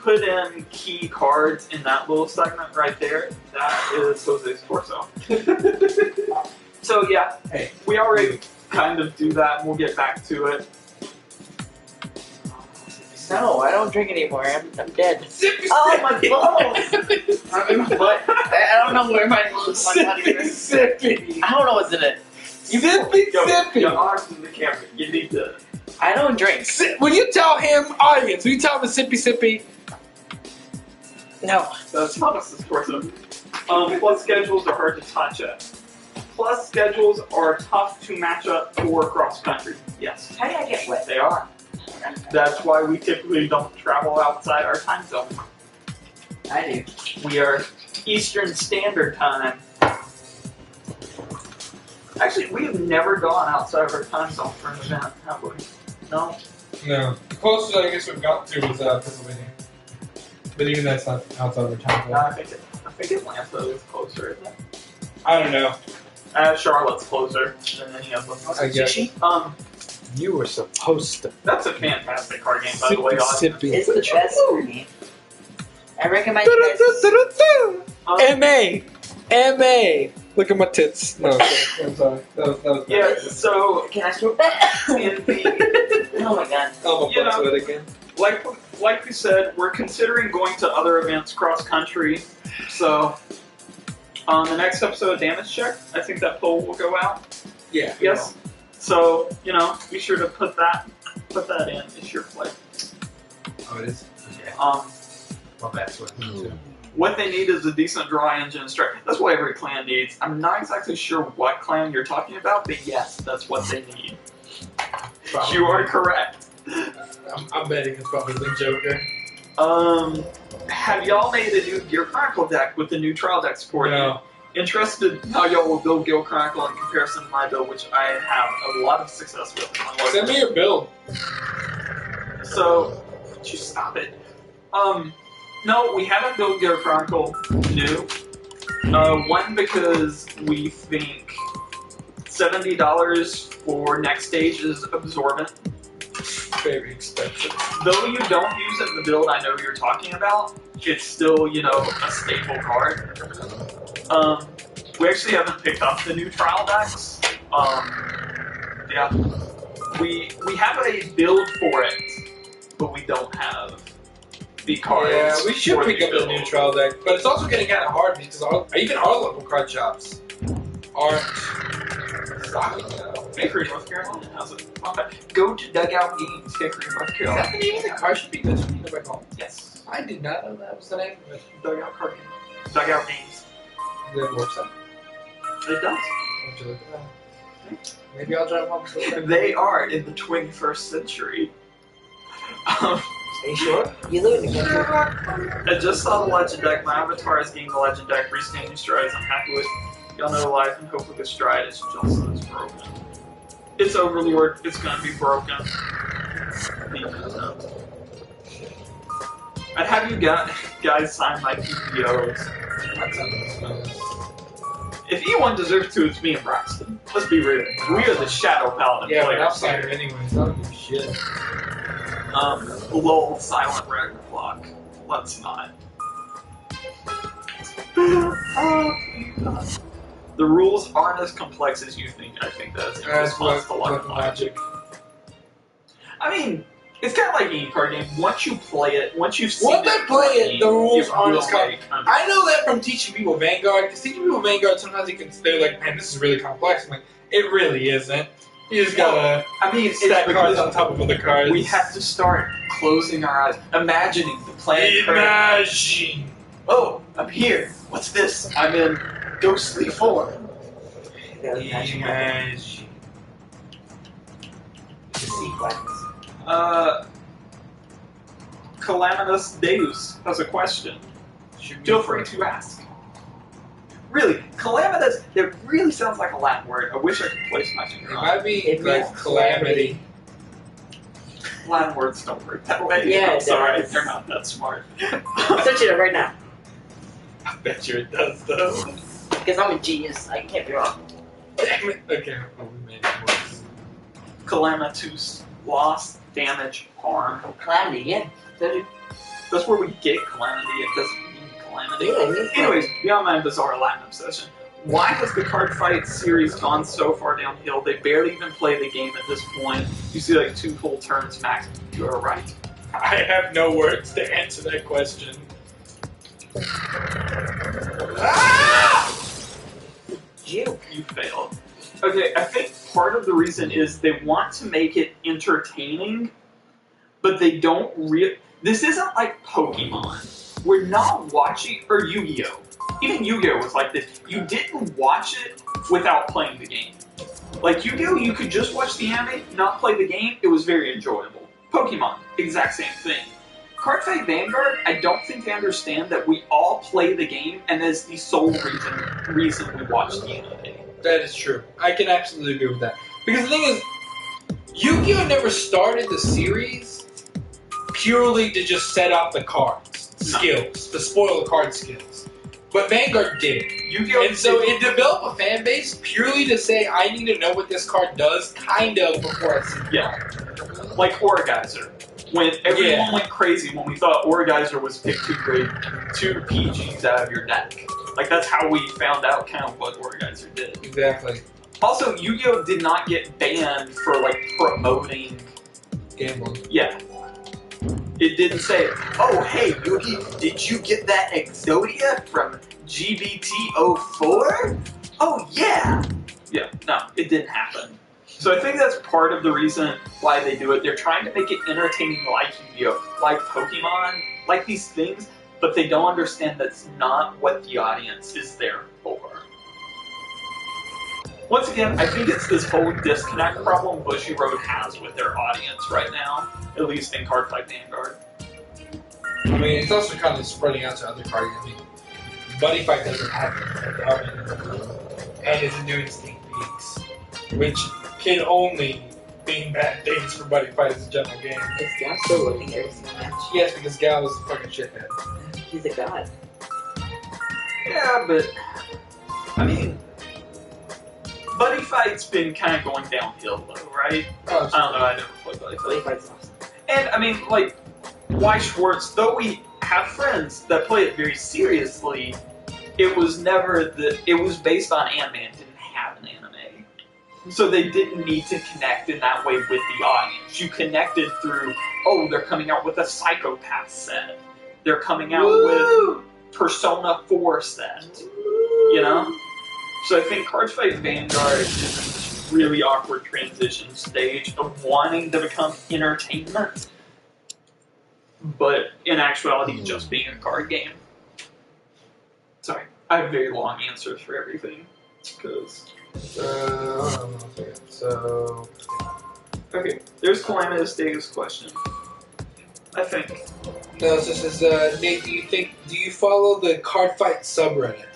put in key cards in that little segment right there. That is Jose's torso. So yeah, Hey. we already kind of do that, and we'll get back to it. No, I don't drink anymore. I'm dead. Sippy, Oh, my balls! But I don't know where my money Sippy, is. sippy. I don't know what's in it. Sippy, Your sippy. arms in the camera. You need to. I don't drink. When you tell him, audience, when you tell him to sippy, sippy. No. That's Thomas's torso. Plus schedules are hard to touch at. Plus schedules are tough to match up for cross country. Yes, How did I get wet? they are. That's why we typically don't travel outside our time zone. I do. We are Eastern Standard Time. Actually, we have never gone outside of our time zone for an event, have we? No? No. The closest I guess we've got to was Pennsylvania. But even that's not outside of the time No, zone. I think Atlanta is closer, isn't it? I don't know. Charlotte's closer than any of them. I guess. You were supposed to. That's a fantastic card game, by the way. Sippy, It's the best game. I recommend you guys. M.A. M.A. Look at my tits. No, I'm sorry. That was Yeah, so Can I smoke that? in the Oh my god. I'll You know. to it again. like we said, we're considering going to other events cross country. So on the next episode of Damage Check, I think that poll will go out. Yeah. Yes. So, be sure to put that in. It's your play. Oh, it is? My bad. What they need is a decent draw engine strike. That's what every clan needs. I'm not exactly sure what clan you're talking about, but yes, that's what they need. You are correct. I'm betting it's probably the Joker. Have y'all made a new Gear Chronicle deck with the new trial deck support? No. Interested how y'all will build Gear Chronicle in comparison to my build, which I have a lot of success with. Send me your build. So, would you stop it? No, we haven't built Gear Chronicle new. One, because we think $70 for next stage is absorbent. Very expensive. Though you don't use it in the build I know you're talking about, it's still, a staple card. We actually haven't picked up the new trial decks. Yeah. We have a build for it, but we don't have the cards. Yeah, we should for pick up the build. new trial deck, but it's also getting kind of hard because even our local card shops aren't stocking now. Hickory, North Carolina has it. Okay. Go to Dugout Games, Hickory, North Is Carolina. that the name of the card should be good to me back home? Yes. I did not know that was the name of it. Dugout Card Game. Dugout Games. Good works out. It does. Would you look at that? Maybe I'll drive home. They are in the 21st century. Are you sure? You live in the country. I just saw the Legend deck. My avatar is getting the Legend deck. Restanding strides I'm happy with. Y'all know life and hope with the stride is just as broken. It's Overlord. It's gonna be broken. I'd have you guys sign my PPOs. If anyone deserves to, it's me and Braxton. Let's be real. We are the Shadow Paladin Yeah, but I'll players sign here. it anyways. I don't give a shit. Lol, silent record clock. Let's not. The rules aren't as complex as you think. I think that's in response to luck and logic. I mean, it's kind of like any card game. Once you play it, once you've seen Once I play it, the rules aren't as complex. complex. I know that from teaching people Vanguard, because teaching people Vanguard, sometimes they're like, man, this is really complex. I'm like, it really isn't. You just gotta stack cards on top of other cards. We have to start closing our eyes, imagining the planet. Imagine. Oh, I'm here. What's this? I'm in ghostly form. Imagine. Calamitous Deus has a question. Feel free to ask. Really, calamitous, that really sounds like a Latin word. I wish I could place my It finger on it. might be It like means calamity. Latin words don't work that way. Yeah, I'm it sorry, does. they're not that smart. I'm searching it right now. I bet you it does though. Because I'm a genius. I can't be wrong. Damn it. Okay, oh, we made it worse. Calamitous, loss, damage, harm. Calamity, yeah. That's where we get calamity. It doesn't mean calamity. Yeah, it means Anyways, beyond my bizarre Latin obsession, why has the Cardfight series gone so far downhill? They barely even play the game at this point. You see like 2 full turns max. You are right. I have no words to answer that question. Ah! You. You failed. Okay, I think part of the reason is they want to make it entertaining, but they don't This isn't like Pokemon. We're not watching, or Yu-Gi-Oh! Even Yu-Gi-Oh! Was like this. You didn't watch it without playing the game. Like Yu-Gi-Oh! You could just watch the anime, not play the game, it was very enjoyable. Pokemon, exact same thing. Cardfight Vanguard, I don't think they understand that we all play the game, and that's the sole reason we watch the anime. That is true. I can absolutely agree with that. Because the thing is, Yu-Gi-Oh! Never started the series purely to just set up the cards, skills, to spoil the card skills. But Vanguard did. Yu-Gi-Oh! And so it developed a fan base purely to say, I need to know what this card does, kind of, before I see the card. Like Orgeyser. When everyone went crazy when we thought Orgeyser was pick 2 grade 2 PGs out of your deck. Like that's how we found out kind of what Orgeyser did. Exactly. Also, Yu-Gi-Oh! Did not get banned for like promoting Gambling. Yeah. It didn't say, oh hey Yugi, did you get that Exodia from GBT04? Oh yeah! Yeah, no, it didn't happen. So I think that's part of the reason why they do it. They're trying to make it entertaining like Yu-Gi-Oh! Like Pokemon, like these things, but they don't understand that's not what the audience is there for. Once again, I think it's this whole disconnect problem Bushiroad has with their audience right now, at least in Cardfight Vanguard. I mean, it's also kind of spreading out to other card games. I mean, Buddy Fight doesn't have it, and isn't doing sneak peeks, which can only mean bad things for Buddy Fight as a general game. Is Gal still looking every single match? Yes, because Gal is a fucking shithead. He's a god. Yeah, but I mean, Buddy Fight's been kind of going downhill though, right? Oh, I don't know, I never played Buddy Buddy Fight. Fight's awesome. And I mean, like, why Schwartz, though we have friends that play it very seriously, it was never it was based on anime and didn't have an anime. So they didn't need to connect in that way with the audience. You connected through, oh, they're coming out with a Psychopath set. They're coming out with Persona 4 set. You know? So I think Cardfight Vanguard is this really awkward transition stage of wanting to become entertainment, but in actuality just being a card game. Sorry, I have very long answers for everything. Because so okay, there's Calamitous Dave's question. I think. no, this is Nate. Do you follow the Cardfight subreddit?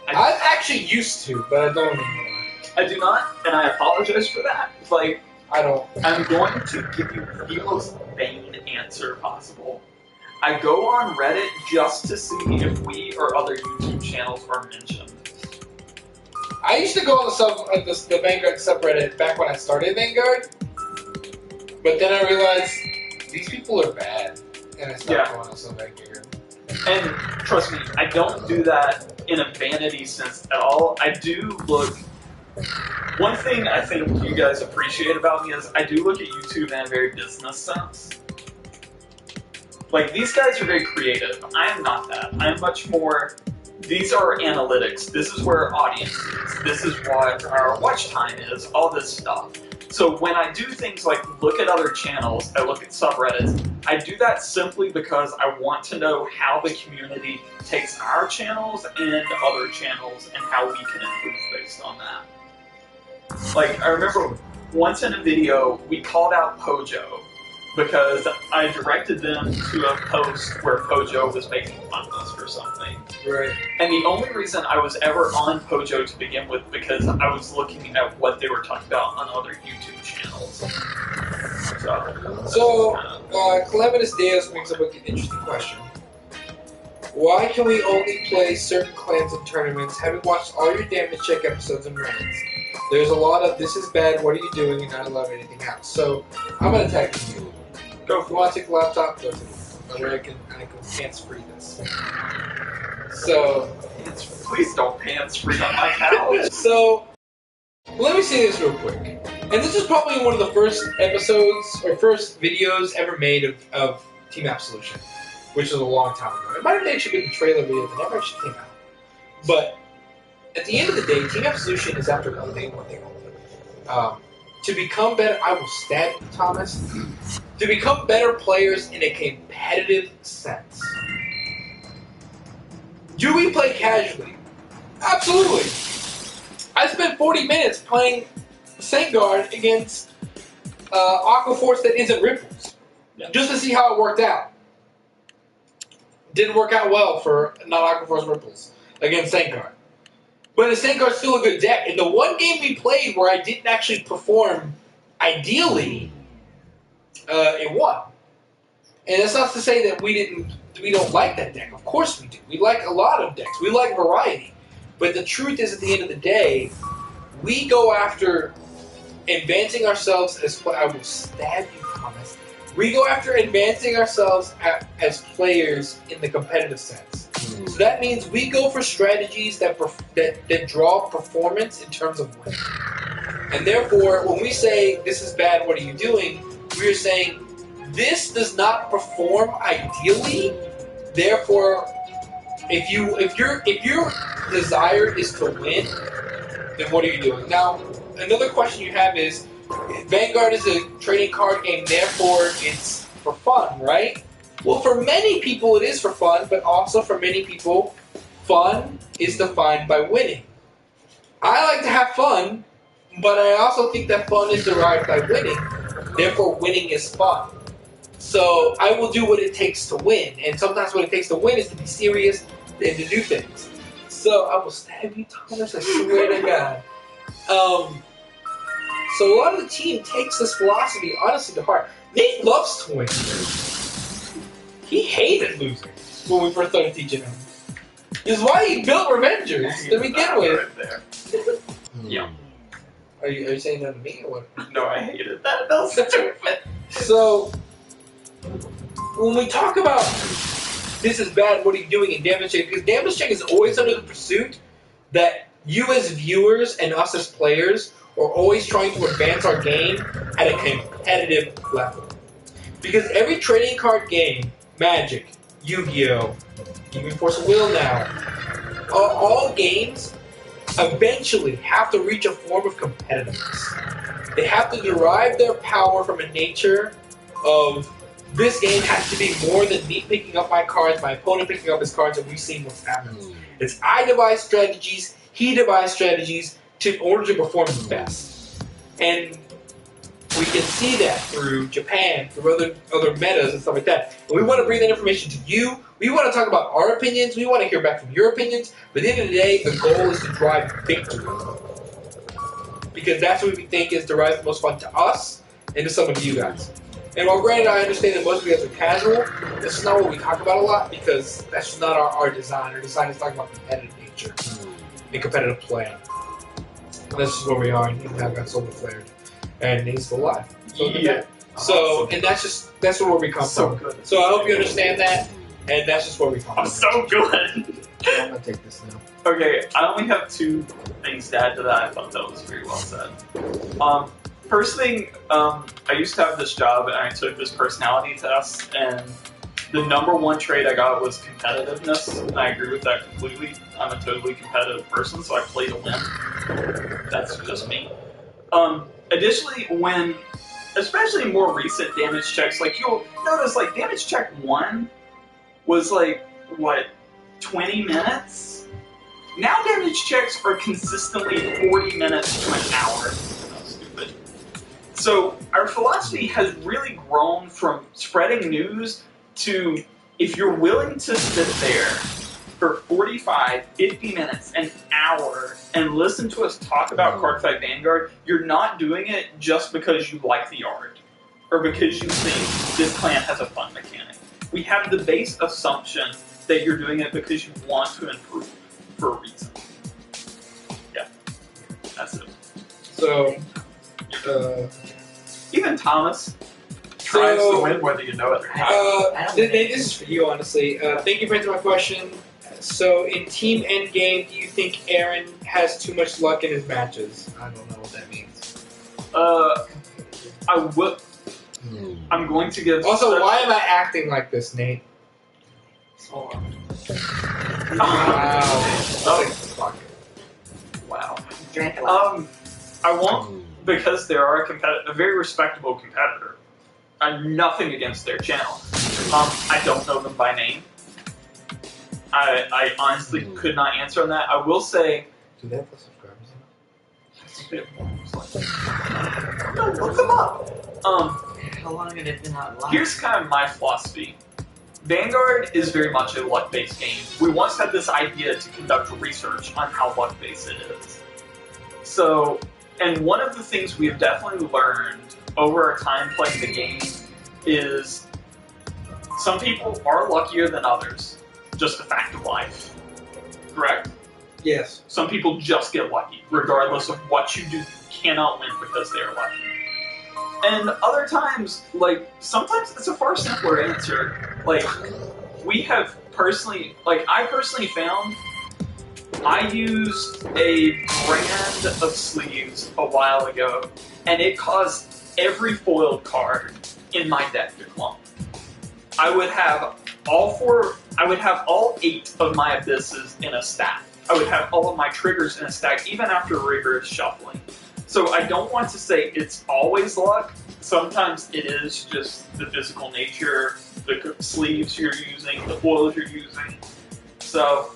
I've actually used to, but I don't anymore. I do not, and I apologize for that. Like, I don't. I'm going to give you the most vain answer possible. I go on Reddit just to see if we or other YouTube channels are mentioned. I used to go on the Vanguard subreddit back when I started Vanguard, but then I realized these people are bad, and I stopped going on some Vanguard. And trust me, I don't do that in a vanity sense at all. I do look. One thing I think you guys appreciate about me is I do look at YouTube in a very business sense. Like, these guys are very creative. I am not that. I'm much more, these are analytics. This is where our audience is. This is what our watch time is, all this stuff. So when I do things like look at other channels, I look at subreddits, I do that simply because I want to know how the community takes our channels and other channels and how we can improve based on that. Like, I remember once in a video, we called out Pojo because I directed them to a post where Pojo was making fun of us for something. Right. And the only reason I was ever on Pojo to begin with because I was looking at what they were talking about on other YouTube channels. Calamitous Deus brings up an interesting question. Why can we only play certain clans in tournaments, having watched all your damage check episodes and rants? There's a lot of, this is bad, what are you doing, and not allowing anything else. So, I'm going to tag you. Go, if you want to take the laptop, go to it. Or I can hands-free this. So, please don't hands-free on my couch. So, let me say this real quick. And this is probably one of the first episodes, or first videos ever made of Team Absolution, which is a long time ago. It might have actually been a trailer video that never actually came out. But, at the end of the day, Team Absolution is after one thing only. To become better, I will stab you, Thomas. To become better players in a competitive sense. Do we play casually? Absolutely. I spent 40 minutes playing Vanguard against Aqua Force that isn't Ripples. Yeah. Just to see how it worked out. Didn't work out well for not Aqua Force Ripples against Vanguard. But Vanguard's still a good deck. And the one game we played where I didn't actually perform ideally, it won. And that's not to say that we don't like that deck. Of course we do. We like a lot of decks. We like variety. But the truth is, at the end of the day, we go after advancing ourselves as I will stab you, Thomas. We go after advancing ourselves as players in the competitive sense. So that means we go for strategies that draw performance in terms of winning. And therefore, when we say this is bad, what are you doing? We are saying this does not perform ideally. Therefore, if your desire is to win, then what are you doing? Now, another question you have is, Vanguard is a trading card game, therefore it's for fun, right? Well, for many people it is for fun, but also for many people, fun is defined by winning. I like to have fun, but I also think that fun is derived by winning. Therefore, winning is fun. So I will do what it takes to win, and sometimes what it takes to win is to be serious and to do things. So I will stab you, Thomas, I swear to God. So a lot of the team takes this philosophy honestly to heart. Nate loves to win. He hated losing when we first started teaching him. This is why he built Revengers to begin with. Yeah. Are you saying that to me or what? No, I hated that. That was stupid. So, when we talk about this is bad, what are you doing in damage check? Because damage check is always under the pursuit that you as viewers and us as players are always trying to advance our game at a competitive level. Because every trading card game, Magic, Yu-Gi-Oh!, even Force of Will now, all games eventually have to reach a form of competitiveness. They have to derive their power from a nature of this game has to be more than me picking up my cards, my opponent picking up his cards, and we see what's happening. It's I devise strategies, he devised strategies in order to perform the best. And we can see that through Japan, through other metas and stuff like that. And we want to bring that information to you. We want to talk about our opinions. We want to hear back from your opinions. But at the end of the day, the goal is to drive victory. Because that's what we think is derives the most fun to us and to some of you guys. And while granted, I understand that most of you guys are casual, this is not what we talk about a lot because that's just not our design. Our design is talking about competitive nature and competitive play. And that's just where we are. And he now got solar flared, and he's still alive. So Yeah. So, and that's where we come So from. good. So I hope you understand that, and that's just where we come I'm from. so good. I'm gonna take this now. Okay, I only have 2 things to add to that. I thought that was very well said. First thing, I used to have this job and I took this personality test, and the number 1 trait I got was competitiveness, and I agree with that completely. I'm a totally competitive person, so I play to win. That's just me. Additionally, when, especially more recent damage checks, like you'll notice, like damage check 1 was like, what, 20 minutes? Now damage checks are consistently 40 minutes to an hour. That's stupid. So our philosophy has really grown from spreading news to, if you're willing to sit there for 45, 50 minutes, an hour, and listen to us talk about Cardfight Vanguard, you're not doing it just because you like the art, or because you think this clan has a fun mechanic. We have the base assumption that you're doing it because you want to improve for a reason. Yeah, that's it. So, Even Thomas tries to win whether you know it or not. this is for you, honestly. Thank you for answering my question. So, in Team Endgame, do you think Aaron has too much luck in his matches? I don't know what that means. I will. I'm going to give. Also, why am I acting like this, Nate? Hold on. Wow. Wow. Drank a lot. I won't, because they are a very respectable competitor. I'm nothing against their channel. I don't know them by name. I honestly could not answer on that. I will say. Do they have the subscribers? No, look them up. How long have it been out live? Here's kind of my philosophy. Vanguard is very much a luck-based game. We once had this idea to conduct research on how luck-based it is. So, and one of the things we have definitely learned over our time playing the game is some people are luckier than others. Just a fact of life. Correct? Yes. Some people just get lucky, regardless of what you do. You cannot win because they are lucky. And other times, like, sometimes it's a far simpler answer. Like, we have personally, like, I personally found I used a brand of sleeves a while ago, and it caused every foiled card in my deck to clump. I would have all 8 of my abysses in a stack. I would have all of my triggers in a stack, even after rigorous shuffling. So I don't want to say it's always luck. Sometimes it is just the physical nature, the sleeves you're using, the foils you're using. So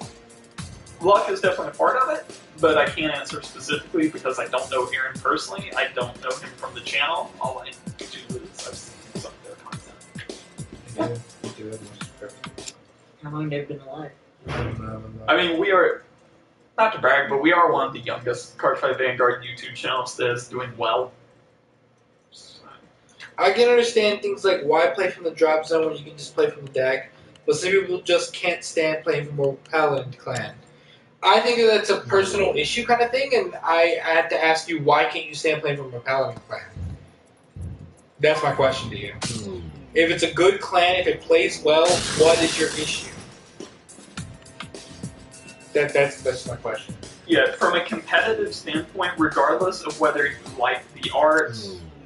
luck is definitely a part of it, but I can't answer specifically because I don't know Aaron personally. I don't know him from the channel. All I do is I've seen some of their content. Yeah, we do have more subscribers. How long they've been alive? I mean, we are, not to brag, but we are one of the youngest Cardfight Vanguard YouTube channels that is doing well. I can understand things like why play from the drop zone when you can just play from the deck, but some people just can't stand playing from a Paladin clan. I think that that's a personal issue kind of thing, and I have to ask you, why can't you stand playing from a Paladin clan? That's my question to you. If it's a good clan, if it plays well, what is your issue? That's my question. Yeah, from a competitive standpoint, regardless of whether you like the art,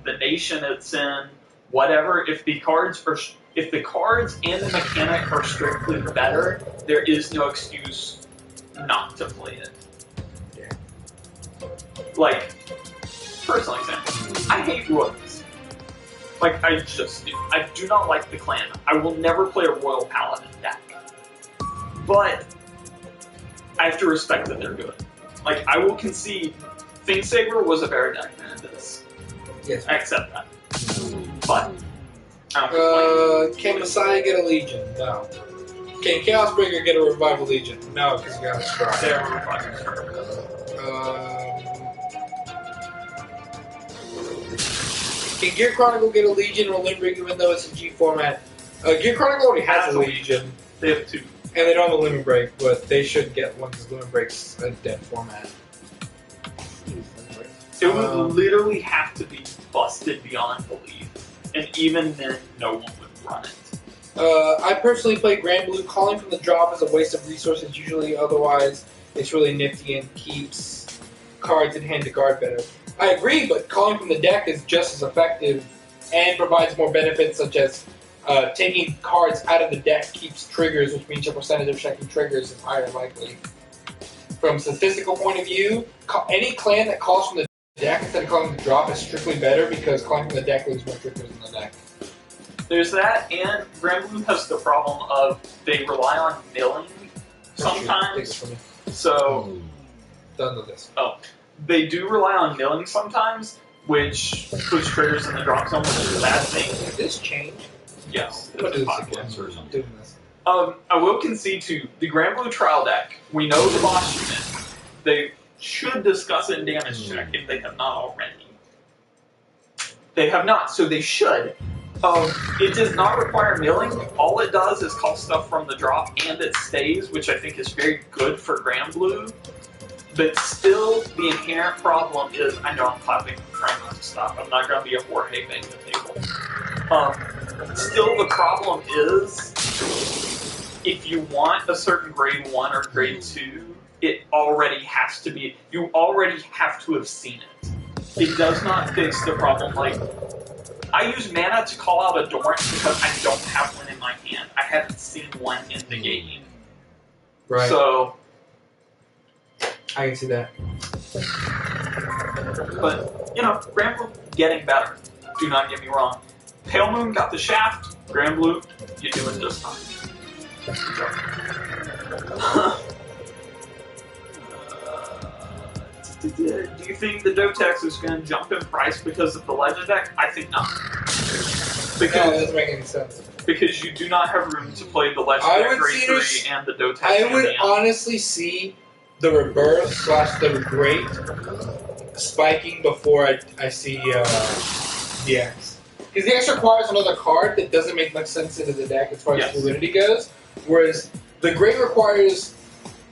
the nation it's in, whatever, if the cards and the mechanic are strictly better, there is no excuse not to play it. Yeah. Like, personal example, I hate royals. Like, I just do. I do not like the clan. I will never play a Royal Paladin deck. But I have to respect that they're good. Like, I will concede Thingsaber was a better deck than this. Yes. I accept that. But I don't complain. Can Messiah get a Legion? No. Can Chaosbringer get a Revival Legion? No, because you got a Strike. They're reviving. Can Gear Chronicle get a Legion or Limbrick even though it's a G format? Gear Chronicle already has a Legion, They have 2. and they don't have a Limit Break, but they should get one because Limit Break's a dead format. It would literally have to be busted beyond belief, and even then, no one would run it. I personally play Grand Blue. Calling from the drop is a waste of resources usually, otherwise it's really nifty and keeps cards in hand to guard better. I agree, but calling from the deck is just as effective and provides more benefits such as taking cards out of the deck keeps triggers, which means your percentage of checking triggers is higher likely. From a statistical point of view, any clan that calls from the deck instead of calling the drop is strictly better because calling from the deck leaves more triggers in the deck. There's that, and Grand Blue has the problem of they rely on milling sometimes. Take this from me. So Done with this. they do rely on milling sometimes, which puts triggers in the drop zone, which is a bad thing. Did this change? Yes, What it's is a this 5 again? version. I'm doing this. I will concede to the Grand Blue trial deck. We know the boss unit. They should discuss it in damage check if they have not already. They have not, so they should. It does not require milling. All it does is call stuff from the drop, and it stays, which I think is very good for Grand Blue. But still, the inherent problem is, I know I'm clapping, trying not to stop. I'm not going to be a Jorge bang the table. Still, the problem is, if you want a certain grade 1 or grade 2, it already has to be, you already have to have seen it. It does not fix the problem. Like, I use mana to call out a Dorrant because I don't have one in my hand. I haven't seen one in the game. Right. So, I can see that. but, you know, Grand Blue getting better. Do not get me wrong. Pale Moon got the shaft. Grand Blue, you're doing just fine. Do you think the Dotex is going to jump in price because of the Legend deck? I think not. No, Because, that doesn't make any sense. because you do not have room to play the Legend I deck would grade see 3 this- and the Dotex I and would the honestly see the Rebirth / the Great spiking before I see the X. Because the X requires another card that doesn't make much sense into the deck as far as Yes. fluidity goes, whereas the Great requires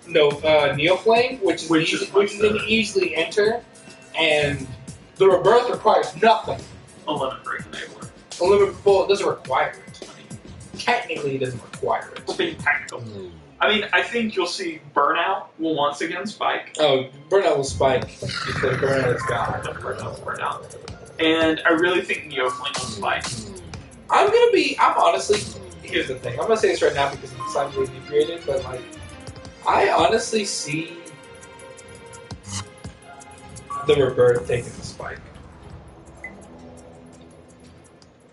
Neoflame, which is an easily enter, and the Rebirth requires nothing. a limit break enabler. Well, it doesn't require it. Technically, it doesn't require it. It's being technical. I mean, I think you'll see Burnout will once again spike. Oh, Burnout will spike because Burnout is gone. But Burnout. And I really think Neoflame will spike. I'm honestly, here's the thing. I'm gonna say this right now because it's slightly inebriated, but like, I honestly see the Rebirth taking the spike.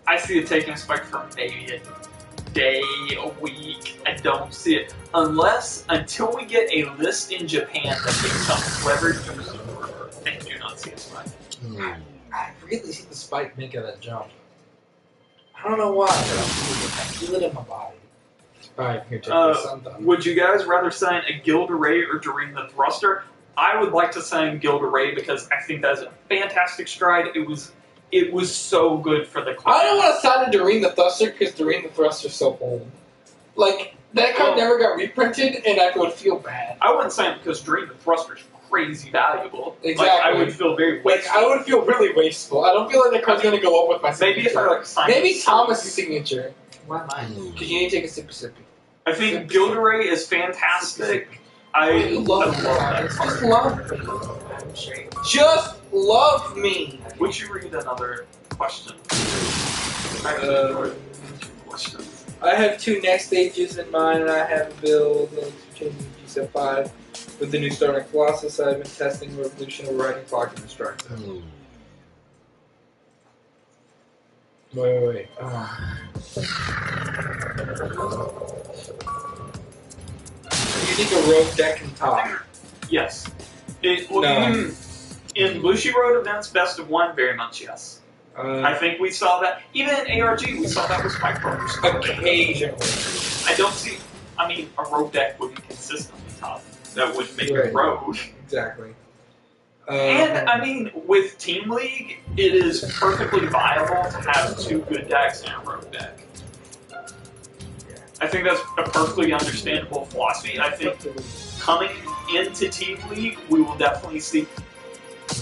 I see it taking a spike for maybe a day, a week. I don't see it. Until we get a list in Japan that makes some clever use of the Rebirth. I do not see a spike. I really see the spike making that jump. I don't know why, but I feel it in my body. Alright, here, check this. I'm done. Would you guys rather sign a Guild Array or Doreen the Thruster? I would like to sign Guild Array because I think that is a fantastic stride. It was so good for the class. I don't want to sign a Doreen the Thruster because Doreen the Thruster's so old. Like, that card never got reprinted, and I would feel bad. I wouldn't sign it because Doreen the Thruster is crazy valuable. Exactly. Like, I would feel very Like, wasteful. I would feel really wasteful. I don't feel like that card's going to go up with my signature. Maybe if I like sign Maybe it. Thomas' signature. Why mine? Because you need to take a sippy sippy. I think Guild Array is fantastic. I love that Just card. love me. I'm straight. Just love me. Would you read another question? Questions. I have 2 next stages in mind, and I have a build changing G 5 with the new starting Colossus. I've been testing Revolution, Overriding Clock, and Destructive. Wait. You think a rogue deck can top? Yes. No. In Bushiroad events, best of 1, very much yes. I think we saw that. Even in ARG, we saw that with Spike Brothers. Occasionally. I don't see. I mean, a rogue deck wouldn't consistently top. That would make Right. it rogue. Exactly. And, I mean, with Team League, it is perfectly viable to have 2 good decks and a rogue deck. I think that's a perfectly understandable philosophy. I think coming into Team League, we will definitely see.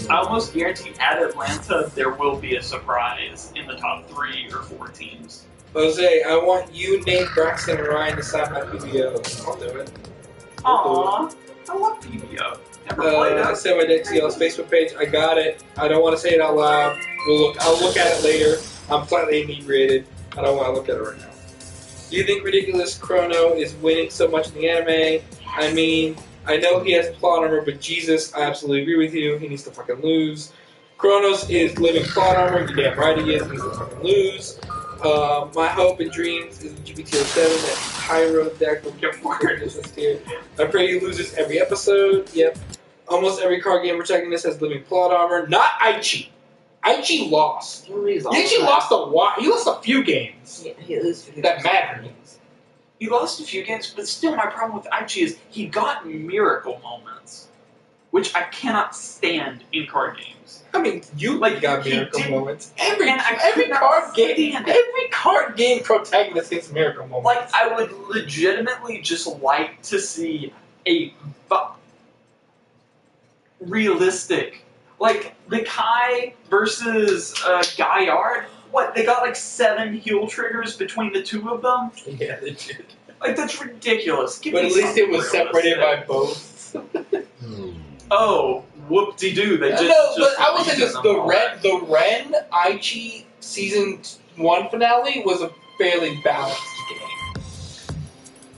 I almost guarantee at Atlanta, there will be a surprise in the top 3 or 4 teams. Jose, I want you, Nate, Braxton, and Ryan to sign my PBO. I'll do it. Aww, I love PBO. Never played I it. sent my deck to y'all's Facebook page. I got it. I don't want to say it out loud. I'll look at it later. I'm slightly inebriated. I don't want to look at it right now. Do you think Ridiculous Chrono is winning so much in the anime? I mean, I know he has plot armor, but Jesus, I absolutely agree with you. He needs to fucking lose. Kronos is living plot armor. You're damn right he is. He needs to fucking lose. My hope and dreams is GBTO7 that Pyro deck will get more resistance here. I pray he loses every episode. Yep. Almost every card game protagonist has living plot armor. Not Aichi. Aichi lost. Aichi lost a lot. He lost a few games. Yeah, he loses That mattered. He lost a few games, but still my problem with Aichi is he got miracle moments, which I cannot stand in card games. I mean, you got he miracle didn't- moments. Every and I could not card game, stand it. every card game protagonist gets miracle moments. Like, I would legitimately just like to see a realistic, like the Kai versus Gaillard. What, they got like 7 heal triggers between the 2 of them? Yeah, they did. Like, that's ridiculous. Give But me at least it was something separated by realistic. both. Oh, whoop-de-doo. They just, No, but just I will say this: reasoned the them all. Ren Aichi season 1 finale was a fairly balanced game,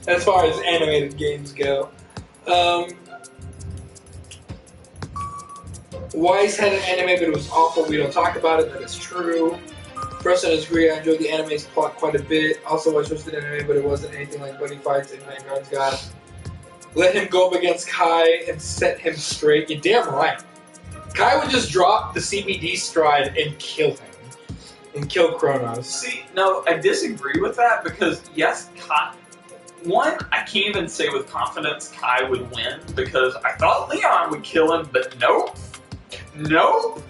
as far as animated games go. Weiss had an anime, but it was awful. We don't talk about it. That is true. First, I disagree. I enjoyed the anime's plot quite a bit. Also, I was interested in anime, but it wasn't anything like Buddy Fights and Vanguard's God. Let him go up against Kai and set him straight. You're damn right. Kai would just drop the CBD stride and kill him. And kill Kronos. See, no, I disagree with that because, yes, Kai... One, I can't even say with confidence Kai would win because I thought Leon would kill him, but nope. Nope.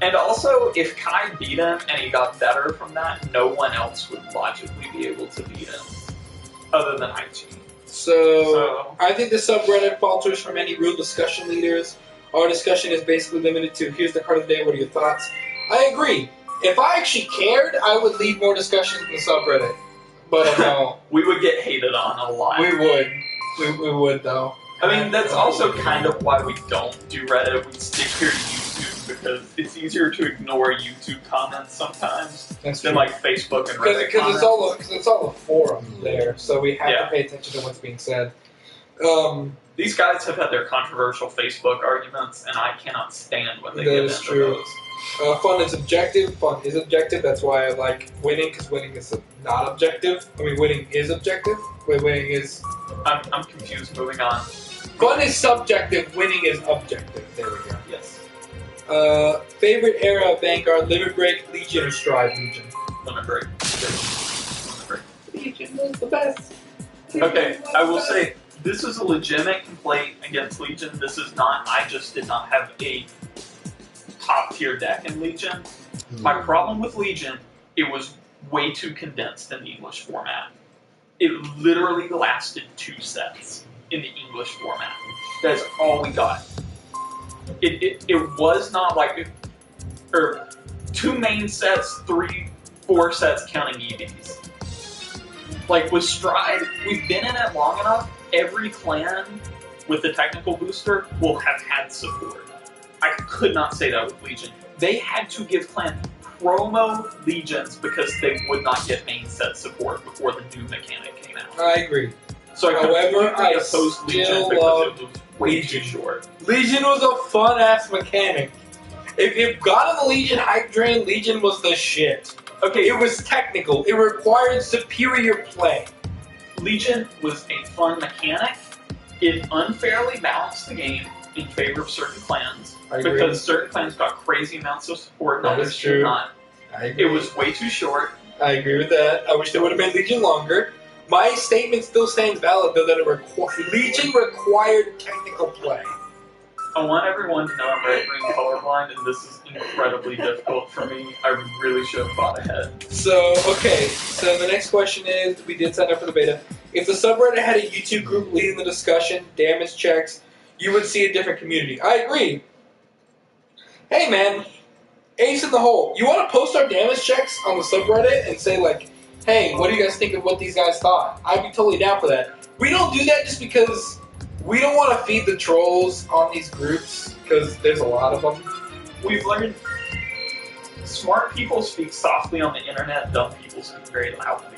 And also, if Kai beat him and he got better from that, no one else would logically be able to beat him other than Aichi. So, I think the subreddit falters from any real discussion leaders. Our discussion is basically limited to, here's the card of the day, what are your thoughts? I agree. If I actually cared, I would lead more discussions in the subreddit. But no. We would get hated on a lot. We would. We would, though. I mean, that's also kind of why we don't do Reddit. We stick here to YouTube because it's easier to ignore YouTube comments sometimes That's than true. like Facebook and Reddit Because it's all a forum there, so we have Yeah. to pay attention to what's being said. These guys have had their controversial Facebook arguments, and I cannot stand when they That get is into true. those. Fun is objective. Fun is objective. That's why I like winning, because winning is not objective. I mean, winning is objective. Winning is... I'm confused. Moving on. Fun is subjective. Winning is objective. There we go. Yes. Favorite era of Vanguard: Limit Break, Legion, or Stride? Legion. Limit break. Limit break. Legion was the best. Okay, I will say this is a legitimate complaint against Legion. This is not. I just did not have a top tier deck in Legion. My problem with Legion, it was way too condensed in the English format. It literally lasted 2 sets in the English format. That's all we got. It was not like, or 2 main sets, 3, 4 sets counting EVs. Like with Stride, we've been in it long enough, every clan with the technical booster will have had support. I could not say that with Legion. They had to give clan promo Legions because they would not get main set support before the new mechanic came out. I agree. So I However, completely I opposed Legion still because love it was way Legion. too short. Legion was a fun ass mechanic. If God of the Legion hype drain, Legion was the shit. Okay, It was technical. It required superior play. Legion was a fun mechanic. It unfairly balanced the game in favor of certain clans I agree. because certain clans got crazy amounts of support and That others is did true. not. I agree. It was way too short. I agree with that. I wish they would have made Legion longer. My statement still stands valid, though, that Legion required technical play. I want everyone to know I'm right-brain colorblind, and this is incredibly difficult for me. I really should have thought ahead. So, okay, so the next question is, we did sign up for the beta. If the subreddit had a YouTube group leading the discussion, damage checks, you would see a different community. I agree. Hey man, ace in the hole. You want to post our damage checks on the subreddit and say like, hey, what do you guys think of what these guys thought? I'd be totally down for that. We don't do that just because we don't want to feed the trolls on these groups, because there's a lot of them. We've learned smart people speak softly on the internet, dumb people speak very loudly.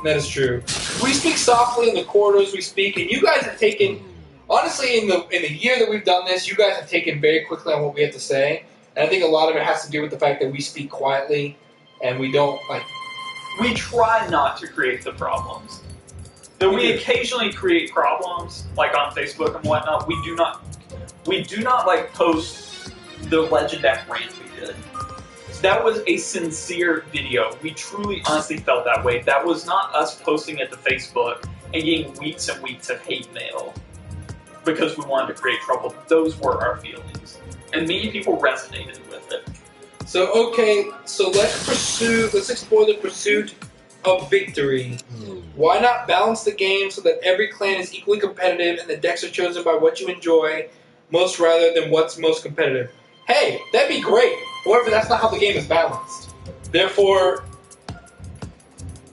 That is true. We speak softly in the corridors we speak, and you guys have taken, honestly, in the year that we've done this, you guys have taken very quickly on what we have to say. And I think a lot of it has to do with the fact that we speak quietly, and we don't, like... We try not to create the problems. Though we occasionally create problems, like on Facebook and whatnot, we do not like post the Legend Deck rant we did. That was a sincere video. We truly, honestly felt that way. That was not us posting it to Facebook and getting weeks and weeks of hate mail because we wanted to create trouble. Those were our feelings. And many people resonated with it. So, okay, so let's explore the pursuit of victory. Why not balance the game so that every clan is equally competitive and the decks are chosen by what you enjoy most rather than what's most competitive? Hey, that'd be great. However, that's not how the game is balanced. Therefore,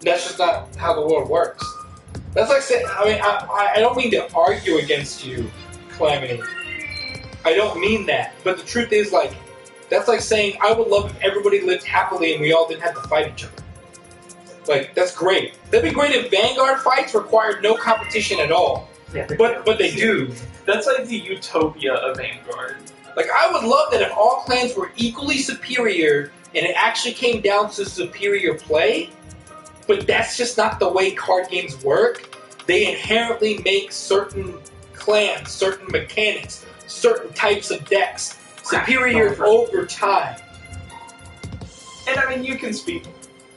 that's just not how the world works. That's like saying, I mean, I don't mean to argue against you, Calamity. I don't mean that. But the truth is, like, that's like saying, I would love if everybody lived happily and we all didn't have to fight each other. Like, that's great. That'd be great if Vanguard fights required no competition at all. Yeah, But they do. That's like the utopia of Vanguard. Like, I would love that if all clans were equally superior and it actually came down to superior play, but that's just not the way card games work. They inherently make certain clans, certain mechanics, certain types of decks superior over time. And I mean, you can speak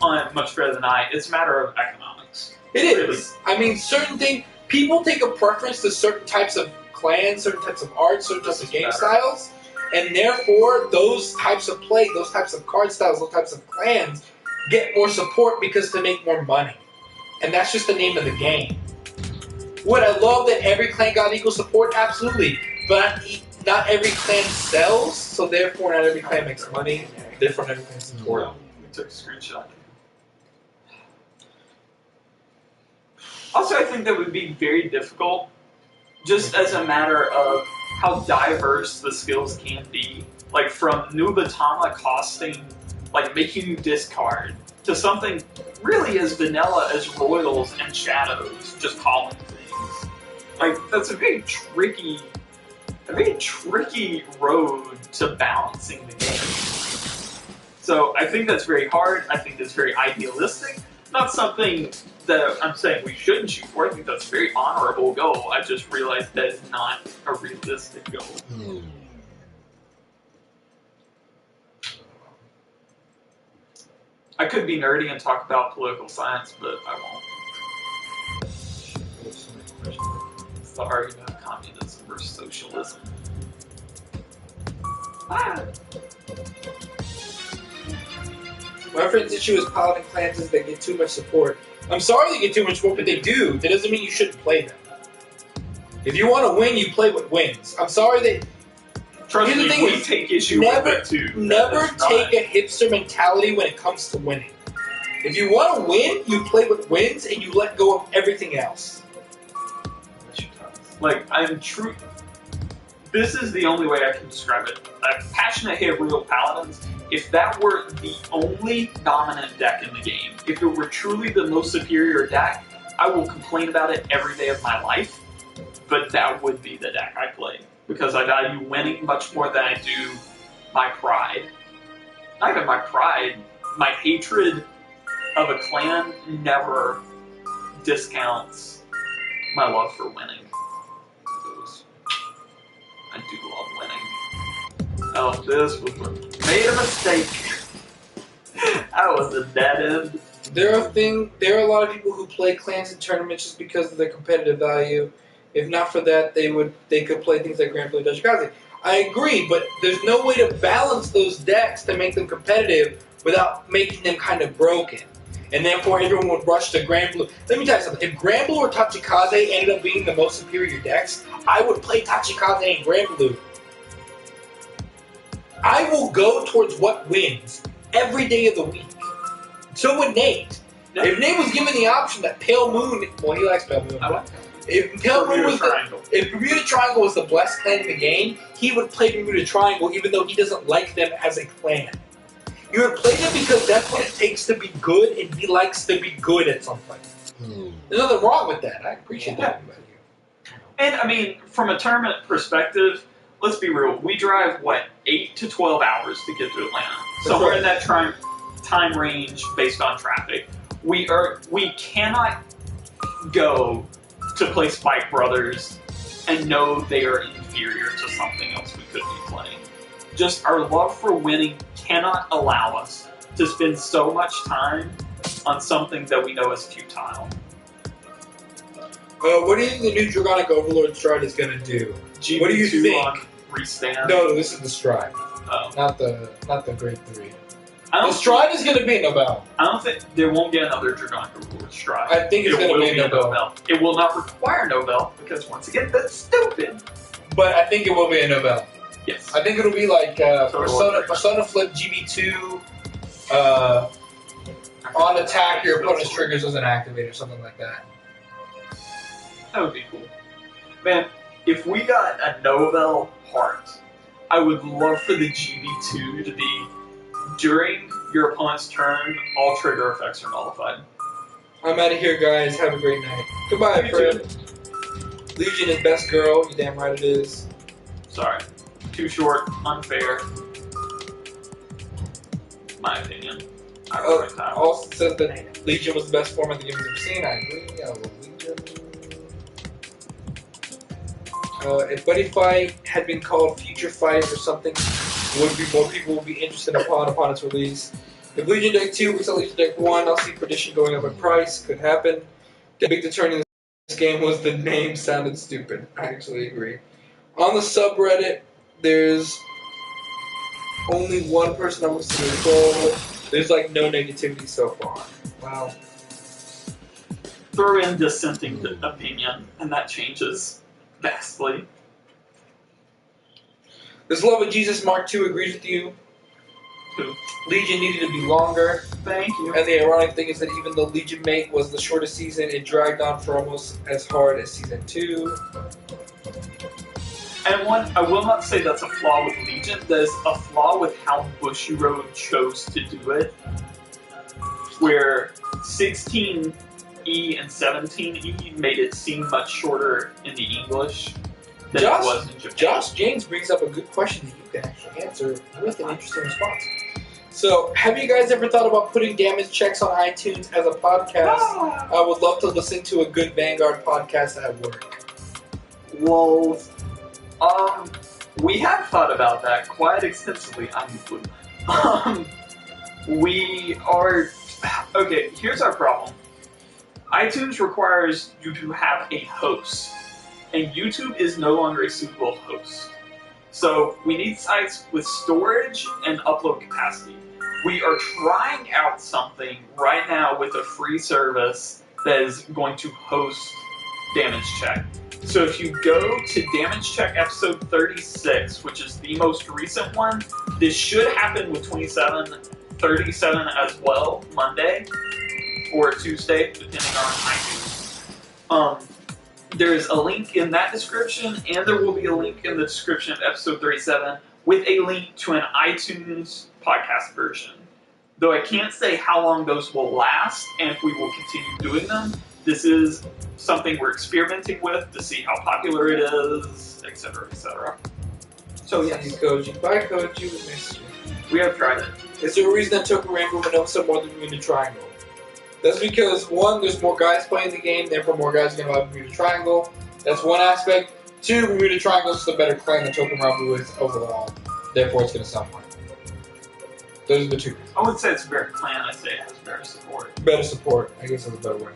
on it much better than I. It's a matter of economics. It is. I mean, certain things, people take a preference to certain types of clans, certain types of art, certain types of game styles, and therefore those types of play, those types of card styles, those types of clans get more support because they make more money. And that's just the name of the game. Would I love that every clan got equal support? Absolutely. But not every clan sells, so therefore not every clan makes money, therefore not every clan support. We took a screenshot. Also, I think that would be very difficult, just as a matter of how diverse the skills can be. Like, from Nubatama costing, like, making you discard, to something really as vanilla as Royals and Shadows, just calling things. Like, that's a very tricky road to balancing the game. So I think that's very hard. I think that's very idealistic. Not something that I'm saying we shouldn't shoot for. I think that's a very honorable goal. I just realized that it's not a realistic goal. I could be nerdy and talk about political science, but I won't. It's the argument of communism versus socialism. My friend's issue is paladin clans is they get too much support. I'm sorry they get too much support, but they do. That doesn't mean you shouldn't play them. If you want to win, you play what wins. I'm sorry that... Trust Here's me, the thing we is, take issue with it too. Never take a hipster mentality when it comes to winning. If you want to win, you play what wins, and you let go of everything else. Like, I'm true... This is the only way I can describe it. A passionate hate real paladins. If that were the only dominant deck in the game, if it were truly the most superior deck, I will complain about it every day of my life, but that would be the deck I play. Because I value winning much more than I do my pride. Not even my pride, my hatred of a clan never discounts my love for winning. I do love winning. Oh, this was made a mistake. That was a dead end. There are a lot of people who play clans in tournaments just because of their competitive value. If not for that, they could play things like Grand Blue Dashikaze. I agree, but there's no way to balance those decks to make them competitive without making them kind of broken. And therefore, everyone would rush to Grand Blue. Let me tell you something. If Grand Blue or Tachikaze ended up being the most superior decks, I would play Tachikaze and Grand Blue. I will go towards what wins every day of the week. So would Nate. Yeah. If Nate was given the option that Pale Moon, well, he likes Pale Moon. I like If Pale Moon was Triangle. if Bermuda Triangle was the best clan in the game, he would play Bermuda Triangle even though he doesn't like them as a clan. He would play them because that's what it takes to be good, and he likes to be good at something. There's nothing wrong with that. I appreciate that about you. And I mean, from a tournament perspective, let's be real. We drive, 8 to 12 hours to get to Atlanta. Somewhere in that time range based on traffic. We cannot go to play Spike Brothers and know they are inferior to something else we could be playing. Just our love for winning cannot allow us to spend so much time on something that we know is futile. What do you think the new Dragonic Overlord Stride is going to do? GB2 What do you think? On Restand. No, this is the Stride, Oh. not the Grade 3. I The don't, Stride is going to be a Nobel. I don't think there won't be another Dragonic Overlord Stride. I think it's It going will to be a Nobel. Nobel. It will not require Nobel because once again, that's stupid. But I think it will be a Nobel. Yes. I think it'll be like Totally. Persona Flip GB2. On attack, your opponent's triggers doesn't activate or something like that. That would be cool. Man, if we got a Nobel heart, I would love for the GB2 to be during your opponent's turn, all trigger effects are nullified. I'm out of here, guys. Have a great night. Goodbye, You Fred. Legion is best girl. You damn right it is. Sorry. Too short, unfair. My opinion. I Oh, respect that. also says that Legion was the best format the game has ever seen. I agree. I love Legion. If Buddy Fight had been called Future Fight or something, would be more people would be interested upon its release. If Legion Deck 2 was Legion Deck 1, I'll see Perdition going up in price. Could happen. The big deterrent in this game was the name sounded stupid. I actually agree. On the subreddit, there's only one person I'm listening to troll. There's like no negativity so far. Wow. Throw in dissenting opinion, and that changes vastly. This Love of Jesus Mark II agrees with you. Who? Legion needed to be longer. Thank you. And the ironic thing is that even though Legion Mate was the shortest season, it dragged on for almost as hard as Season 2. And one, I will not say that's a flaw with Legion. There's a flaw with how Bushiroad chose to do it, where 16E and 17E made it seem much shorter in the English than it was in Japan. Josh James brings up a good question that you can actually answer with an interesting response. So, have you guys ever thought about putting damage checks on iTunes as a podcast? I would love to listen to a good Vanguard podcast at work. Well, we have thought about that quite extensively. We are... Okay, here's our problem. iTunes requires you to have a host, and YouTube is no longer a suitable host. So we need sites with storage and upload capacity. We are trying out something right now with a free service that is going to host Damage Check. So if you go to Damage Check episode 36, which is the most recent one, this should happen with 37 as well, Monday or Tuesday, depending on iTunes. There's a link in that description, and there will be a link in the description of episode 37 with a link to an iTunes podcast version. Though I can't say how long those will last and if we will continue doing them. This is something we're experimenting with to see how popular it is, etc., etc. So Thank you, yes, Koji. Bye, Koji. We miss you. we have tried it. Is there a reason that Toku Rainbow Minosa more than Bermuda Triangle? That's because, one, there's more guys playing the game, therefore more guys are going to have Bermuda Triangle. That's one aspect. Two, Bermuda Triangle is a better clan than Toku Rainbow is overall, therefore it's going to sell more. Those are the two. I would say it's a better plan. I say it has better support. Better support, I guess that's a better way.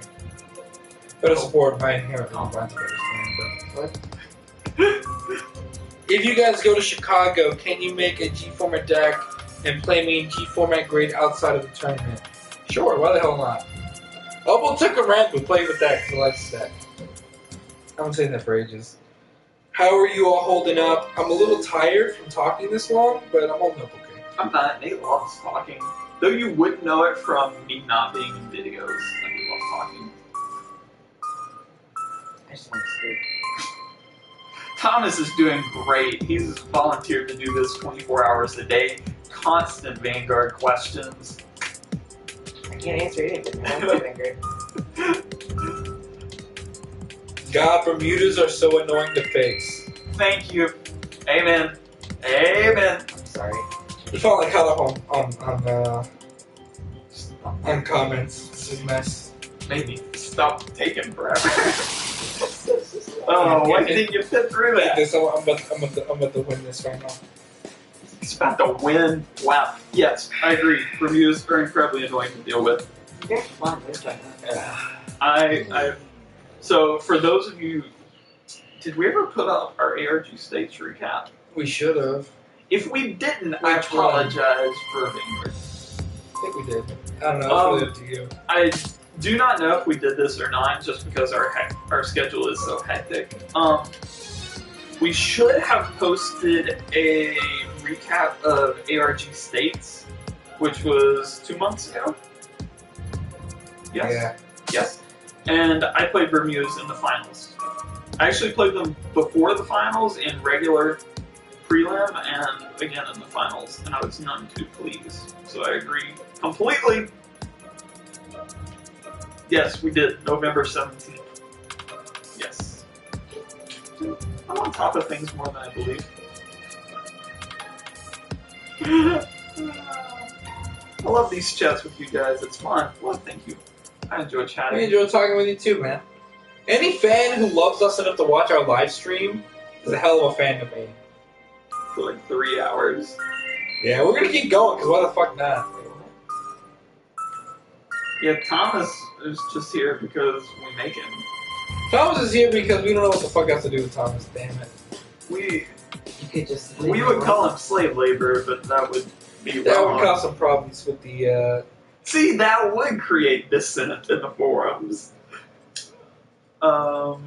Better support by inherently combines a better clan, but what? If you guys go to Chicago, can you make a G format deck and play me in G format grade outside of the tournament? Sure, why the hell not? Elbow took a rant, but play with that because I like the deck. I've been saying that for ages. How are you all holding up? I'm a little tired from talking this long, but I'm holding up okay. I'm not. Nate loves talking. Though you wouldn't know it from me not being in videos. I do love talking. I just want to sleep. Thomas is doing great. He's volunteered to do this 24 hours a day. Constant Vanguard questions. I can't answer anything. I don't play Vanguard. God, Bermudas are so annoying to face. Thank you. Amen. Amen. I'm sorry. You felt like hell on comments. This is a mess. Maybe stop taking forever. Oh, why didn't you fit through Like that? this, I'm about to win this right now. He's about to win. Wow. Yes, I agree. Bermudas are incredibly annoying to deal with. Very fun. There's like So for those of you, did we ever put up our ARG states recap? We should have. If we didn't, I Which one? apologize for Vanguard. I think we did. I don't know. It's really up to you. I do not know if we did this or not, just because our schedule is so hectic. We should have posted a recap of ARG states, which was 2 months ago. Yes. Yeah. Yes. And I played Bermudas in the finals. I actually played them before the finals in regular prelim and again in the finals, and I was none too pleased. So I agree completely. Yes, we did. November 17th. Yes. I'm on top of things more than I believe. I love these chats with you guys. It's fun. Well, thank you. I enjoy chatting. I enjoy talking with you too, man. Any fan who loves us enough to watch our live stream is a hell of a fan to me. For like 3 hours. Yeah, we're gonna keep going, because why the fuck not? Yeah, Thomas is just here because we make him. Thomas is here because we don't know what the fuck else to do with Thomas, damn it. We you could just. would call him slave labor, but that would be That wrong. would cause some problems with the, See, that would create dissent in the forums. Actually,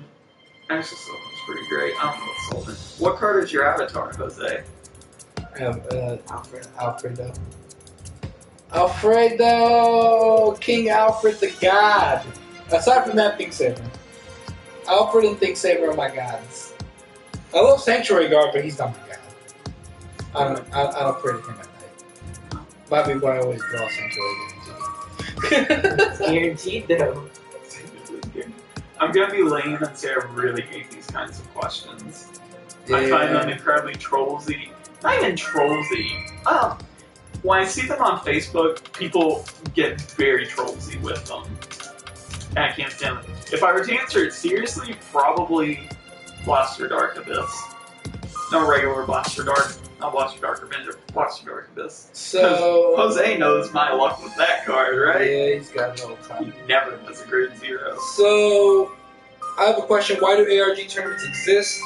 Sultan's pretty great. I don't know what Sultan. What card is your avatar, Jose? Alfredo. Alfredo! King Alfred the God! Aside from that, Think Saver. Alfred and Think Saver are my gods. I love Sanctuary Guard, but he's not my god. I don't pray to him at night. Might be why I always draw Sanctuary Guard. Guaranteed though. I'm gonna be lame and say I really hate these kinds of questions. I find them incredibly trollsy. Not even trollsy. When I see them on Facebook, people get very trollsy with them. And I can't stand them. If I were to answer it seriously, probably Blaster Dark Abyss. No regular Blaster Dark. Not Blaster Dark Avenger. Blaster Dark Abyss. So... Jose knows my luck with that card, right? Yeah, he's got it all the He time. never does a grade 0. So, I have a question. Why do ARG tournaments exist?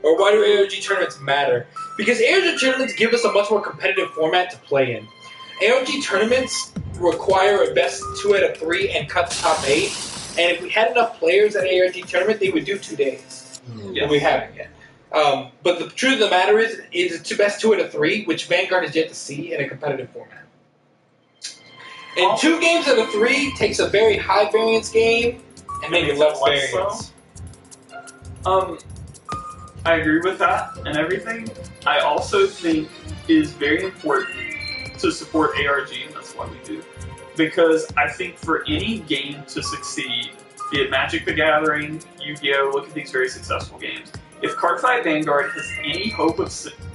Or why do ARG tournaments matter? Because ARG tournaments give us a much more competitive format to play in. ARG tournaments require a best 2 out of 3 and cut the top 8. And if we had enough players at ARG tournament, they would do 2 days. And we haven't yet. But the truth of the matter is it's best 2 out of 3, which Vanguard has yet to see in a competitive format. And 2 games out of 3 takes a very high variance game and maybe less variance. I agree with that and everything. I also think it is very important to support ARG, and that's why we do. Because I think for any game to succeed, be it Magic the Gathering, Yu-Gi-Oh!, look at these very successful games. If Cardfight Vanguard has any hope of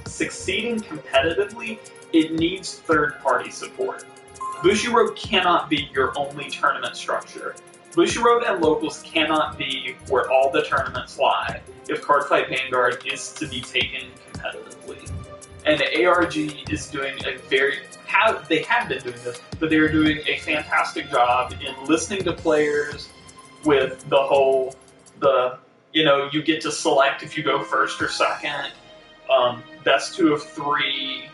succeeding competitively, it needs third-party support. Bushiroad cannot be your only tournament structure. Bushiroad and locals cannot be where all the tournaments lie if Cardfight Vanguard is to be taken competitively. And ARG is doing they have been doing this, but they're doing a fantastic job in listening to players with the whole, you get to select if you go first or second. best 2 of 3.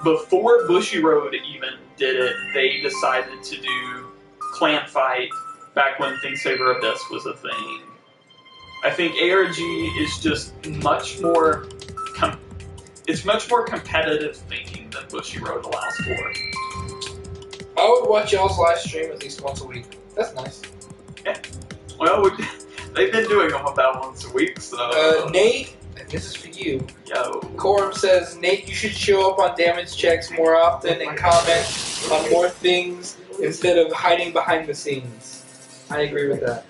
Before Bushiroad even did it, they decided to do Clan Fight back when Think Saber Abyss was a thing. I think ARG is just much more it's much more competitive thinking than Bushiroad allows for. I would watch y'all's live stream at least once a week. That's nice. Yeah. Well, they've been doing them about once a week, so... Nate, this is for you. Yo. Corum says, Nate, you should show up on damage checks more often and comment on more things instead of hiding behind the scenes. I agree with that.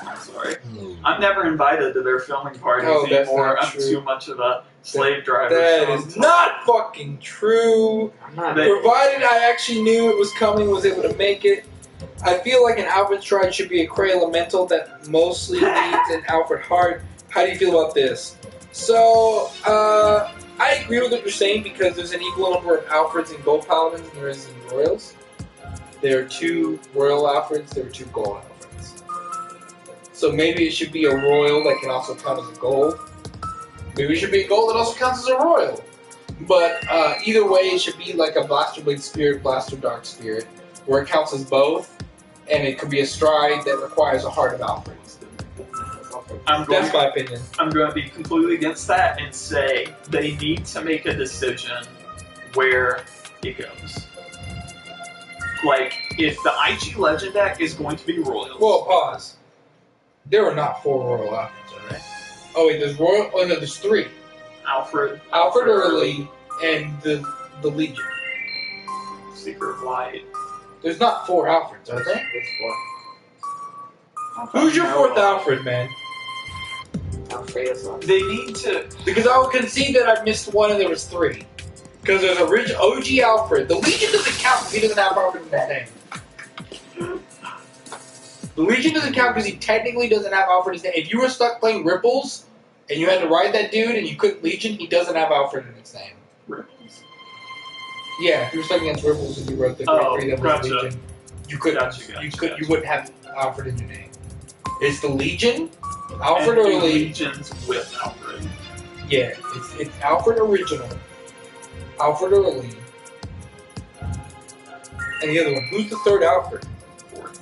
I'm sorry. I'm never invited to their filming parties that's anymore. not I'm true. too much of a slave driver. That is not fucking true. I'm not. Provided I actually knew it was coming, was able to make it. I feel like an Alfred Stride should be a Cray Elemental that mostly needs an Alfred Heart. How do you feel about this? So, I agree with what you're saying because there's an equal number of Alfreds and Gold Paladins than there is in Royals. There are 2 Royal Alfreds, there are 2 Gold Alfreds. So maybe it should be a Royal that can also count as a Gold. Maybe it should be a Gold that also counts as a Royal. But either way, it should be like a Blaster Blade Spirit, Blaster Dark Spirit, where it counts as both, and it could be a Stride that requires a Heart of Alfreds. That's my opinion. I'm going to be completely against that and say they need to make a decision where it goes. Like, if the IG Legend deck is going to be Royals... Well, pause. There are not 4 Royal Alfreds, alright? Oh wait, there's Royal... Oh no, there's 3. Alfred Early, and the Legion. Seeker of Light. There's not 4 Alfreds, are there? It's 4. Who's your 4th Alfred, man? Alfredo's on. They need to... Because I will concede that I missed 1 and there was 3. Because there's OG Alfred. The Legion doesn't count because he doesn't have Alfred in his name. The Legion doesn't count because he technically doesn't have Alfred in his name. If you were stuck playing Ripples and you had to ride that dude and you couldn't Legion, he doesn't have Alfred in his name. Ripples. Yeah, if you were stuck against Ripples and you wrote the Great 3 that was gotcha. Legion, you couldn't. You wouldn't have Alfred in your name. It's the Legion, Alfred and Early. Legions with Alfred. Yeah, it's Alfred Original, Alfred Early, and the other one. Who's the 3rd Alfred? 4th.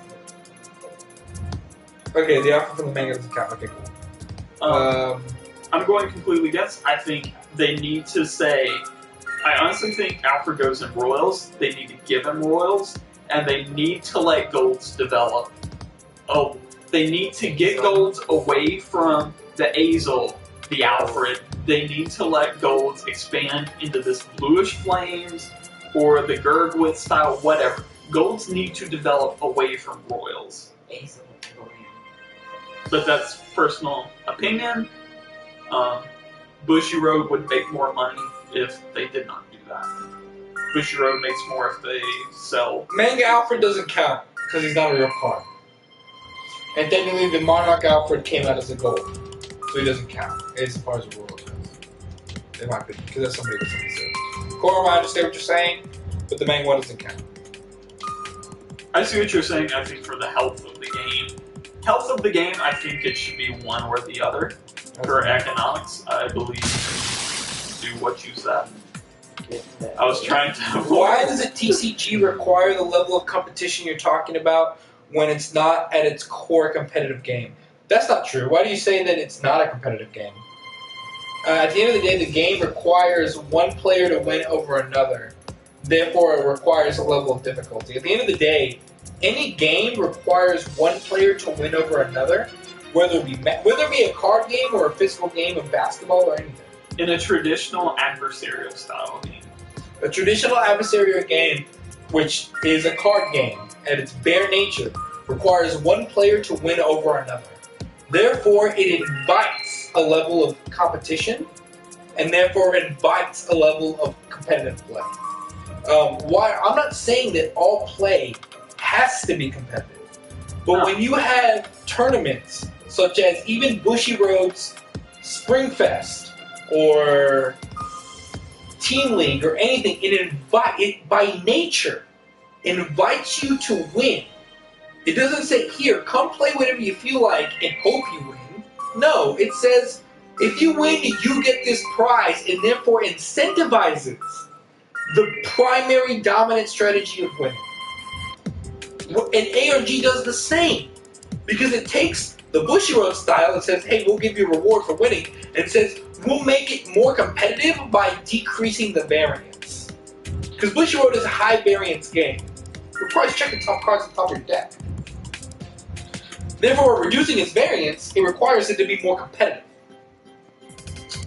Okay, the Alfred from the manga doesn't count. Okay, cool. I'm going completely against. I think they need to say... I honestly think Alfred goes in Royals. They need to give him Royals, and they need to let Golds develop. Oh, they need to get Golds away from the Azel, the Alfred. They need to let Golds expand into this Bluish Flames or the Gurgwith style, whatever. Golds need to develop away from Royals. But that's personal opinion. Bushiroad would make more money if they did not do that. Bushiroad makes more if they sell. Manga Alfred doesn't count because he's not a real card. And technically, the Monarch Alfred came out as a gold, so he doesn't count as far as the Royal goes. In my opinion, because that's somebody that's said. Corum, I understand what you're saying, but the manga one doesn't count. I see what you're saying. I think for the health of the game, I think it should be one or the other. For economics, I believe do what you said. I was trying to avoid. Why does a TCG require the level of competition you're talking about when it's not at its core competitive game? That's not true. Why do you say that it's not a competitive game? At the end of the day, the game requires one player to win over another. Therefore, it requires a level of difficulty. At the end of the day, any game requires one player to win over another, whether it be a card game or a physical game of basketball or anything. In a traditional adversarial style game. A traditional adversarial game, which is a card game at its bare nature, requires one player to win over another. Therefore, it invites a level of competition, and therefore invites a level of competitive play. I'm not saying that all play has to be competitive, but when you have tournaments such as even Bushiroad's Springfest or Team League or anything, it by nature invites you to win. It doesn't say, here, come play whatever you feel like and hope you win. No, it says, If you win, you get this prize, and therefore incentivizes the primary dominant strategy of winning. And ARG does the same, because it takes the Bushiroad style and says, hey, we'll give you a reward for winning, and says, we'll make it more competitive by decreasing the variance. Because Bushiroad is a high variance game. It requires checking top cards on top of your deck. Therefore, reducing its variance, it requires it to be more competitive.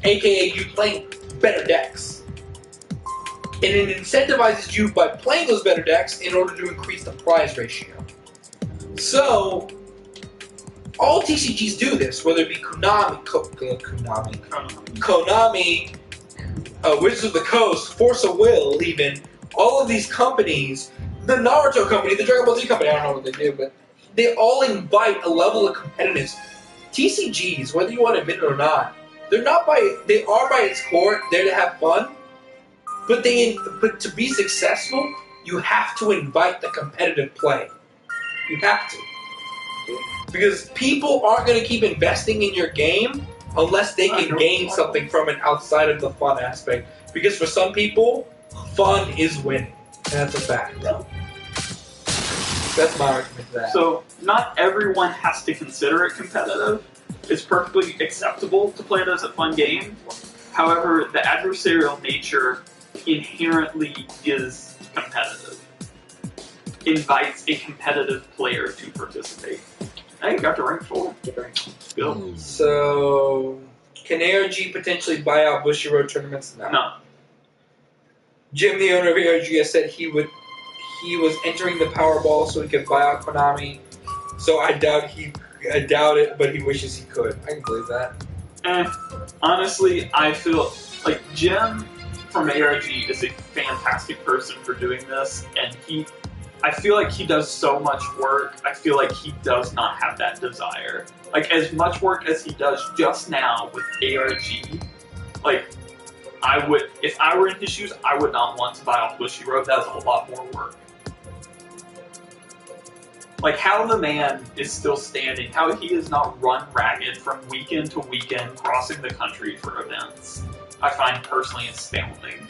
AKA you playing better decks. And it incentivizes you by playing those better decks in order to increase the prize ratio. So, all TCGs do this, whether it be Konami, Wizards of the Coast, Force of Will, even, all of these companies, the Naruto company, the Dragon Ball Z company, I don't know what they do, but they all invite a level of competitiveness. TCGs, whether you want to admit it or not, they are by its core there to have fun, but to be successful, you have to invite the competitive play. You have to. Because people aren't going to keep investing in your game unless they can gain something from it outside of the fun aspect. Because for some people, fun is winning. And that's a fact. That's my argument to that. So, not everyone has to consider it competitive. It's perfectly acceptable to play it as a fun game. However, the adversarial nature inherently is competitive. Invites a competitive player to participate. Hey, got to rank 4. Go. So, can ARG potentially buy out Bushiroad tournaments? No. Jim, the owner of ARG, has said he was entering the Powerball so he could buy out Konami. So I doubt it, but he wishes he could. I can believe that. Honestly, I feel like Jim from ARG is a fantastic person for doing this, and I feel like he does so much work. I feel like he does not have that desire. Like, as much work as he does just now with ARG, like, if I were in his shoes, I would not want to buy off Bushiroad. That's a lot more work. Like, how the man is still standing, how he is not run ragged from weekend to weekend, crossing the country for events, I find personally astounding.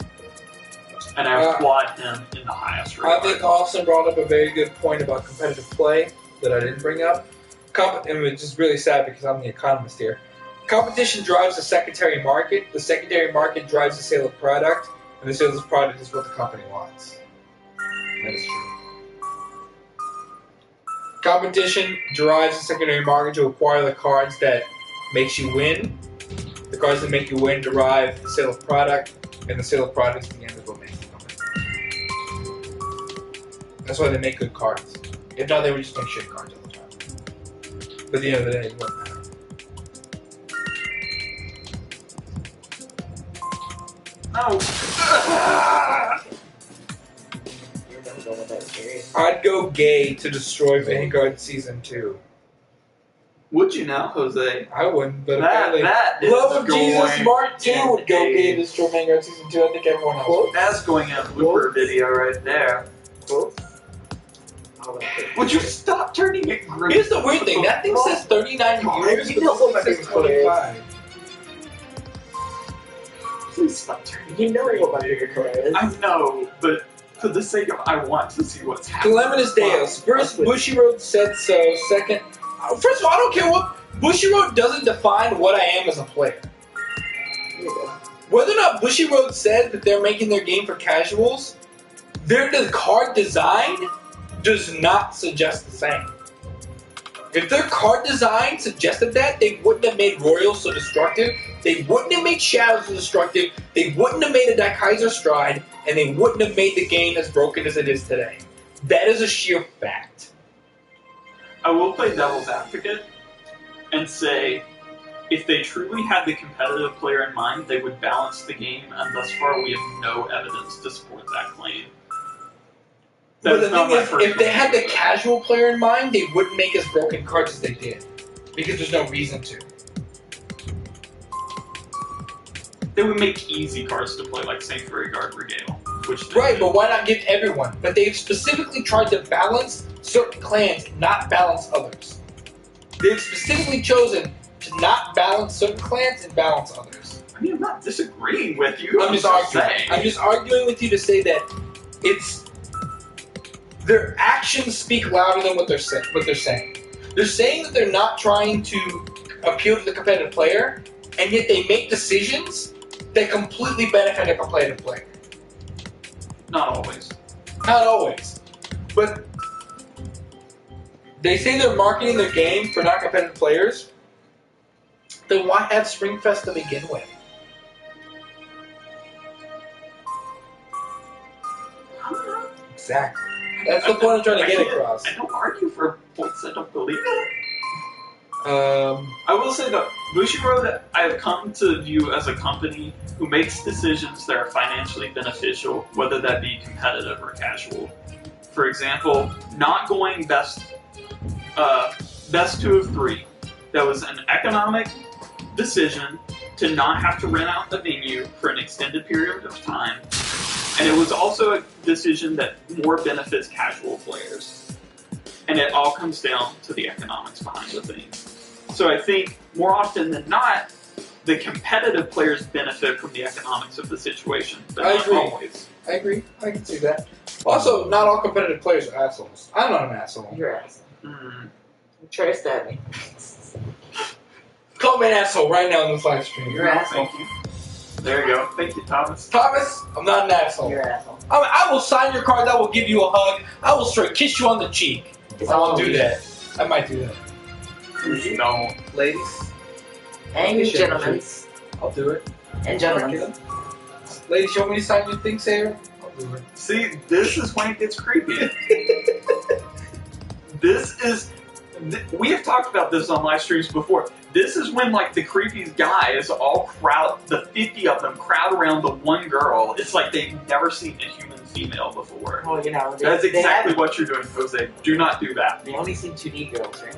And I applaud him in the highest regard. I think Austin brought up a very good point about competitive play that I didn't bring up. And it's just really sad because I'm the economist here. Competition drives the secondary market. The secondary market drives the sale of product, and the sale of product is what the company wants. That is true. Competition drives the secondary market to acquire the cards that makes you win. The cards that make you win derive the sale of product, and the sale of product is the end of what makes the company. That's why they make good cards. If not, they would just make shit cards all the time. But at the end of the day, it wouldn't matter. No. I'd go gay to destroy Vanguard Season 2. Would you now, Jose? I wouldn't, but That is Love of Jesus going Mark 2 would go in gay to destroy Vanguard Season 2. I think everyone else would. That's going in a blooper video right there. Would you stop turning it green? Here's the weird thing. That thing says 39 years, You but know this what thing my says favorite 25. Please stop turning. You know what my favorite color is. I know, but for the sake of I want to see what's happening. Calamitous Deus. First, Bushiroad said so. Second, first of all, I don't care what. Bushiroad doesn't define what I am as a player. Whether or not Bushiroad said that they're making their game for casuals, their card design does not suggest the same. If their card design suggested that, they wouldn't have made Royal so destructive, they wouldn't have made Shadows so destructive, they wouldn't have made a Daikaiser Stride, and they wouldn't have made the game as broken as it is today. That is a sheer fact. I will play devil's advocate and say, if they truly had the competitive player in mind, they would balance the game, and thus far we have no evidence to support that claim. But the thing is, if they had the casual player in mind, they wouldn't make as broken cards as they did. Because there's no reason to. They would make easy cards to play, like Sanctuary Guard Regale. Right, but why not give everyone? But they've specifically tried to balance certain clans, not balance others. They've specifically chosen to not balance certain clans and balance others. I mean, I'm not disagreeing with you. I'm just arguing. saying. I'm just arguing with you to say that it's their actions speak louder than what they're saying. They're saying that they're not trying to appeal to the competitive player, and yet they make decisions that completely benefit a competitive player. Not always. Not always, but they say they're marketing their game for non-competitive players. Then why have Springfest to begin with? Exactly. That's the point I'm trying to get across. I don't argue for points I don't believe in. Um, I will say that Bushiroad I have come to view as a company who makes decisions that are financially beneficial, whether that be competitive or casual. For example, not going best 2 of 3. That was an economic decision to not have to rent out the venue for an extended period of time. And it was also a decision that more benefits casual players. And it all comes down to the economics behind the thing. So I think more often than not, the competitive players benefit from the economics of the situation, but I not agree. always. I agree. I can see that. Also, not all competitive players are assholes. I'm not an asshole. You're an asshole. Mm. Try to stab me. Call me an asshole right now in this live stream. You're an asshole. Thank you. There you go. Thank you, Thomas. Thomas, I'm not an asshole. You're an asshole. I will sign your cards. I will give you a hug. I will straight kiss you on the cheek. It's I will all do you. that. I might do that. No. Ladies, And You should. gentlemen. I'll do it. And gentlemen. Ladies, you want me to sign your thing, Sarah? I'll do it. See, this is when it gets creepy. We have talked about this on live streams before. This is when, like, the creepy guys all the 50 of them crowd around the one girl. It's like they've never seen a human female before. Oh, you know. That's exactly what you're doing, Jose. Do not do that. They only seen 2D girls, right?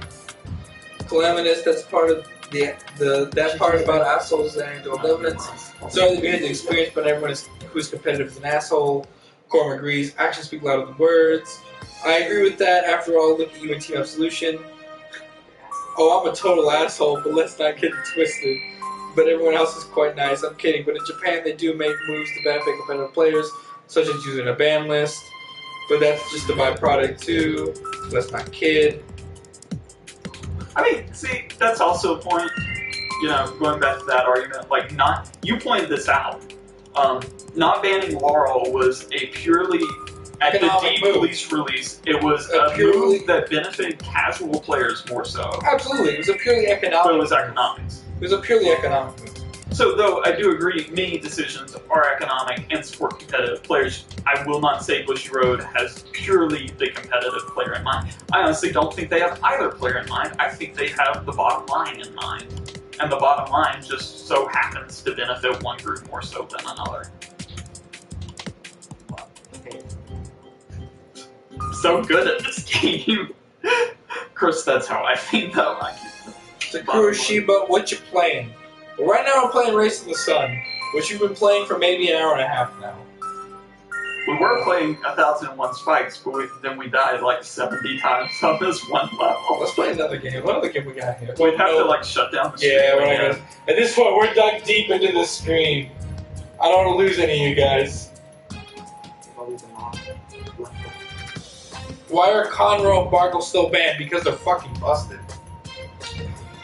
Calamitous, that's part of that part about assholes and anecdotal evidence. So we had the experience, but everyone who's competitive is an asshole. Corm agrees. Actions speak louder than words. I agree with that. After all, look at you and Team Absolution. Oh, I'm a total asshole, but let's not get it twisted. But everyone else is quite nice. I'm kidding. But in Japan, they do make moves to benefit competitive players, such as using a ban list. But that's just a byproduct too. Let's not kid. I mean, see, that's also a point, you know, going back to that argument, like, you pointed this out. Not banning Laurel was a purely, at the Economic move. D-police release, it was A a purely- move that benefited casual players more so. Absolutely, it was a purely economic. But it was economics. It was a purely economic move. So, though I do agree, many decisions are economic and support competitive players, I will not say Bushiroad has purely the competitive player in mind. I honestly don't think they have either player in mind. I think they have the bottom line in mind. And the bottom line just so happens to benefit one group more so than another. So good at this game. Of course, that's how I think, though. Sakura Shiba, what you playing? Well, right now I'm playing Race to the Sun, which you've been playing for maybe an hour and a half now. We were playing 1001 Spikes, but then we died like 70 times on this one level. Let's play another game. What other game we got here? We'd have to like shut down the stream. Yeah, we're not again. gonna. At this point, we're dug deep into the stream. I don't want to lose any of you guys. Why are Conroe and Barkle still banned? Because they're fucking busted.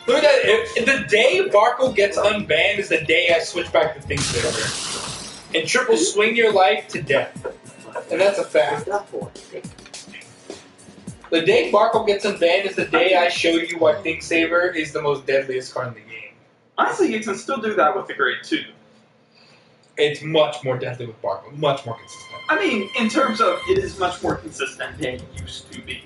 Look at that. If the day Barkle gets unbanned is the day I switch back to Think Saver. And triple swing your life to death. And that's a fact. The day Barkle gets unbanned is the day I show you why Think Saver is the most deadliest card in the game. Honestly, you can still do that with the grade 2. It's much more deadly with Barkle. Much more consistent. I mean, in terms of it is much more consistent than it used to be.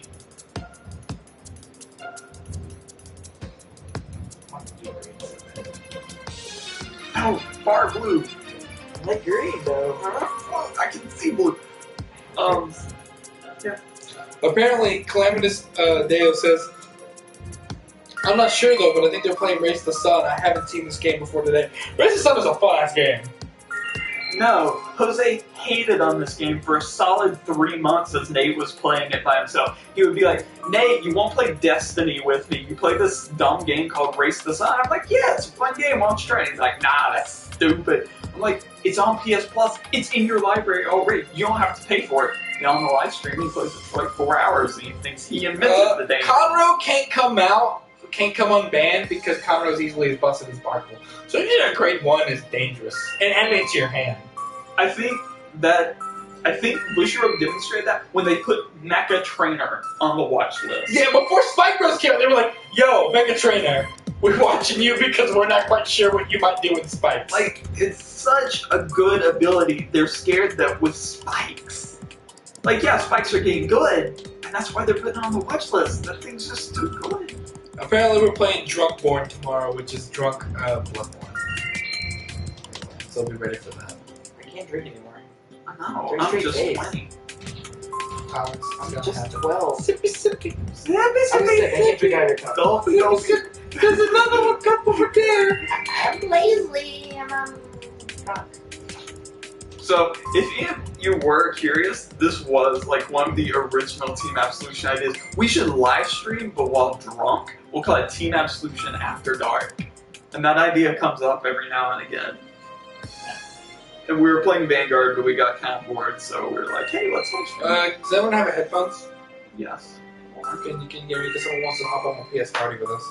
Oh, far blue. I like green though. Oh, I can see blue. Apparently, Calamitous Deo says, I'm not sure though, but I think they're playing Race to the Sun. I haven't seen this game before today. Race to the Sun is a fun ass game. No, Jose hated on this game for a solid 3 months as Nate was playing it by himself. He would be like, Nate, you won't play Destiny with me. You play this dumb game called Race to the Sun. I'm like, yeah, it's a fun game. Why don't you try it? He's like, nah, that's stupid. I'm like, it's on PS Plus. It's in your library already. You don't have to pay for it. And on the live stream, he plays it for like 4 hours, and he thinks he invented the damn thing. Conroe can't come unbanned because Conroe's easily as busted as Barkle. So usually a grade 1 is dangerous and adds to your hand. I think Bushiroad demonstrated that when they put Mecha Trainer on the watch list. Yeah, before Spike Bros came out, they were like, yo, Mega Trainer, we're watching you because we're not quite sure what you might do with spikes. Like, it's such a good ability. They're scared that with spikes. Like, yeah, spikes are getting good, and that's why they're putting it on the watch list. That thing's just too good. Apparently we're playing Drunkborn tomorrow, which is Drunk Bloodborne. So be ready for that. I can't drink anymore. I know, Three I'm straight just days. 20. Alex, I'm gonna just have it. 12. Sippy, sippy. I'm sick. I can't drink out of your cup. There's another one cup over there. I'm lazy. I'm drunk. So, if you were curious, this was like one of the original Team Absolution ideas. We should live stream, but while drunk. We'll call it Team Absolution After Dark. And that idea comes up every now and again. And we were playing Vanguard, but we got kind of bored, so we were like, hey, let's live stream. Does everyone have headphones? Yes. You can get me because someone wants to hop on my PS Party with us.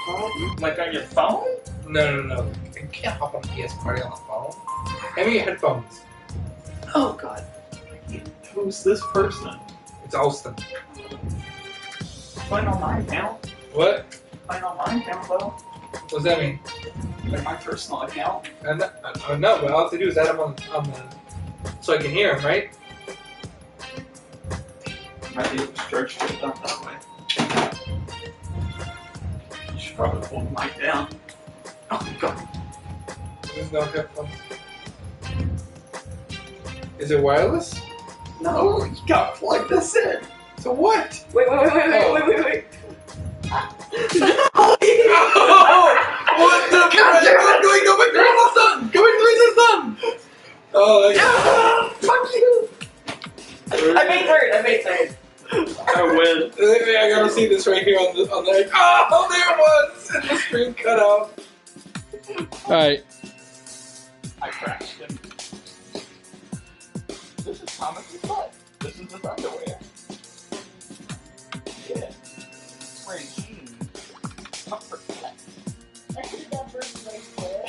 Oh, PS like on your phone? No. You can't hop on the PS Party on the phone. Have me your headphones. Oh god. Who's this person? It's Austin. Playing on my account. What? Playing on my account, though. What does that mean? Like my personal account. No, but all I have to do is add him on the so I can hear him, right? Might be church get done that way. You should probably pull the mic down. Oh god. There's no headphones. Is it wireless? No, you gotta plug this in. So what? Wait. Oh, what the fuck? Go back to the sun! Go back to the sun! Oh, Fuck you! I made third. I win. I gotta see this right here on the oh, there it was! And the screen cut out. Alright. I crashed him. This is Thomas's butt. This is his underwear. Yeah. He's wearing jeans. Comfort flex. I should have done first place there.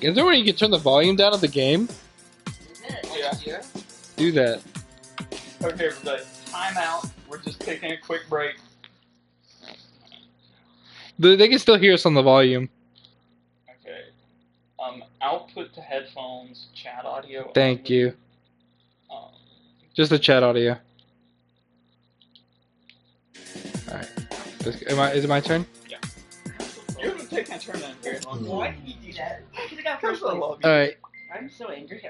Is there a way you can turn the volume down of the game? Yeah. Do that. Okay, everybody. Time out. We're just taking a quick break. They can still hear us on the volume. Okay. Output to headphones, chat audio. Thank you. Just the chat audio. Alright. Is it my turn? Yeah. You haven't taken a turn in very long. Why did you do that? I could have got first I place. love you. Alright. I'm so angry.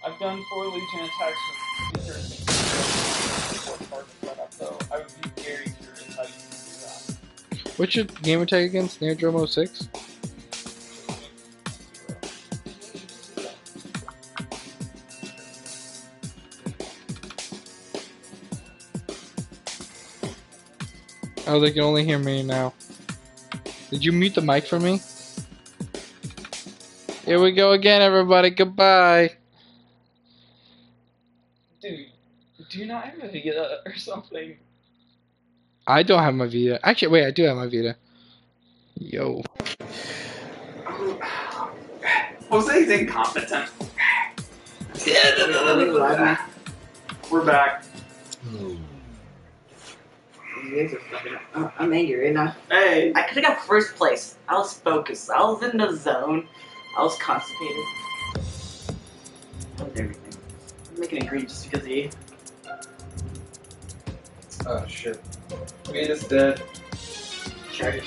I've done 4 Legion attacks with so I would be very curious how you can do that. What's your gamer tag against? Neardromo 6? Oh, they can only hear me now. Did you mute the mic for me? Here we go again, everybody. Goodbye. Dude, do you not have a Vita or something? I don't have my Vita. Actually, wait, I do have my Vita. Yo. Jose's incompetent. We're back. You guys are fucking. I'm angry right now. Hey. I could have got first place. I was focused. I was in the zone. I was constipated. I was everything. I'm making it green just because of you. Oh, shit. Vita's dead. Charge.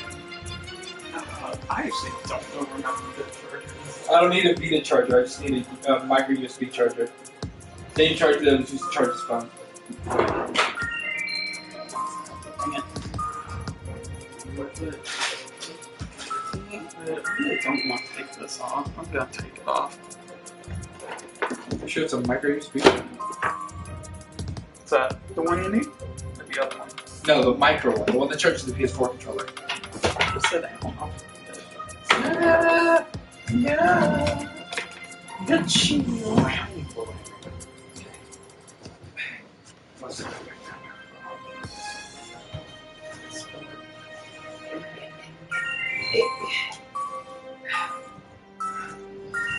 I actually don't remember the chargers. I don't need a Vita charger, I just need a micro USB charger. Then you charge them, just charge the phone. Dang it. I really don't want to take this off. I'm gonna take it off. I'm sure it's a micro USB. Is that the one you need? Or the other one? No, the micro one, the one that charges the PS4 controller. Sit down. Yeah. Good chill.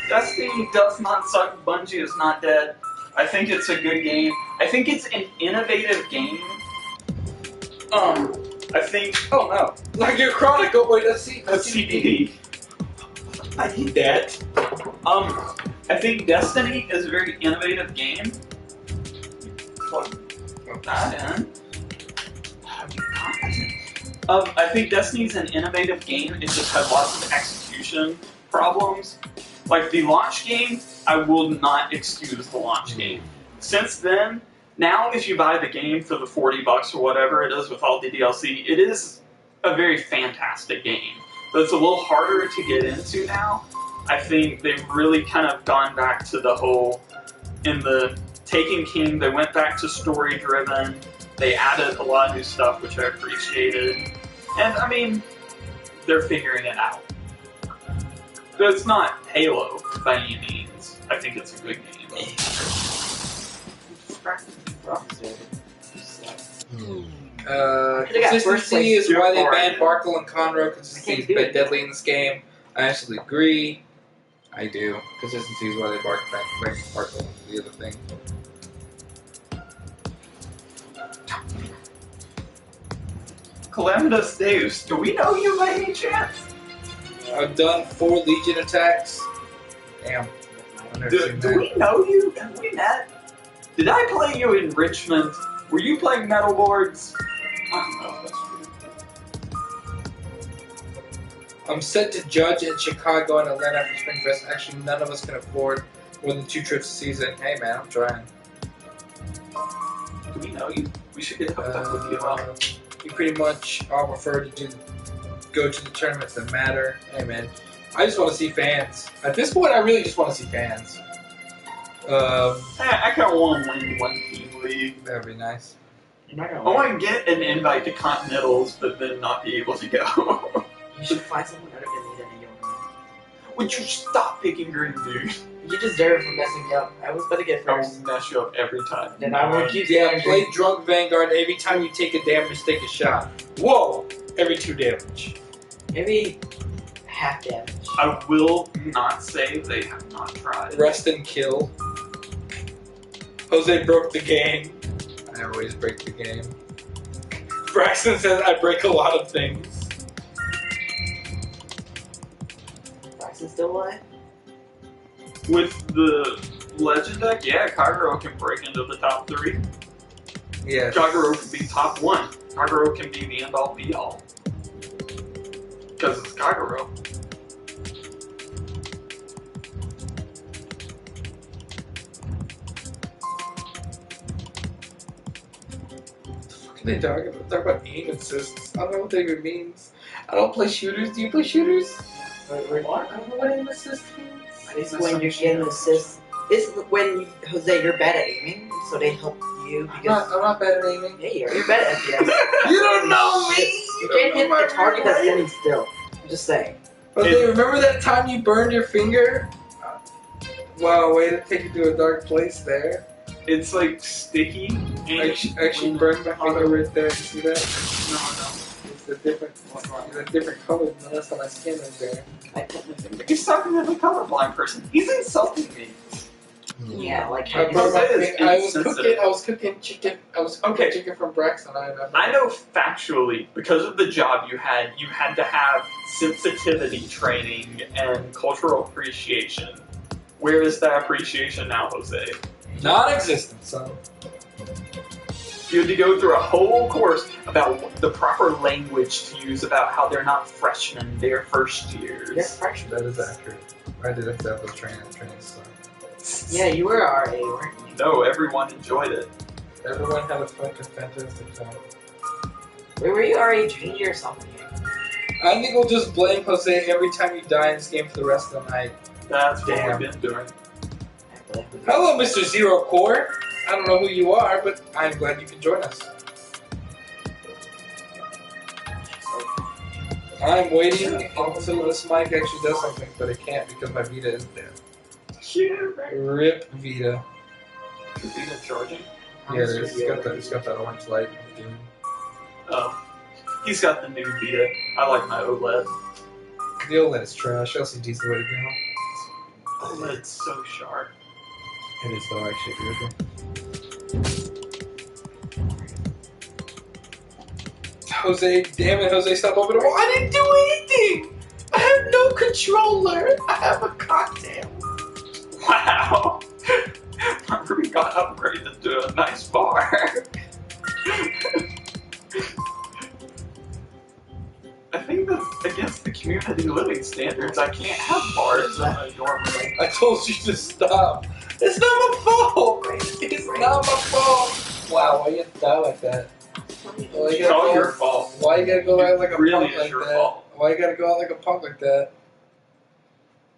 Destiny does not suck. Bungie is not dead. I think it's a good game. I think it's an innovative game. I think. Oh no. Like your Chronicle, wait, let's see. A CBD. I need that. I think Destiny is a very innovative game. Plug that in. I think Destiny's an innovative game. It just had lots of execution problems. Like the launch game, I will not excuse the launch game. Since then, now if you buy the game for the $40 or whatever it is with all the DLC, it is a very fantastic game. But it's a little harder to get into now. I think they've really kind of gone back to the whole, in the Taken King, they went back to story driven. They added a lot of new stuff, which I appreciated. And I mean, they're figuring it out. But it's not Halo by any means. I think it's a good game. Consistency is why they banned Bark. Barkle and Conroe. Consistency is been deadly in this game. I absolutely agree. I do. Consistency is why they banned Barkle and the other thing. Calamitous Deus, do we know you by any chance? I've done 4 Legion attacks. Damn. I've never Do seen that. we know you? Have we met? Did I play you in Richmond? Were you playing metal boards? I don't know if that's true. I'm set to judge in Chicago and Atlanta after Spring Fest. Actually, none of us can afford more than 2 trips a season. Hey man, I'm trying. Do we know you? We should get hooked up with you. You pretty much all prefer to go to the tournaments that matter. Hey man, I just want to see fans. At this point, I really just want to see fans. I kind of want to win one team league. That'd be nice. I want to get an invite to Continentals, but then not be able to go. You should find someone better than me than you. Would you stop picking green, dude? You deserve for messing me up. I was about to get I first. will mess you up every time. Then I will keep Yeah, saying play Drunk Vanguard. Every time you take a damage, take a shot. Whoa! Every 2 damage. maybe half damage. I will not say they have not tried. Rest and kill. Jose broke the game. I always break the game. Braxton says I break a lot of things. Braxton still alive? With the Legend deck, yeah, Kagero can break into the top 3. Yeah. Kagero can be top 1. Kagero can be the end-all be-all. Because it's Kagero. What are they talking about? Talk about aim assists. I don't know what that even means. I don't play shooters. Do you play shooters? What? I don't know what aim assist means. It's when you get an assist. It's when, Jose, you're bad at aiming, so they help you because... I'm not bad at aiming. Yeah, you're bad at FPS. You don't know me! You can't hit the target that's standing still. I'm just saying. Okay, remember that time you burned your finger? Wow, way to take you to a dark place there. It's like sticky. I actually burned my finger right there. You see that? No, It's a different color than the rest of my skin right there. I put my finger. He's talking to the colorblind person. He's insulting me. Yeah, like I burned my Jose is finger. I insensitive. was cooking chicken. I was cooking chicken from Braxton. I know factually, because of the job you had to have sensitivity training and cultural appreciation. Where is that appreciation now, Jose? Non-existent, son. You had to go through a whole course about the proper language to use about how they're not freshmen, they're first years. They're freshmen. That is accurate. I did have to have those training stuff. Yeah, you were RA, weren't you? No, everyone enjoyed it. Everyone had a fucking fantastic time. Wait, were you RA junior or something? I think we'll just blame Jose every time you die in this game for the rest of the night. That's what Damn. we've been doing. Hello, Mr. Zero Core. I don't know who you are, but I'm glad you can join us. I'm waiting until this mic actually does something, but it can't because my Vita isn't there. Rip Vita. Is Vita charging? Yeah, it is. It's got that orange light. Oh. He's got the new Vita. I like my OLED. The OLED is trash. LCD's the way to go. OLED's so sharp. It is though, actually. Jose, damn it, Jose, stop opening the wall. I didn't do anything! I have no controller! I have a cocktail! Wow! We got upgraded to a nice bar. I think that's against the community living standards. I can't have bars in my dorm room. I told you to stop. It's not my fault! It's not my fault! Wow, why you have to die like that? Why you It's all gotta your go, fault. why you gotta go out like a really punk is like your that? fault. Why you gotta go out like a punk like that?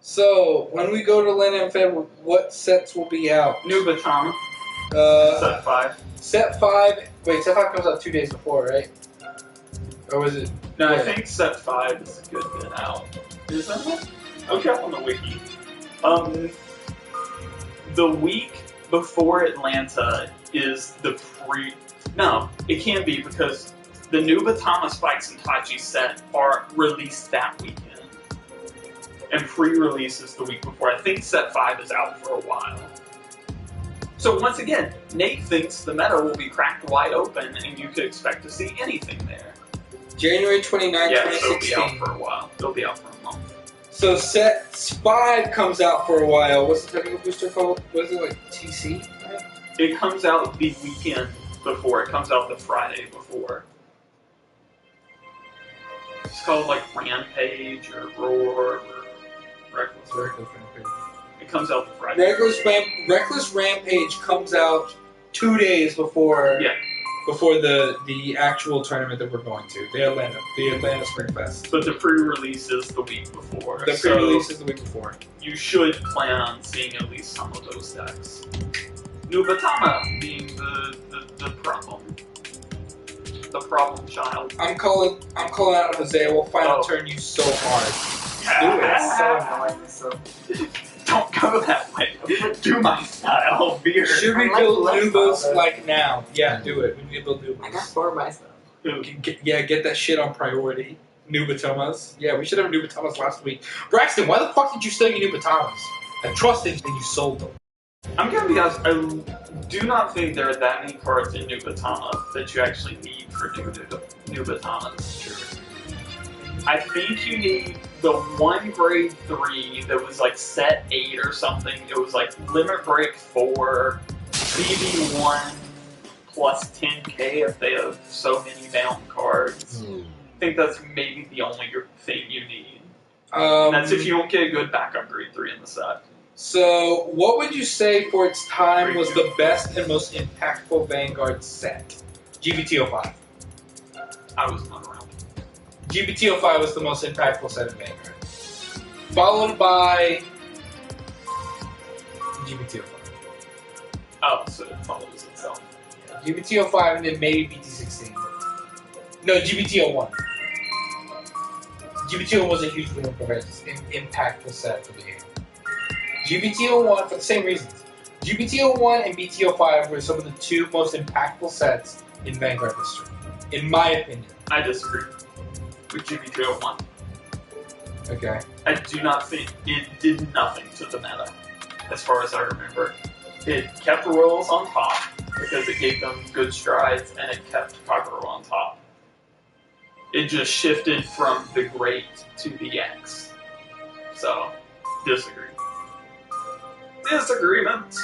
So, when we go to Lynn in February, what sets will be out? New Batama. Set 5. Set 5. Wait, set 5 comes out 2 days before, right? Or was it? No, Yeah. I think set 5 is a good bit out. Is that it? Look up on the wiki. The week before Atlanta is the pre... No, it can't be because the new Batama Spikes and Tachi set are released that weekend. And pre-release is the week before. I think set 5 is out for a while. So once again, Nate thinks the meta will be cracked wide open and you could expect to see anything there. January 29, Yeah, so it'll be 2016. out for a while. It'll be out for a month. So set 5 comes out for a while. What's the technical booster called? What is it, like TC? Right? It comes out the weekend before. It comes out the Friday before. It's called like Rampage or Roar or Reckless. Reckless Rampage. It comes out the Friday. Reckless Rampage comes out 2 days before. Yeah. Before the actual tournament that we're going to, the Atlanta Spring Fest. But the pre-release is the week before. The pre-release is the week before. You should plan on seeing at least some of those decks. New Batama being the problem. The problem child. I'm calling out Jose. We'll final turn you so hard. So annoying, so... Don't go that way. Do my style, beer. Should we I build like Nubos Lexus. like now? Yeah, do it. We need to build Nubos. I got 4 of my stuff. Get that shit on priority. New Batamas. Yeah, we should have new Batamas last week. Braxton, why the fuck did you sell your new Batamas? I trusted and you sold them. I'm gonna be honest, I do not think there are that many cards in New Batama that you actually need for New Batamas. True. I think you need the one grade 3 that was like set 8 or something. It was like Limit Break 4, BB1 plus 10k if they have so many down cards. I think that's maybe the only thing you need. And that's if you don't get a good backup grade 3 in the set. So, what would you say for its time was the best and most impactful Vanguard set? GBT05. I was not around. GBT05 was the most impactful set in Vanguard. Followed by GBT05. Oh, so it follows itself. GBT05 and then maybe BT16. No, GBT01. GBT01 was a hugely impactful set for the game. GBT01 for the same reasons. GBT01 and BT05 were some of the 2 most impactful sets in Vanguard history, in my opinion. I disagree with GBT01. Okay. I do not think it did nothing to the meta, as far as I remember. It kept Royals on top because it gave them good strides, and it kept Kagero on top. It just shifted from the great to the X. So, disagree. Disagreement.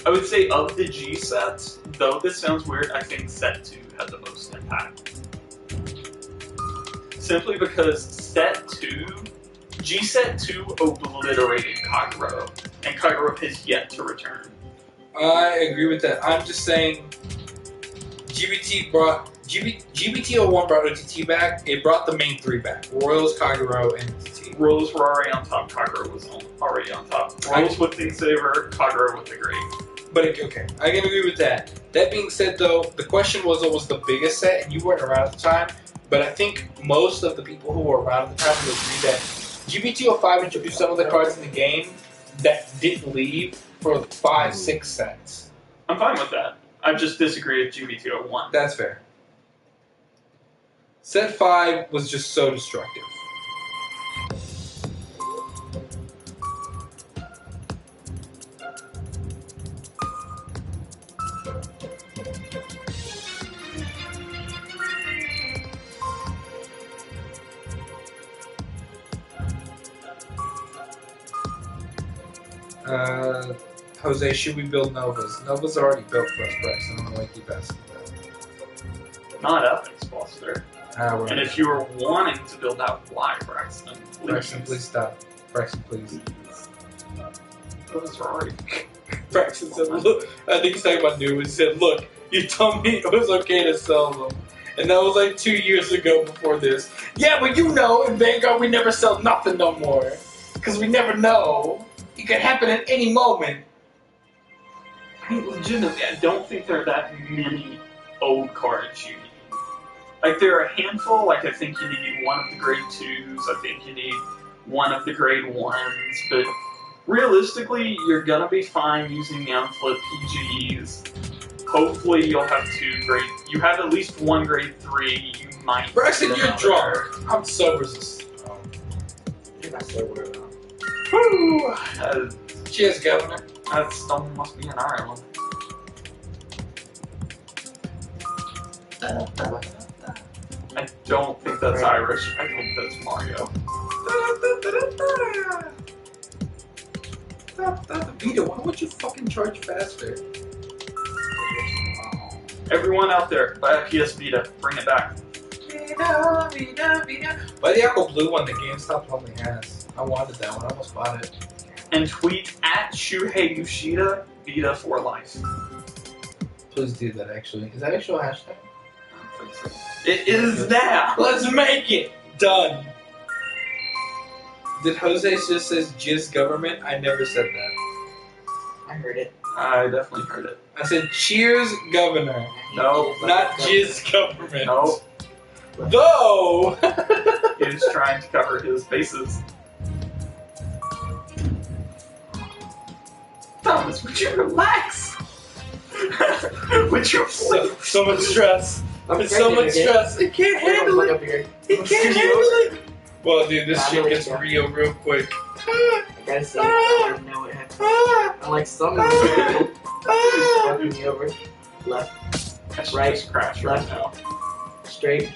I would say of the G sets, though this sounds weird, I think set 2 had the most impact. Simply because set 2, G set 2 obliterated Kagero, and Kagero has yet to return. I agree with that. I'm just saying GBT01 brought OTT back. It brought the main 3 back. Royals, Kagero, and OTT. Royals were already on top, Kagero was already on top. Royals with Thing Saver, Kagero with the Great. But okay, I can agree with that. That being said, though, the question was what was the biggest set, and you weren't around at the time. But I think most of the people who were around at the time would agree that GBT05 introduced some of the cards in the game that didn't leave for 5, 6 sets. I'm fine with that. I just disagree with GBT01. That's fair. Set 5 was just so destructive. Jose, should we build Novas? Novas are already built for us, Brex. I don't know why you keep asking that. Not ethics, Buster. We're And if you were wanting to build out why, Braxton, Braxton, please stop. Braxton, please. Those are already. Braxton said, look, I think he's talking about new. He said, look, you told me it was okay to sell them. And that was like 2 years ago before this. Yeah, but you know, in Vanguard we never sell nothing no more. Because we never know. It could happen at any moment. I mean, legitimately, I don't think there are that many old cards you need. Like, there are a handful, like I think you need one of the grade 2s, I think you need one of the grade 1s, but realistically, you're gonna be fine using the unflipped PGs. Hopefully you'll have 2 grade, you have at least 1 grade 3, you might. Braxton, get you're another. drunk. I'm sober as You're not sober enough. Woo! Cheers, Governor. That stone must be in Ireland. I don't think that's Irish. I think that's Mario. Vito, why would you fucking charge faster? Everyone out there, buy a PS Vita. Bring it back. Buy the Aqua Blue one that GameStop only has. I wanted that one. I almost bought it. And tweet at Shuhei Yoshida Vita for life. Please do that, actually. Is that actual hashtag? It is now. Let's make it! Done. Did Jose just says jizz government? I never said that. I heard it. I definitely heard it. I said cheers, governor. No, Not jizz government. no. Though! He is trying to cover his bases. Thomas, would you relax? Would you so much stress. I'm It's so much stress. It can't handle it. Up here. It can't handle it. Well, dude, this Nah, shit no, gets yeah. real quick. I gotta say, I don't know what happened. I like some of the people fucking me over. Left, Right. Just crash right Left. now. straight.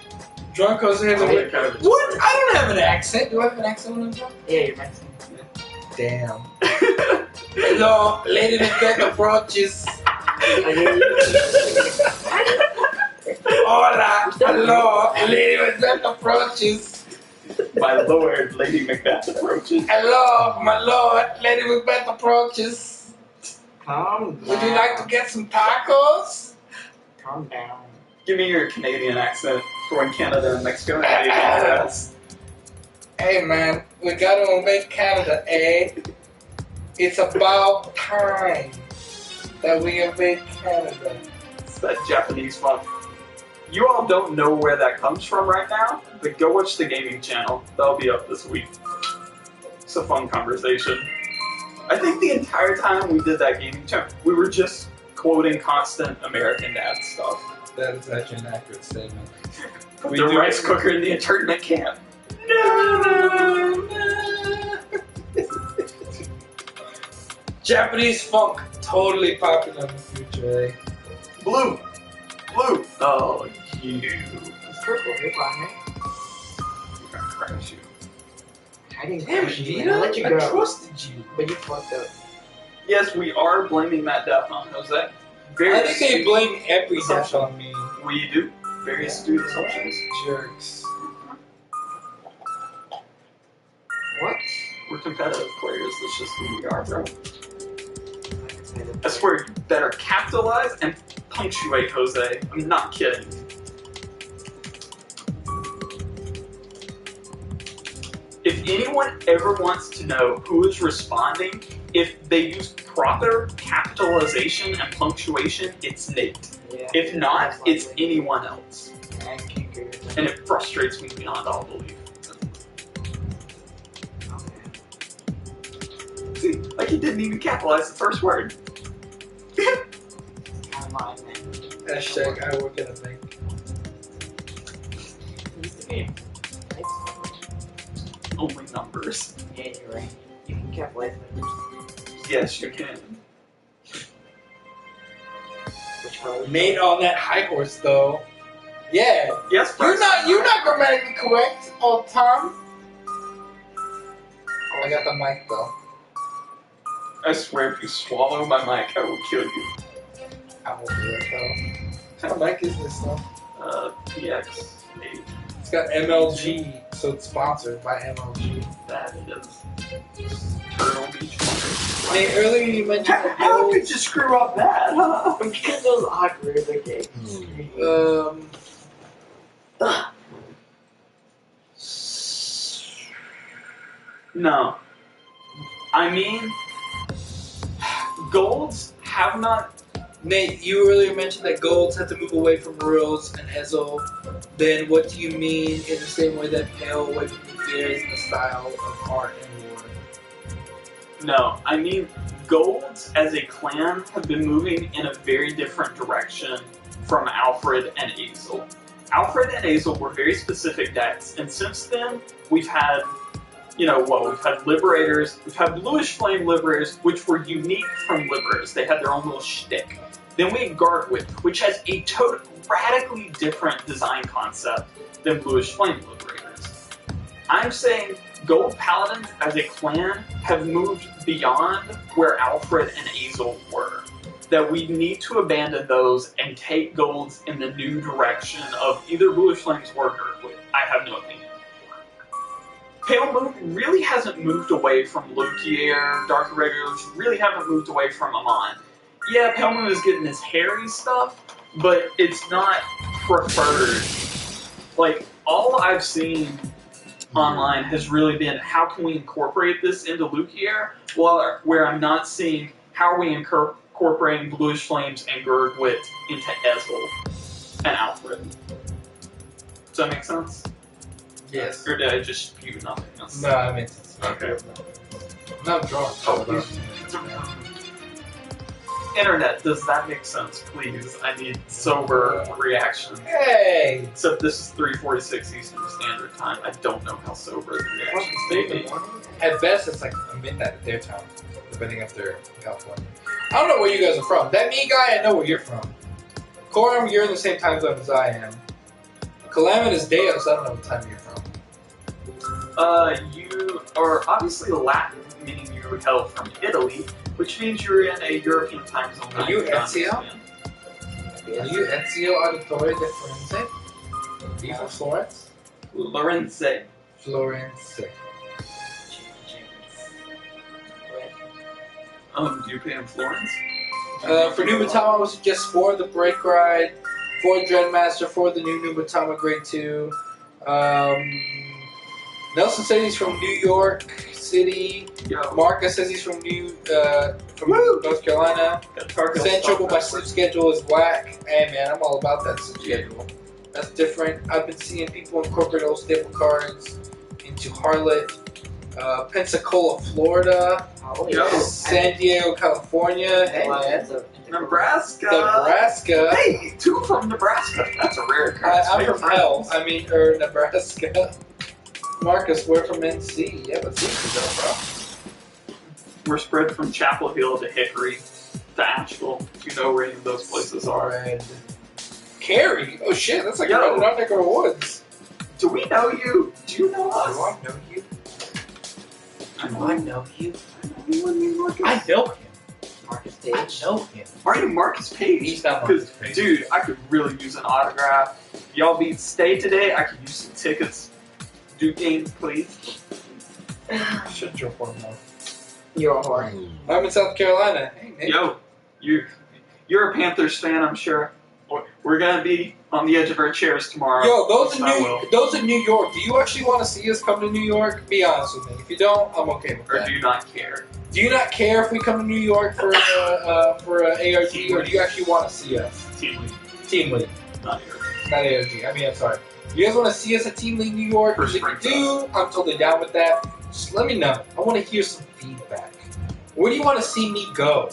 Drunk Jose has a Right. weird. What? I don't have an accent. Do I have an accent when I'm drunk? Yeah, you're Mexican. Damn. Hello, lady that approaches. Hola, hello, lady that approaches. My lord, Lady Macbeth approaches. Hello, my lord, Lady Macbeth approaches. Calm down. Would you like to get some tacos? Calm down. Give me your Canadian accent for when Canada and Mexico and Canadian US. Hey man, we gotta invade Canada, eh? It's about time that we invade Canada. It's that Japanese funk. You all don't know where that comes from right now, but go watch the gaming channel. That'll be up this week. It's a fun conversation. I think the entire time we did that gaming channel, we were just quoting constant American Dad stuff. That is actually an accurate statement. Put We the do- rice cooker in the internment camp. Japanese funk, totally popular in the future, eh? Blue! Blue! Oh, you. It's purple. You're fine, right? I'm gonna crash you. I didn't Damn, crush you, man. Vito, I let you I go. trusted you. But you fucked up. Yes, we are blaming that death on Jose. Very I think they astute blame every death assumption. on me. We do. Very astute assumptions. Jerks. What? We're competitive players. That's just who we are, bro. I swear, you better capitalize and punctuate, Jose. I'm not kidding. If anyone ever wants to know who is responding, if they use proper capitalization and punctuation, it's Nate. Yeah. If not, Most it's likely. anyone else. And kicker. And it frustrates me beyond all belief. See, like he didn't even capitalize the first word. Kind of mine, man. Hashtag I work at a bank. Used to be. Only numbers. Yeah, you're right. You can capitalize numbers. Yes, you can. Which one? Made on that high horse though. Yeah. Yes, You're not grammatically correct all the time. I got the mic though. I swear, if you swallow my mic, I will kill you. I won't do that though. What kind of mic is this though? PX8. It's got MLG, so it's sponsored by MLG. That is. Turtle Beach. Hey, earlier you mentioned that How did you screw up that, huh? Because it was awkward, okay. No. I mean, golds have not. Nate, you earlier mentioned that golds have to move away from Rurals and Ezel. Then what do you mean in the same way that pale away from the fears and the style of art and war? No, I mean, golds as a clan have been moving in a very different direction from Alfred and Azel. Alfred and Azel were very specific decks, and since then, we've had, we've had Liberators, we've had Bluish Flame Liberators, which were unique from Liberators. They had their own little shtick. Then we had Guardwidth, which has a radically different design concept than Bluish Flame Liberators. I'm saying Gold Paladins as a clan have moved beyond where Alfred and Azel were. That we need to abandon those and take golds in the new direction of either Bluish Flames or Guardwidth. I have no opinion. Pale Moon really hasn't moved away from Lukier, Dark Irregulars really haven't moved away from Amon. Yeah, Pale Moon is getting his hairy stuff, but it's not preferred. Like, all I've seen online has really been how can we incorporate this into Lukier, where I'm not seeing how are we incorporating Bluish Flames and Guardwidth into Ezel and Alfred. Does that make sense? Yes. Or did I just spew nothing else? No, I mean, it's Okay. not drawn. Internet, does that make sense, please? I need sober reactions. Hey! Except this is 3:46 Eastern Standard Time. I don't know how sober the reactions may be. At best, it's like a midnight at their time, depending if they're in California. I don't know where you guys are from. That me guy, I know where you're from. Coram, you're in the same time zone as I am. Calamitous Deus, I don't know what time you're from. You are obviously Latin, meaning you hail from Italy, which means you're in a European time zone. Are you I don't Ezio? understand. Are you Ezio Auditore de Firenze? Are you from Florence? Lorenze. Florence. Do you play in Florence? For New Batama, I would suggest 4 the Break Ride, 4 Dreadmaster, 4 the new Batama Grade 2. Nelson says he's from New York City. Yo. Marcus says he's from North Carolina. Saying Choco by sleep schedule is whack. Hey man, I'm all about that sleep schedule. That's different. I've been seeing people incorporate old staple cards into Harlot. Pensacola, Florida. Yo. San Diego, California. Hey man. Nebraska. Nebraska. Hey, 2 from Nebraska. That's a rare occurrence. I'm Make from friends. Nebraska. Marcus, we're from NC. Yeah, but see, bro. We're spread from Chapel Hill to Hickory to Asheville. If you know where any of those places are. Red. Cary? Oh shit, that's like Yo. running out neck of the woods. Do we know you? Do you know us? Do I know you? Do I know you? I know you in New York. I know him. Page. know him. Are you Marcus Page? He's not Marcus Page. Dude, I could really use an autograph. Y'all beat Stay today. I could use some tickets. Do games, please. Shut your horn mouth. You're a whore. I'm in South Carolina. Hey, Nick. Yo, you're a Panthers fan, I'm sure. We're gonna be on the edge of our chairs tomorrow. Yo, those Yes, I in will. those in New York, do you actually want to see us come to New York? Be honest with me. If you don't, I'm okay with Or that. do you not care? Do you not care if we come to New York for ARG, or do you actually want to see us? Team League, Team League, not here. not ARG. I mean, I'm sorry. You guys want to see us at Team League New York? For If you spring do, I'm totally down with that. Just let me know. I want to hear some feedback. Where do you want to see me go?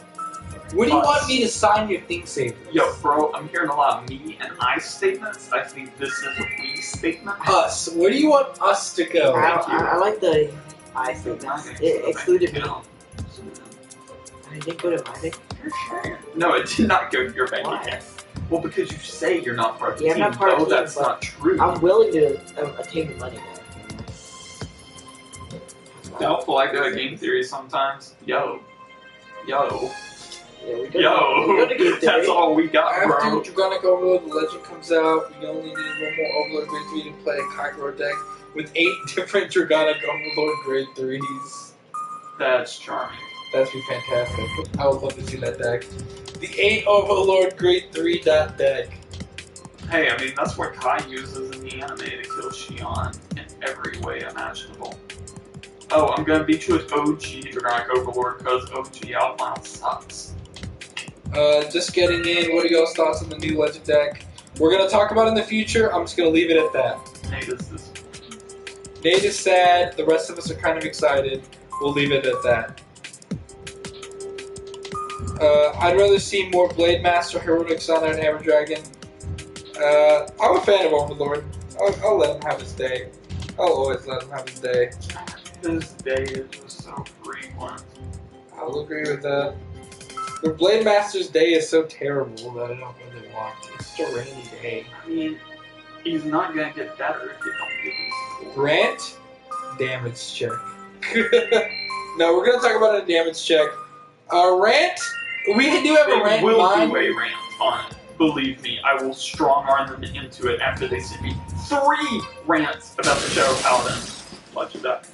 Where do you want me to sign your thing saver? Yo, bro, I'm hearing a lot of me and I statements. I think this is a we statement. Us. Where do you want us to go? I like the I statements. It excluded me. No. I didn't go to my thing. No, it did not go to your bank Why? account. Well, because you say you're not part of the Yeah, I'm team. not part of No, the team, that's but not true. I'm willing to obtain the money back. Doubtful I go to game theory sometimes. Yo. Yeah, we go Yo. to game theory. That's all we got, After bro. Dragonic Overlord the Legend comes out, we only need one more Overlord Grade 3 to play a Kakarot deck with 8 different Dragonic Overlord Grade 3s. That's charming. That'd be fantastic. I would love to see that deck. The 8 Overlord Grade 3 dot deck. Hey, I mean, that's what Kai uses in the anime to kill Shion in every way imaginable. Oh, I'm gonna beat you with OG Dragonic Overlord because OG Outbound sucks. Just getting in. What are y'all's thoughts on the new Legend deck? We're gonna talk about it in the future. I'm just gonna leave it at that. Nate is this. Nate is sad. The rest of us are kind of excited. We'll leave it at that. I'd rather see more Blade Master, Heroic Sun, and Hammer Dragon. I'm a fan of Overlord. I'll let him have his day. I'll always let him have his day. This day is just so frequent. I'll agree with that. The Blade Master's day is so terrible that I don't really want it. It's just a rainy day. I mean, he's not gonna get better if you don't give him support. Rant? Damage check. No, we're gonna talk about a damage check. Rant? We do have a They rant in will mind. do a rant on it. Believe me, I will strong arm them into it after they send me 3 rants about the Shadow Paladin. Watch it up.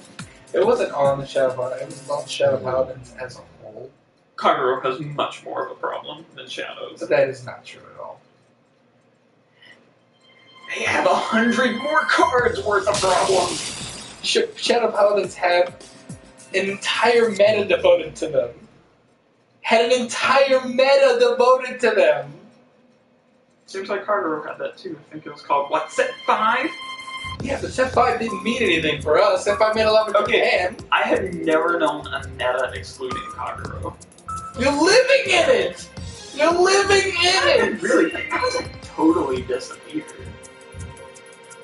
It wasn't on the Shadow Paladin, it was on Shadow Paladins as a whole. Kagero has much more of a problem than Shadows. But that is not true at all. They have 100 more cards worth of problems. Shadow Paladins have an entire meta devoted to them. Had an entire meta devoted to them. Seems like Kagero had that too. I think it was called, what, Set 5? Yeah, but Set 5 didn't mean anything for us. Set 5 made a lot of Japan. I have never known a meta excluding Kagero. You're living in it! You're living in it! Really, it hasn't totally disappeared.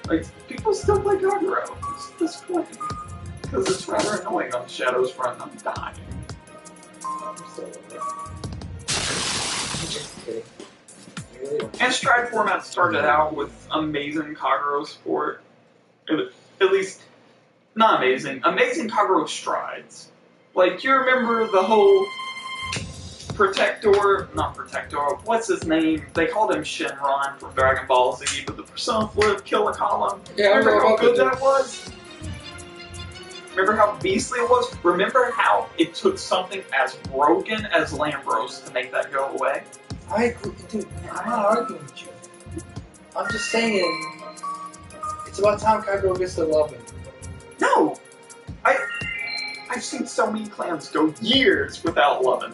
Like, people still play Kagero. It's disappointing. Because it's rather annoying on Shadow's front and I'm dying. I'm still with it. I'm just kidding. I really don't. And Stride format started out with amazing Kagero support. At least, not amazing. Amazing Kagero strides. Like, you remember the whole not Protector, what's his name? They called him Shenron from Dragon Ball Z, but the Persona Flip, Kill a Column. Yeah, I Remember remember how about good that. that was? Remember how beastly it was? Remember how it took something as broken as Lambros to make that go away? I agree, dude. I'm not arguing with you. I'm just saying, it's about time Kagero gets to love him. No! I've seen so many clans go years without loving.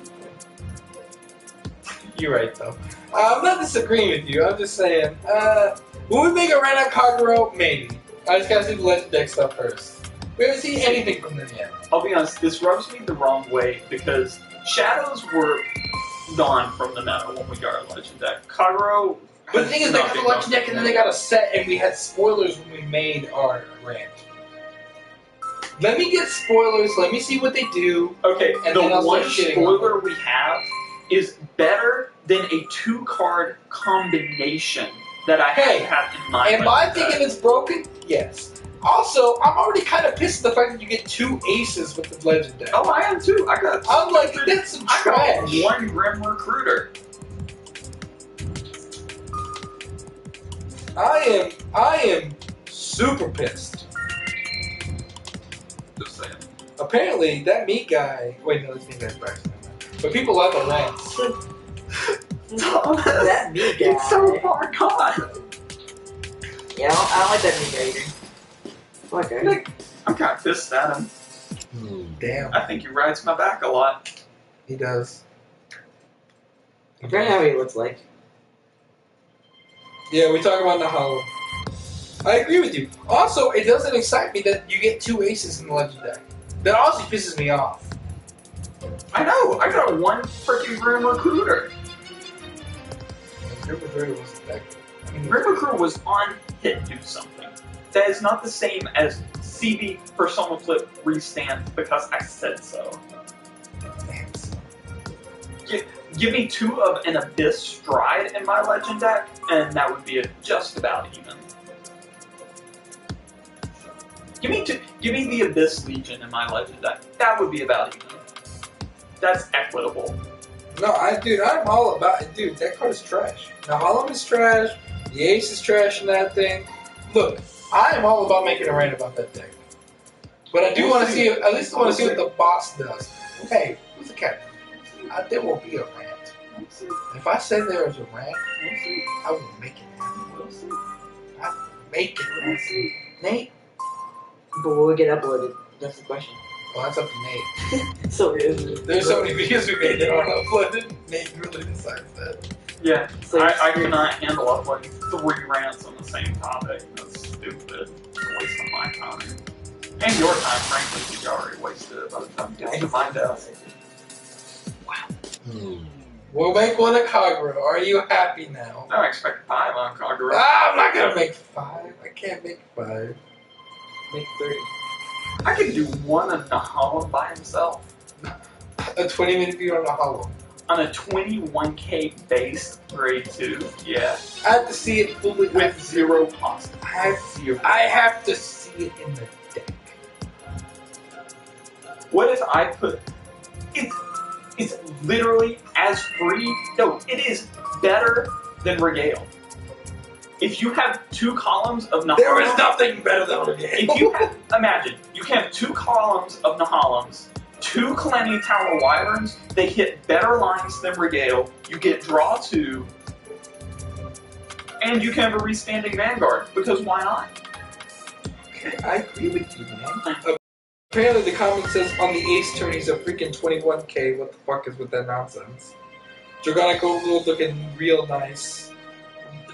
You're right, though. I'm not disagreeing with you. I'm just saying, will we make a run on Kagero? Maybe. I just gotta see the Legend deck stuff first. We haven't seen anything from them yet. I'll be honest, this rubs me the wrong way because Shadows were gone from the meta when we got our Legend deck. Kagero. But the thing is, they got the Legend deck and then they got a set, and we had spoilers when we made our rant. Let me get spoilers, let me see what they do. Okay, And the then I'll one start shitting on spoiler we have is better than a 2-card combination that I Hey, have in my Am I Legend thinking deck. it's broken? Yes. Also, I'm already kind of pissed at the fact that you get 2 aces with the legend deck. Oh, I am too. I'm like, that's some I got trash. 1 Grim Recruiter. I am super pissed. Just saying. Apparently, that meat guy. Wait, no, this meat guy's back. But people love the rants. Thomas, That me guy. it's so far gone. Yeah, I don't like that me guy either. Okay. I'm kind of pissed at him. Damn, I think he rides my back a lot. he does. I'm trying to know what he looks like. Yeah, we talk about Nahalo. I agree with you. Also, it doesn't excite me that you get 2 aces in the legend deck. That also pisses me off. I know. I got 1 freaking Grim Recruiter. Grim Recruiter wasn't that good. I mean, Grim Recruiter was on hit do something. That is not the same as CB Persona Flip restand because I said so. thanks. Give me 2 of an Abyss Stride in my Legend deck, and that would be just about even. Give me the Abyss Legion in my Legend deck. That would be about even. That's equitable. No, I'm all about it. Dude, that card is trash. Nahalo is trash. The ace is trash in that thing. Look, I am all about making a rant about that deck. But I do want to see, at least I want to see what the boss does. Hey, who's the captain? There will be a rant. If I say there is a rant, I will make it happen. I will make it happen. Nate? But will it get uploaded? That's the question. Well, that's up to Nate. So it There's so many videos we made that aren't uploaded. Nate really decides that. Yeah, So I cannot handle uploading 3 rants on the same topic. That's stupid. It's a waste of my time. And your time, frankly, because you already wasted it by the time you get to find out. We'll make one at Kagura. Are you happy now? I expect 5 on Kagura. I'm not gonna make 5. I can't make 5. make 30. I could do 1 on Nahalo by himself. A 20-minute view on Nahalo. On a 21k base grade 2, yeah. I have to see it fully With 0 cost. I have to see it in the deck. What if I put... It's literally as free... No, it is better than Regale. If you have 2 columns of Nahalo... There is nothing better than Regale. If you have... Imagine, you have 2 columns of Nahalams, 2 Calamity Tower Wyverns, they hit better lines than Regale, you get draw 2, and you can have a restanding Vanguard, because why not? Okay, I agree with you, man. Apparently the comment says on the ace turn he's a freaking 21k. What the fuck is with that nonsense? Dragonic Overlord looking real nice.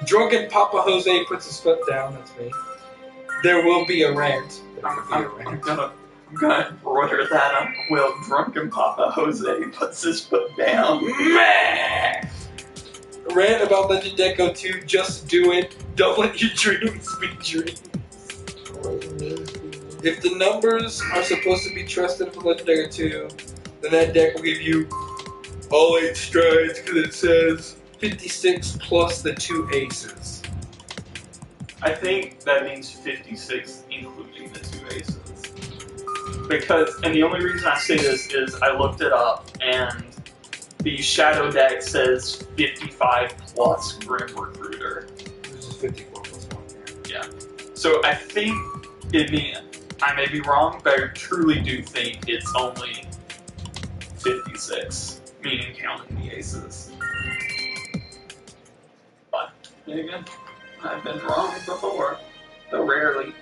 Drunken Papa Jose puts his foot down, that's me. There will be a rant. I'm gonna embroider that on Quill. Drunken Papa Jose puts his foot down. Meh! Rant about Legend Deco 2, just do it. Don't let your dreams be dreams. If the numbers are supposed to be trusted for Legend Deco 2, then that deck will give you all 8 strides because it says 56 plus the 2 aces. I think that means 56, including the 2 aces. Because, and the only reason I say this is I looked it up, and the Shadow deck says 55 plus Grim Recruiter. This is 54 plus 1. Yeah. So I think I may be wrong, but I truly do think it's only 56, meaning counting the aces. But, then again, I've been wrong before, though rarely.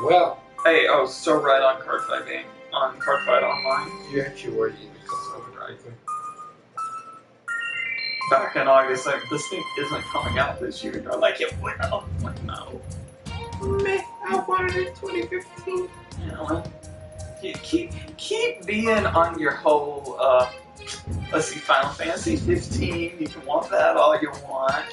Well, Hey, I was so right on Cardfight game, on Cardfight Online. you actually were eating Right. Back in August, like, this thing isn't coming out this year. They're like, it will. I'm like, no. Meh, I wanted it in 2015. You know what? Keep being on your whole, let's see, Final Fantasy 15. You can want that all you want.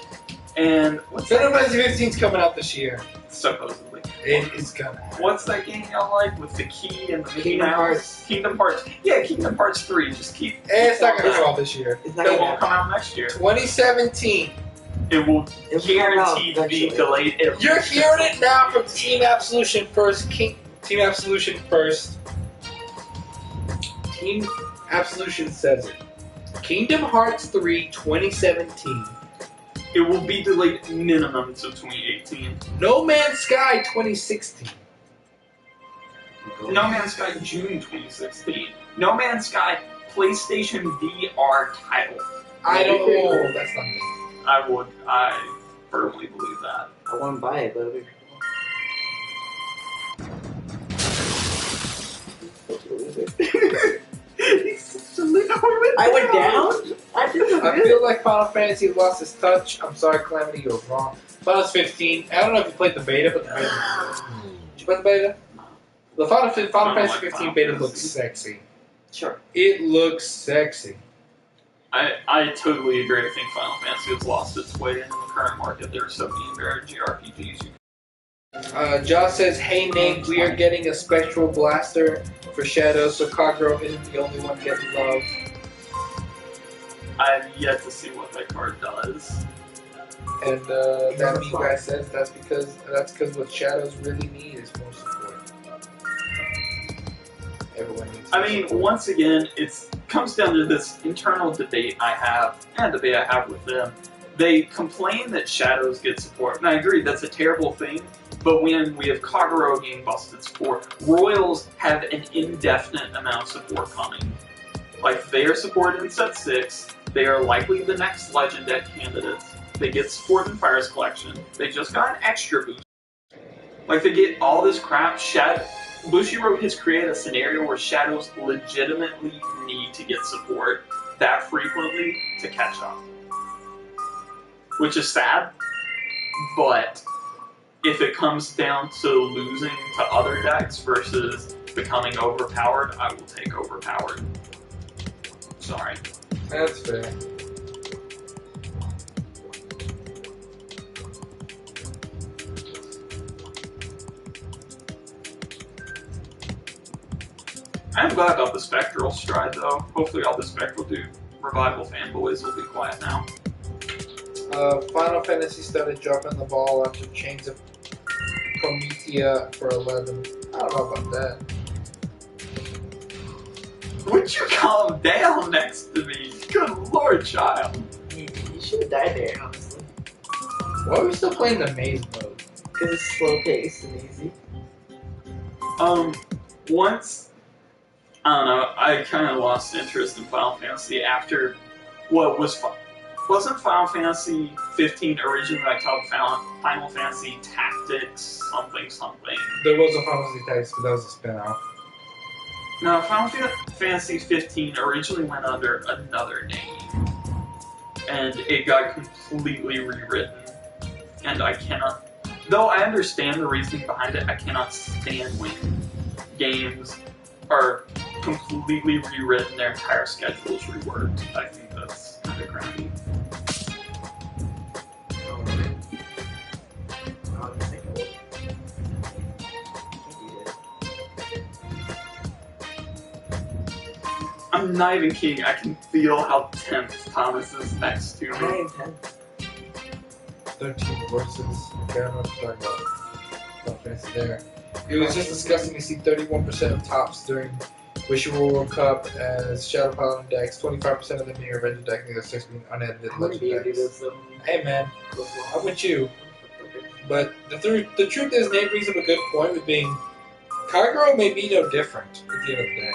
And what's Final that? Fantasy 15's coming out this year. Supposedly. It is gonna happen. What's that game y'all like with the key and the Mickey Kingdom Mouse? Hearts. Kingdom Hearts. Yeah, Kingdom Hearts 3. Just keep. It's not gonna come out this year. It's not It gonna won't come out next year. 2017. It will It'll come out guaranteed be eventually. delayed. You're hearing it now from Team Absolution first. Team Absolution first. Team Absolution says it. Kingdom Hearts 3 2017. It will be delayed minimum to 2018. No Man's Sky 2016. No Man's Sky June 2016. No Man's Sky PlayStation VR title. I don't know. That's not me. I firmly believe that. I want to buy it, but it'll be I went down? I didn't I feel like Final Fantasy has lost its touch. I'm sorry, Calamity, you were wrong. Final Fantasy 15. I don't know if you played the beta, but the beta. Did you play the beta? The Final Fantasy 15 beta looks sexy. Sure. It looks sexy. I totally agree. I think Final Fantasy has lost its way in the current market. There are so many better JRPGs. Josh says, "Hey Nate, we are getting a Spectral Blaster for Shadow, so Kagero isn't the only one getting love." I've yet to see what that card does. And that me guy says that's because what Shadows really need is more support. Everyone needs. I mean, once again, it comes down to this internal debate I have, and debate I have with them. They complain that Shadows get support, and I agree, that's a terrible thing, but when we have Kagero getting busted support, Royals have an indefinite amount of support coming. Like, if they are supported in Set 6, they are likely the next Legend deck candidates. They get support in Fire's Collection. They just got an extra boost. Like, they get all this crap. Bushiroad has created a scenario where Shadows legitimately need to get support that frequently to catch up. Which is sad, but if it comes down to losing to other decks versus becoming overpowered, I will take overpowered. Sorry. That's fair. I'm glad about the Spectral Stride, though. Hopefully all the Spectral Revival fanboys will be quiet now. Final Fantasy started dropping the ball after Chains of Promethea for 11. I don't know about that. Would you calm down next to me? Good lord, child. You should have died there, honestly. Why are we still playing the maze mode? Because it's slow paced and easy. Once, I don't know, I kind of lost interest in Final Fantasy after what wasn't Final Fantasy 15 originally like called Final Fantasy Tactics something? There was a Final Fantasy Tactics, but that was a spin-off. No, Final Fantasy 15 originally went under another name, and it got completely rewritten, and I cannot, though I understand the reasoning behind it, I cannot stand when games are completely rewritten, their entire schedule is reworked. I think that's kind of crappy. I'm not even kidding, I can feel how tense Thomas is next to I me. am 10. 13 versus. Okay, I don't know what you're talking about. Final Fantasy there. It was just disgusting to see 31% of tops during Bushiroad World Cup as Shadow Paladin decks, 25% of them being Avenger decks, and the other 6 being unedited Legend decks. Hey man, I'm with you. But the truth is, Nate brings up a good point with being Kagero may be no different at the end of the day.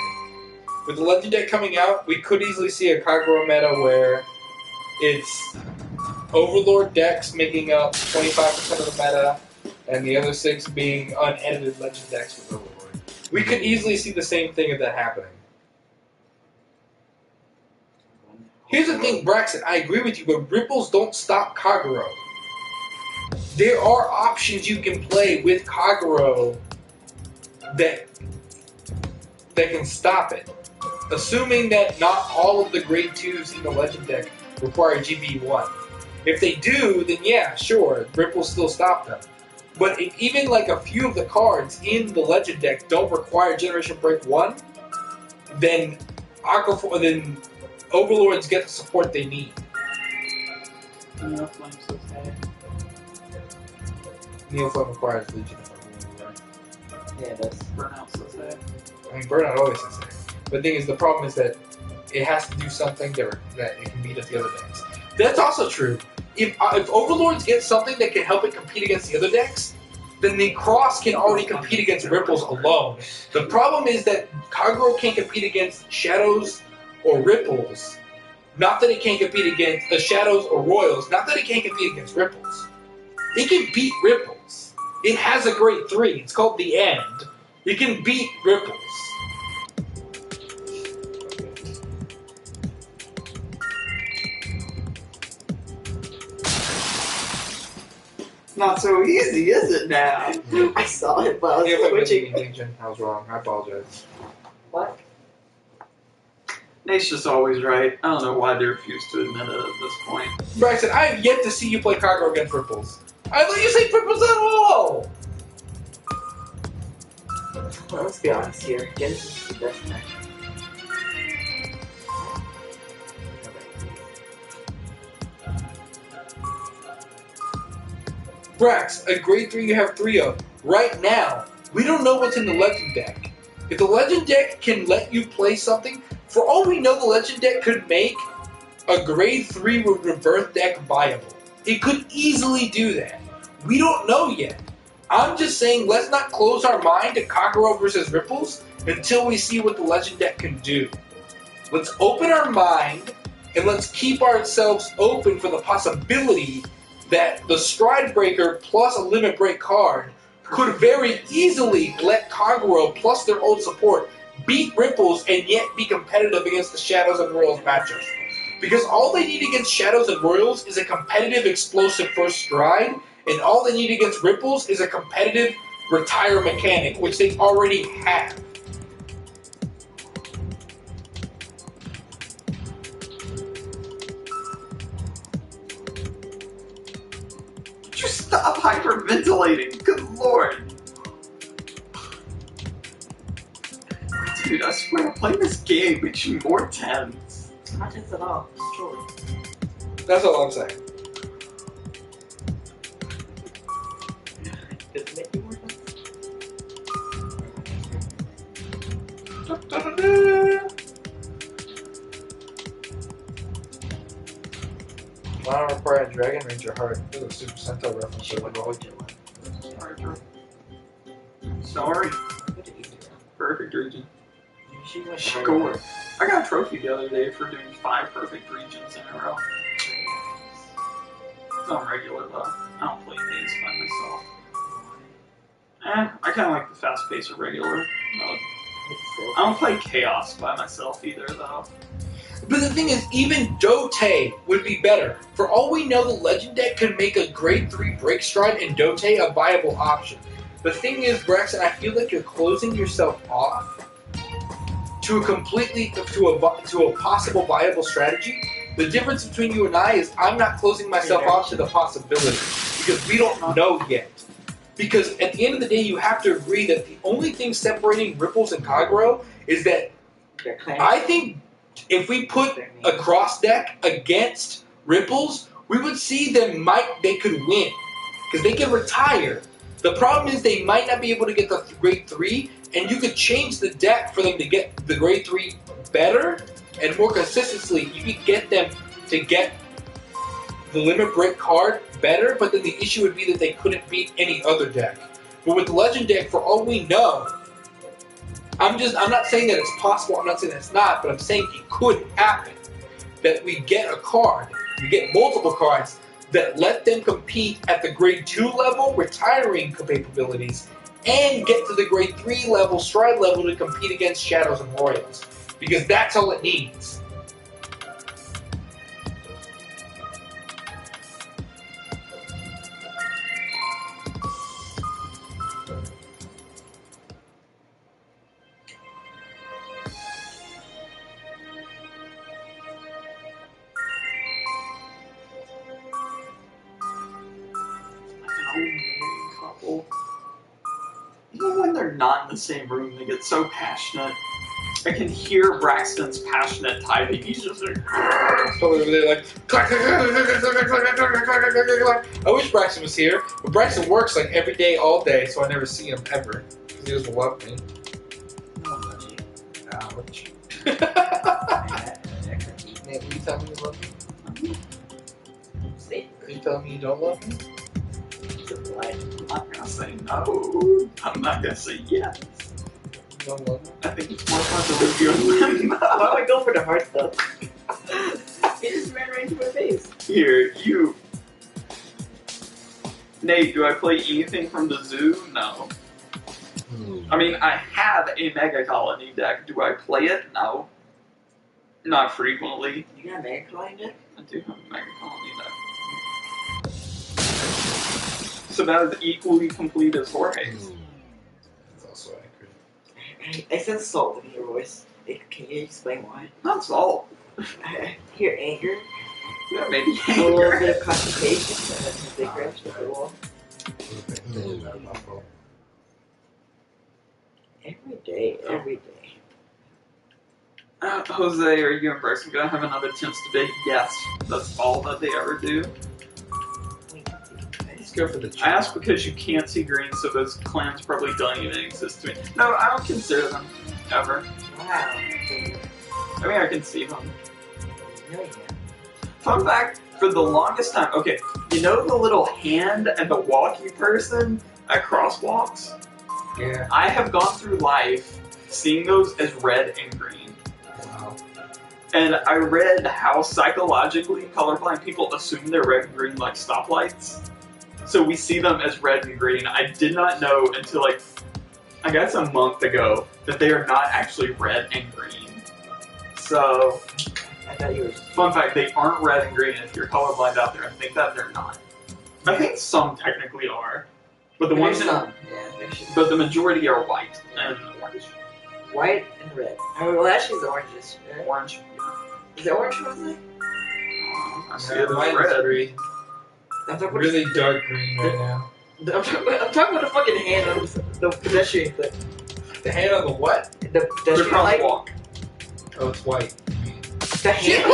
With the Legend deck coming out, we could easily see a Kagero meta where it's Overlord decks making up 25% of the meta, and the other 6 being unedited Legend decks with Overlord. We could easily see the same thing of that happening. Here's the thing, Braxton, I agree with you, but ripples don't stop Kagero. There are options you can play with Kagero that can stop it. Assuming that not all of the grade 2s in the Legend deck require GB1. If they do, then yeah, sure, ripples still stop them. But if even like a few of the cards in the Legend deck don't require Generation Break 1, then Overlords get the support they need. No flames so sad. Neoflame requires Legion if I remember right. Yeah, that's. Burnout so sad. I mean, Burnout always says that. But the thing is, the problem is that it has to do something that it can beat at the other decks. That's also true. If Overlords get something that can help it compete against the other decks, then the Cross can already compete against Ripples alone. The problem is that Kagero can't compete against Shadows or Ripples. Not that it can't compete against the Shadows or Royals. Not that it can't compete against Ripples. It can beat Ripples. It has a grade 3. It's called the End. It can beat Ripples. Not so easy, is it now? I saw it, but I was Neoflame switching. Legion. I was wrong. I apologize. What? Nate's just always right. I don't know why they refuse to admit it at this point. Bryson, I have yet to see you play Kagero against Ripples. I let you say Ripples at all! Well, let's be honest here. Genesis is the best match. Brax, a grade 3 you have 3 of. Right now, we don't know what's in the Legend deck. If the Legend deck can let you play something, for all we know, the Legend deck could make a grade 3 Rebirth deck viable. It could easily do that. We don't know yet. I'm just saying, let's not close our mind to Kagero versus Ripples until we see what the Legend deck can do. Let's open our mind, and let's keep ourselves open for the possibility that the Stride Breaker plus a Limit Break card could very easily let Kagero plus their old support beat Ripples and yet be competitive against the Shadows and Royals matchups. Because all they need against Shadows and Royals is a competitive explosive first Stride, and all they need against Ripples is a competitive retire mechanic, which they already have. Just stop hyperventilating. Good lord. Dude, I swear, playing this game makes you more tense. Not tense at all. It's true. That's all I'm saying. Does it make you more tense? Mono required Dragon Ranger Heart. This is a Super Sentai reference. So like, Sorry, Drew. Sorry. Perfect region. Score. I got a trophy the other day for doing 5 perfect regions in a row. It's on regular though. I don't play days by myself. I kind of like the fast pace of regular mode. I don't play chaos by myself either though. But the thing is, even Dote would be better. For all we know, the Legend deck could make a grade 3 Break Stride and Dote a viable option. The thing is, Braxton, I feel like you're closing yourself off to a possible viable strategy. The difference between you and I is I'm not closing myself off to the possibility because we don't know yet. Because at the end of the day, you have to agree that the only thing separating Ripples and Kagero is that I think if we put a cross deck against Ripples, we would see they could win because they can retire. The problem is they might not be able to get the grade 3, and you could change the deck for them to get the grade 3 better and more consistently. You could get them to get the Limit Break card better, but then the issue would be that they couldn't beat any other deck. But with the Legend deck, for all we know, I'm not saying that it's possible, I'm not saying that it's not, but I'm saying it could happen. That we get a card, we get multiple cards that let them compete at the grade 2 level, retiring capabilities, and get to the grade 3 level, Stride level, to compete against Shadows and Royals. Because that's all it needs. Even when they're they're not in the same room, they get so passionate. I can hear Braxton's passionate typing. He's just like, Probably over there like, clack, clack, clack, clack, clack, clack, clack, clack, clack, clack, clack. I wish Braxton was here, but Braxton works like every day, all day, so I never see him ever. Because he doesn't love me. Ouch. Ouch. Nate, Will you tell me you love me? See? Are you telling me you don't love me? It's a lie. I'm not gonna say no. I'm not gonna say yes. You don't love me? I think it's more fun to leave you in limbo. Why would I go for the heart though? He just ran right into my face. Here, you. Nate, do I play anything from the zoo? No. I mean, I have a Mega Colony deck. Do I play it? No. Not frequently. You got a Mega Colony deck? I do have a Mega Colony deck. It's about as equally complete as Jorge's. That's also accurate. I sense salt in your voice. Can you explain why? Not salt. I hear anger, Yeah, maybe a little anger. bit of constipation, and then some big rips with the wall. Every day, every day. Jose, are you and Bryson gonna have another chance today? Yes. That's all that they ever do. Let's go for the I asked because you can't see green, so those clans probably don't even exist to me. No, I don't consider them, ever. Wow. I mean, I can see them. No, yeah. Fun fact, for the longest time, okay, you know the little hand and the walkie person at crosswalks? Yeah. I have gone through life seeing those as red and green. Wow. And I read how psychologically colorblind people assume they're red and green like stoplights. So we see them as red and green. I did not know until like, I guess a month ago, that they are not actually red and green. So, I thought you were. fun fact, they aren't red and green. If you're colorblind out there, I think that they're not. I think some technically are. But the ones in, some. Yeah, there should be. but the majority are white and orange. White and red. Oh, well, actually, it's oranges. Right? Orange. Is it orange, Jose? I see Yeah, it as mine is red. green. I'm talking about Really dark green right now. I'm talking about the fucking hand on the pedestrian thing. The hand on the what? The The pedestrian light. crosswalk. Oh, it's white. The hand.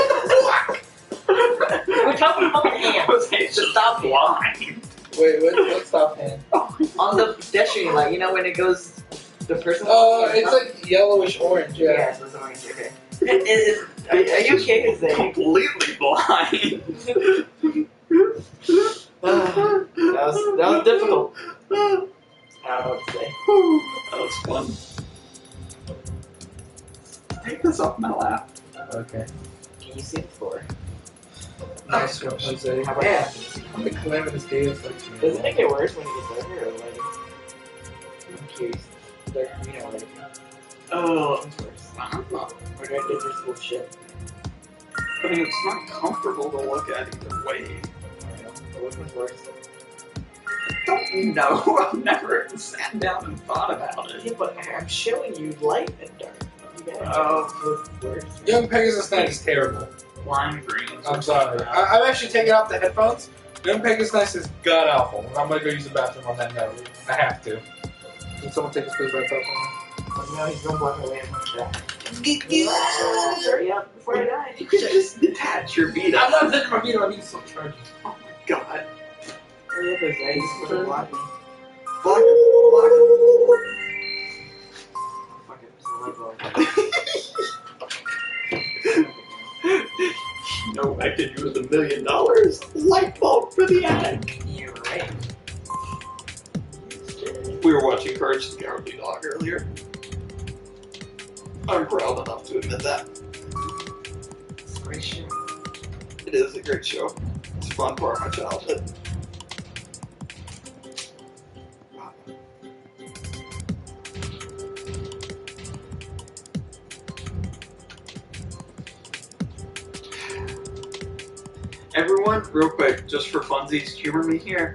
We're talking about the hand. Jose's The just stop hand. blind. Wait, what's stop hand? On the pedestrian light, you know when it goes, the person. Oh, it's like yellowish orange. Yeah, Yeah. so it's orange. Okay. Are you okay with that? Completely blind. That was difficult. I don't know what to say. That was fun. Take this off my lap. Okay. Can you see the floor? Nice one, Jose. How about Yeah. that? What the calamitous day is like. Does it make it worse when you get darker or lighter? I'm curious. Dark green or lighter green? Oh, What's worse? I don't know. Or do I think there's bullshit? I mean, it's not comfortable to look at either way. I don't know. But which one's worse? I don't know. I've never sat down and thought about it. Yeah, but I'm showing you light and dark. You gotta Oh. check what's worse. Young Pegasus Knight is terrible. Lime green. I'm sorry. I'm actually taking off the headphones. Young Pegasus Knight is god awful. I'm gonna go use the bathroom on that note. I have to. Can someone take this place right up But no, he's gonna block away from that. Hurry up before I die. You could just detach your beat I'm up. not touching my video. I need some charges. Oh my god. Hurry up, Jose. He's gonna block me. Block it. Block Fuck it. There's a light bulb. it. You know, I could use $1 million. Light bulb for the attic. You're right. We were watching Courage the Cowardly Dog earlier. I'm proud enough to admit that. It's a great show. It is a great show. It's a fun part of my childhood. Everyone, real quick, just for funsies, humor me here.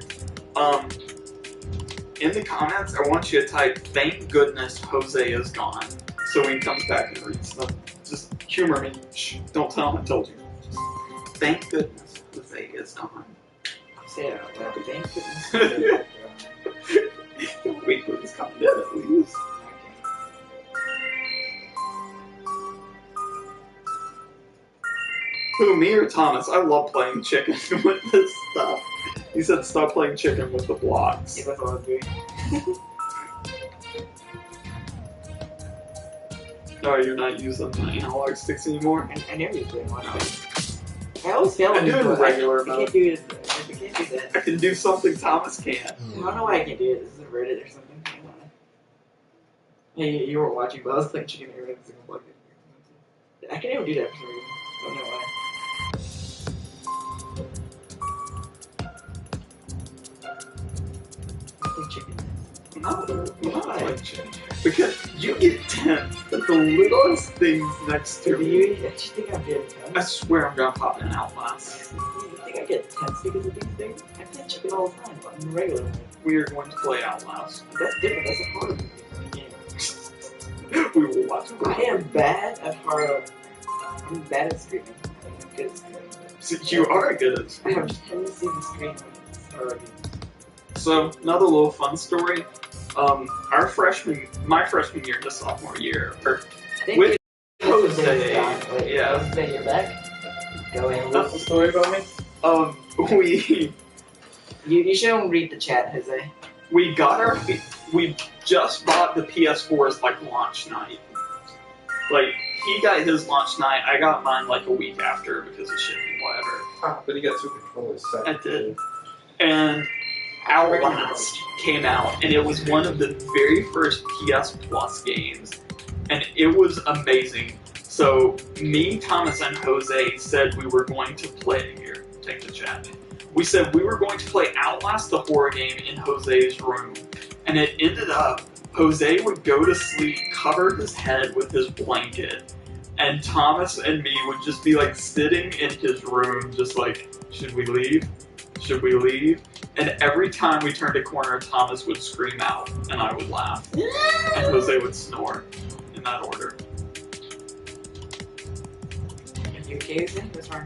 In the comments, I want you to type, "Thank goodness Jose is gone," so when he comes back and reads them. Just humor me. Shh, don't tell him I told you. Just, thank goodness Jose is gone. Say it out loud. Thank goodness. Wait for this coming in at least. Who, me or Thomas? I love playing chicken with this stuff. He said stop playing chicken with the blocks. Yeah, that's what I'm doing. Oh, you're not using the analog sticks anymore? I never use it. I always fail I when do you it in do it. regular I mode. can't do it. I can't do that. I can do something Thomas can't. I don't know why I can't do it. This is inverted or something. I don't know. Hey, you weren't watching, but I was playing chicken every single block. I can never do that for some reason. I don't know why. I think chicken. No, not chicken. Because you get 10 at the littlest things next to Do me. you actually think I'm getting 10? I swear I'm gonna pop in Outlast. You think I get 10 because of these things? I play chicken all the time, but I'm regular. We are going to play Outlast. That's different. That's a horror game. We will watch I am bad at horror. I'm bad at screaming. I'm good at screaming. So you are good at I have screaming. tendency to scream when it's horror games. So another little fun story. My freshman year to sophomore year, or I think with Jose, Jose, wait, yeah. Jose, you're back. Go ahead. What's the story about me? You shouldn't read the chat, Jose. we just bought the PS4's like launch night. Like he got his launch night, I got mine like a week after because of shipping, whatever. Ah, but he got two controllers. So. I did. And Outlast came out, and it was one of the very first PS Plus games, and it was amazing. So me, Thomas, and Jose said we were going to play here. Take the chat. We said we were going to play Outlast, the horror game, in Jose's room, and it ended up Jose would go to sleep, cover his head with his blanket, and Thomas and me would just be like sitting in his room, just like, should we leave? Should we leave? And every time we turned a corner, Thomas would scream out, and I would laugh, and Jose would snore, in that order. Are you okay, Jose? What's wrong?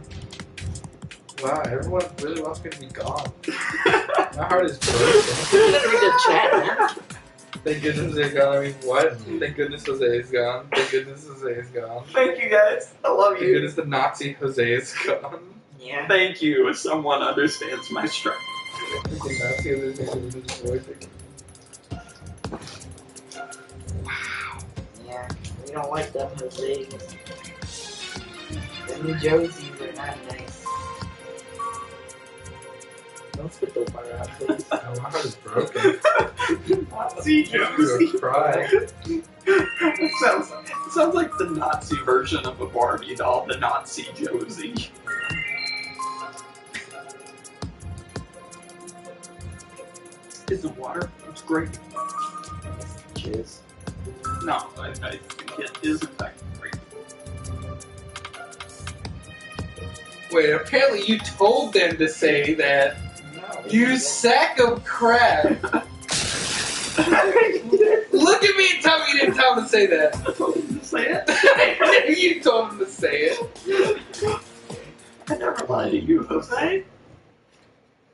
Wow, everyone really wants me to be gone. My heart is broken. You gotta read the chat, man. Thank goodness they're gone. I mean, what? Thank goodness Jose is gone. Thank goodness Jose is gone. Thank you guys. I love Thank goodness the Nazi Jose is gone. Yeah. Thank you if someone understands my struggle. Freaking Nazi Jose is destroyed. Yeah. We don't like them Jose's. The new Josies are not nice. Don't spit the fire out, please. Oh, my heart is broken. Nazi Josie. I'm crying. It sounds like the Nazi version of a Barbie doll, the Nazi Josie. Is the water? It's great. Cheers. No, I think it is in fact great. Wait, apparently you told them to say that. No. You sack of crap! Look at me and tell me you didn't tell him to say that. I told him to say it. You told him to say it. I never lie to you, Jose.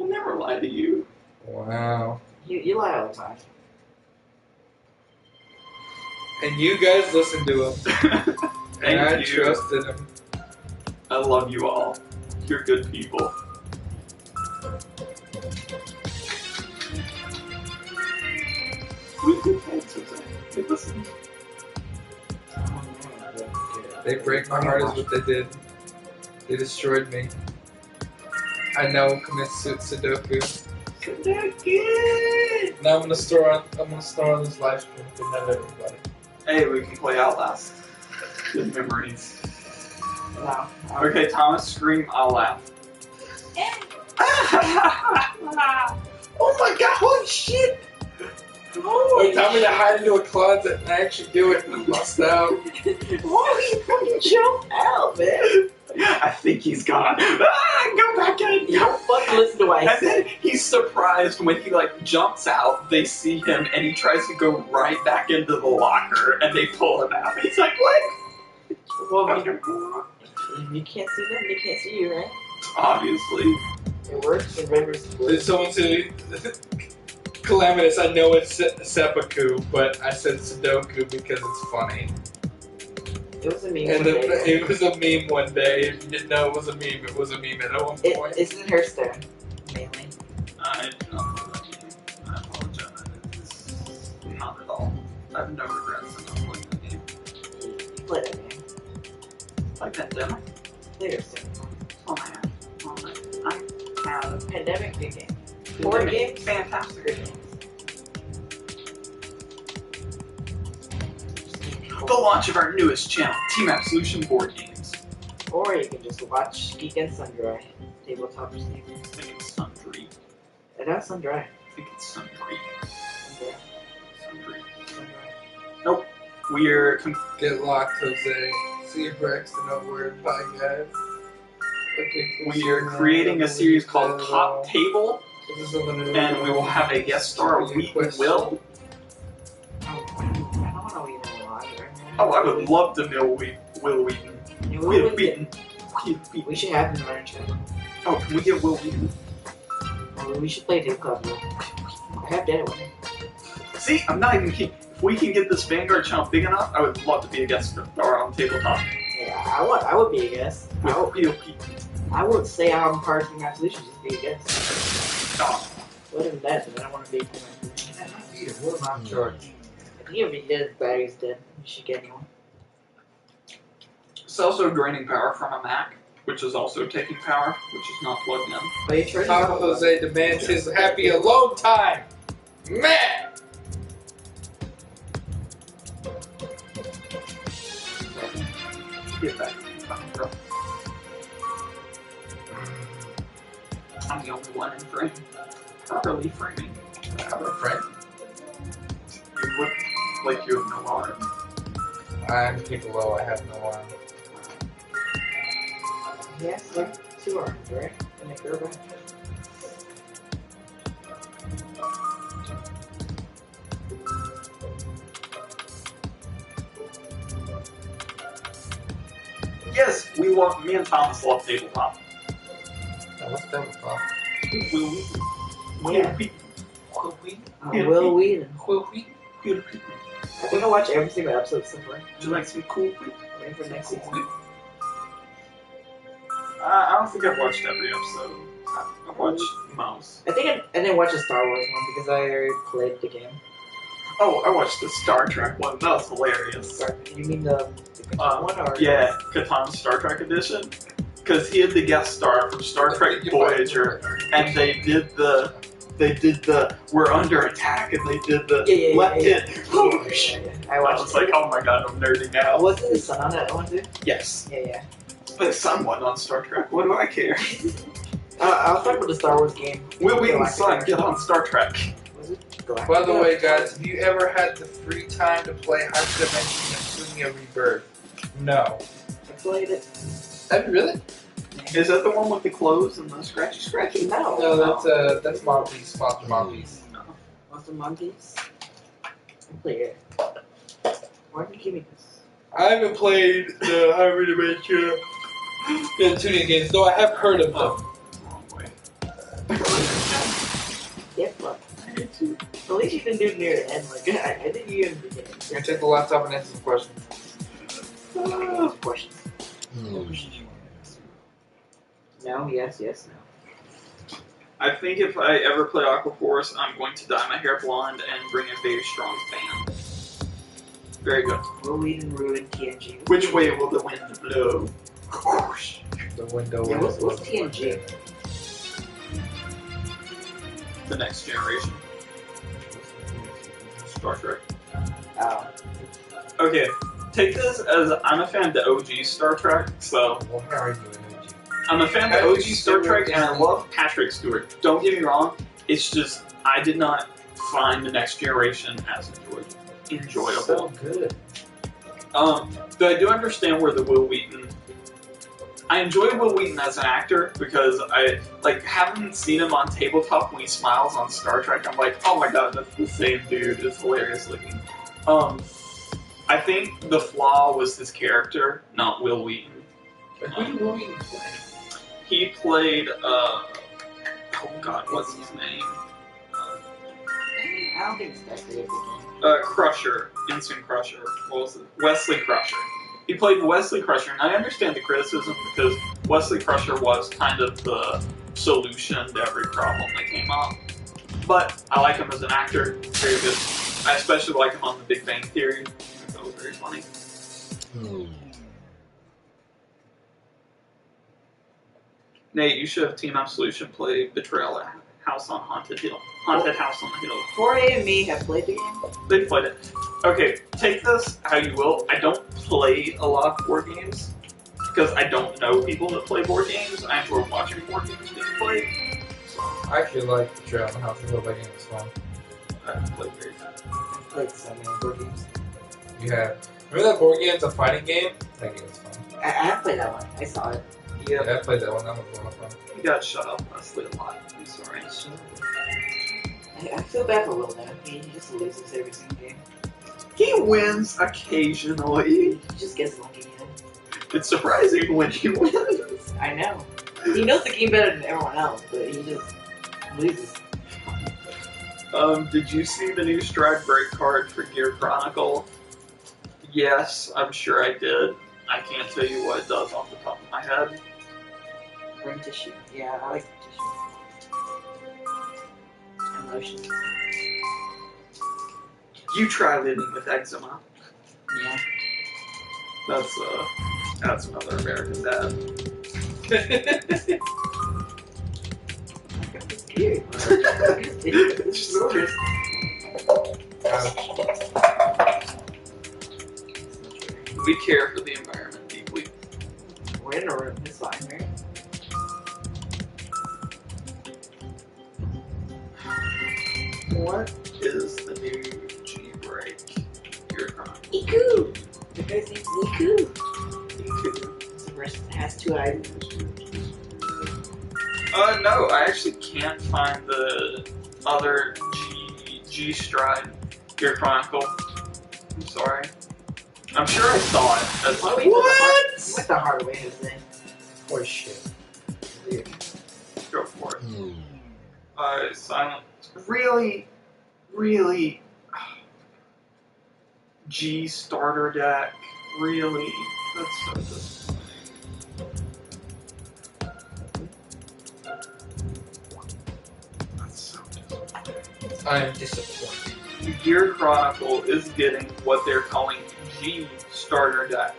I never lie to you. Wow. You lie all the time. And you guys listened to him. And I Thank you. trusted him. I love you all. You're good people. We good heads, Jose. They listen. They break my heart is what they did. They destroyed me. I now commit Sudoku. Now I'm gonna store on this live stream to net everybody. Hey, we can play Outlast. Good memories. Wow. Okay, Thomas, scream, I'll laugh. Oh my god, holy shit! Wait, tell me to hide into a closet and I actually do it and bust out. Holy fucking jump out, man! I think he's gone. Go back in! You don't fucking listen to what I And say. then he's surprised when he like jumps out, they see him and he tries to go right back into the locker and they pull him out. He's like, what? Well, you can't see them, they can't see you, right? Obviously. It works in red versus blue. Did someone say... Calamitous, I know it's seppuku, but I said Sudoku because it's funny. It was a meme. And one day. it was a meme one day. If you didn't know it was a meme, it was a meme at one point. It's in Hearthstone, mainly. I do not know that game. I apologize. It's not at all. I have no regrets in not playing the game. You play that game. Like Pandemic? Play Hearthstone. Oh man. Oh man. I have Pandemic, good game. Board games, fantastic. good games. The launch of our newest channel, Team Absolution Board Games. Or you can just watch Geek and Sundry. Tabletop or something. I think it's Sundry. That's Sundry. I think it's Sundry. Okay. Sundry. Nope. We're Get locked, Jose. See you, Braxton, over in Bye, guys. we are creating a series called Top Table, and we will have a guest star, Wheaton Will. I don't want to leave it alive right now. Oh, I would love to know Will Wheaton. You Will will Wheaton. We should have him in our channel. Oh, can we get Will Wheaton? Or we should play Duke Club. I have done it with him. See, I'm not even kidding. If we can get this Vanguard channel big enough, I would love to be a guest star on Tabletop. Yeah, I would be a guest. With Will Wheaton. I would say I'm part of Team Absolution, just be a guest. Oh, Other than that, then I don't want to be a Team Absolution. What am I charged? I think if he did, his battery's dead. You should get one. it's also draining power from a Mac, which is also taking power, which is not plugged in. But you charge Tom Jose demands his happy alone time. Man! Get back, fucking girl. I'm the only one in frame. Properly framing. I have a friend. You look like you have no arm. I'm Piccolo, I have no arm. He has like 2 arms, right? And a curve. Yes, me and Thomas love tabletop. Oh, what's that with Bob? Will we? Yeah. Will we? Will Wheaton. Will we? Will we? I think I watched every single episode so far. Would you like some cool? Waiting for next season. I don't think I've watched every episode. I've watched most. I think I didn't watch the Star Wars one because I already played the game. Oh, I watched the Star Trek one. That was hilarious. You mean the one or? Yeah, Catan Star Trek edition. Because he had the guest star from Star Trek Voyager, and they did the we're under attack, and they did the left hit. Whoosh. I I watched was like, oh my god, I'm nerding out. Wasn't the sun on that one too? Yes. Yeah. But someone on Star Trek, what do I care? I was talking about the Star Wars game. Will Wheaton's Galactic son, Action. get on Star Trek. Was it Galactic? By the way, guys, have you ever had the free time to play Hyperdimension and Sunya Rebirth? No. I played it. Have you really? Is that the one with the clothes and the scratchy? No. No, that's Monty's, sponsor Monty's. No. What's the monkeys? I played it. Why did you give me this? I haven't played the Hyperdimension and Tuning games, though I have heard of them. Oh, wrong way. Yeah, but at least you didn't do it near the end. Like I think you didn't begin. You're gonna take the laptop and answer some questions. Questions. No. Yes. No. I think if I ever play Aqua Force, I'm going to dye my hair blonde and bring a very strong fan. Very good. Will Wheaton ruin TNG? Which way will the wind blow? The window. Yeah, what's TNG? The next generation. Star Trek. Oh. Okay, take this as I'm a fan of the OG Star Trek, so Well, how are you in OG? I'm a fan of the OG Star Trek and I love Patrick Stewart. Don't get me wrong, it's just I did not find the next generation as enjoyable. So good. But I do understand where the Will Wheaton. I enjoy Will Wheaton as an actor because I having seen him on Tabletop when he smiles on Star Trek. I'm like, oh my god, that's the same dude. It's hilarious looking. I think the flaw was his character, not Will Wheaton. Who did Will Wheaton play? He played oh god, what's his name? I don't think it's that great of a game. Crusher, Instant Crusher. What was it? Wesley Crusher. He played Wesley Crusher, and I understand the criticism because Wesley Crusher was kind of the solution to every problem that came up. But I like him as an actor. Very good. I especially like him on The Big Bang Theory. I think that was very funny. Nate, you should have Team Absolution play Betrayal at House on Haunted Hill. Haunted House on the Hill. 4A and me have played the game. They played it. Okay, take this how you will. I don't play a lot of board games because I don't know people that play board games. I enjoy watching board games being played. I actually like the Trail and House of Hill. That game is fun. I haven't played very good. I've played so many board games. You have. Remember that board game? It's a fighting game? That game is fun. I have played that one. I saw it. Yeah, Yeah, I played that one. That was a lot of fun. you got shut up Wesley a lot. I'm sorry. I feel bad for Will now. He just loses every single game. He wins occasionally. He just gets lucky, you know? It's surprising when he wins. I know. He knows the game better than everyone else, but he just loses. Did you see the new Stride Break card for Gear Chronicle? Yes, I'm sure I did. I can't tell you what it does off the top of my head. Brain tissue. Yeah, I like the tissue. Emotions. You try living with eczema. Yeah. That's another American Dad. It's scary. It's just We care for the environment deeply. we're in a room. It's fine, right? What is the new G-Break Gear Chronicle? Iku! The guy's name's Iku. It's a person that has 2 eyes. No, I actually can't find the other G-Stride Gear Chronicle. I'm sorry. I'm sure I saw it. That's Why like, we what? went the hard way this thing. Holy shit. Go for it. Silent. Really? G starter deck? Really? That's so disappointing. That's so disappointing. I am disappointed. Gear Chronicle is getting what they're calling G starter deck.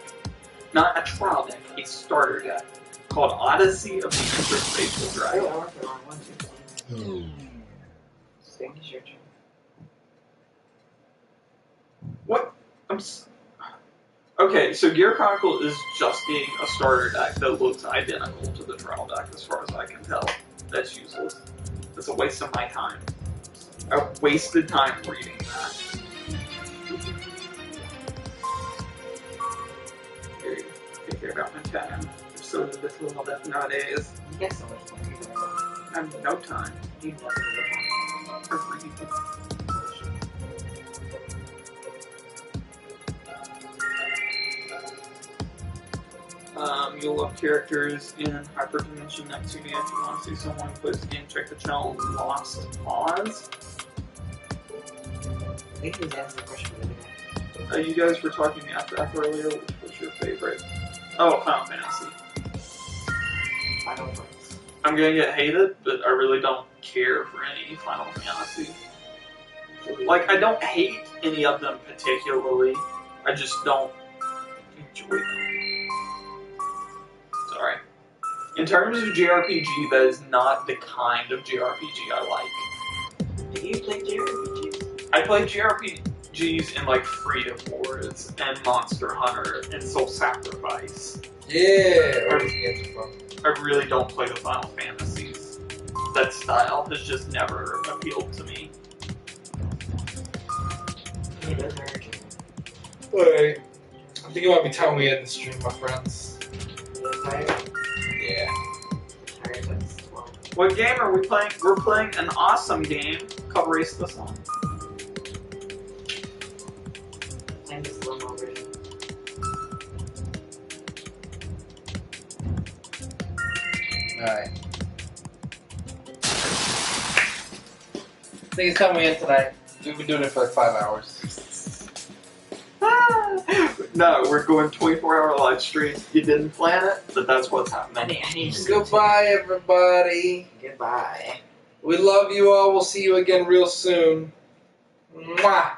Not a trial deck, a starter deck. Called Odyssey of the Interspatial Oh, Dragon. I went the wrong one too. Thank you, your turn. What? Okay, so Gear Chronicle is just being a starter deck that looks identical to the trial deck as far as I can tell. That's useless. That's a waste of my time. I wasted time reading that. Here, take care about my time. I'm so little of that nowadays. You get so much money. I have no time. You never get for reading. You'll love characters in Hyperdimension Neptunia. If you want to see someone who plays the game, check the channel Lost Pause. I think he was answering the question for the other guy. You guys were talking FF earlier. Which was your favorite? Oh, Final Fantasy. Final Fantasy. I'm gonna get hated, but I really don't care for any Final Fantasy. Like, I don't hate any of them particularly. I just don't enjoy them. Sorry. In terms of JRPG, that is not the kind of JRPG I like. Do you play JRPGs? I play JRPGs in like Freedom Wars and Monster Hunter and Soul Sacrifice. Yeah! All these games are fun. I really don't play the Final Fantasies. That style has just never appealed to me. Yeah, those are okay. Wait. I think it might be time we end the stream, my friends. You're tired? Yeah. Tired, that's well. What game are we playing? We're playing an awesome game called Race the Sun. Playing the slow-mo version. Alright. I think it's time we end tonight. We've been doing it for like 5 hours. No, we're going 24-hour live stream. You didn't plan it, but that's what's happening. I need to Goodbye, everybody. Goodbye. We love you all. We'll see you again real soon. Mwah.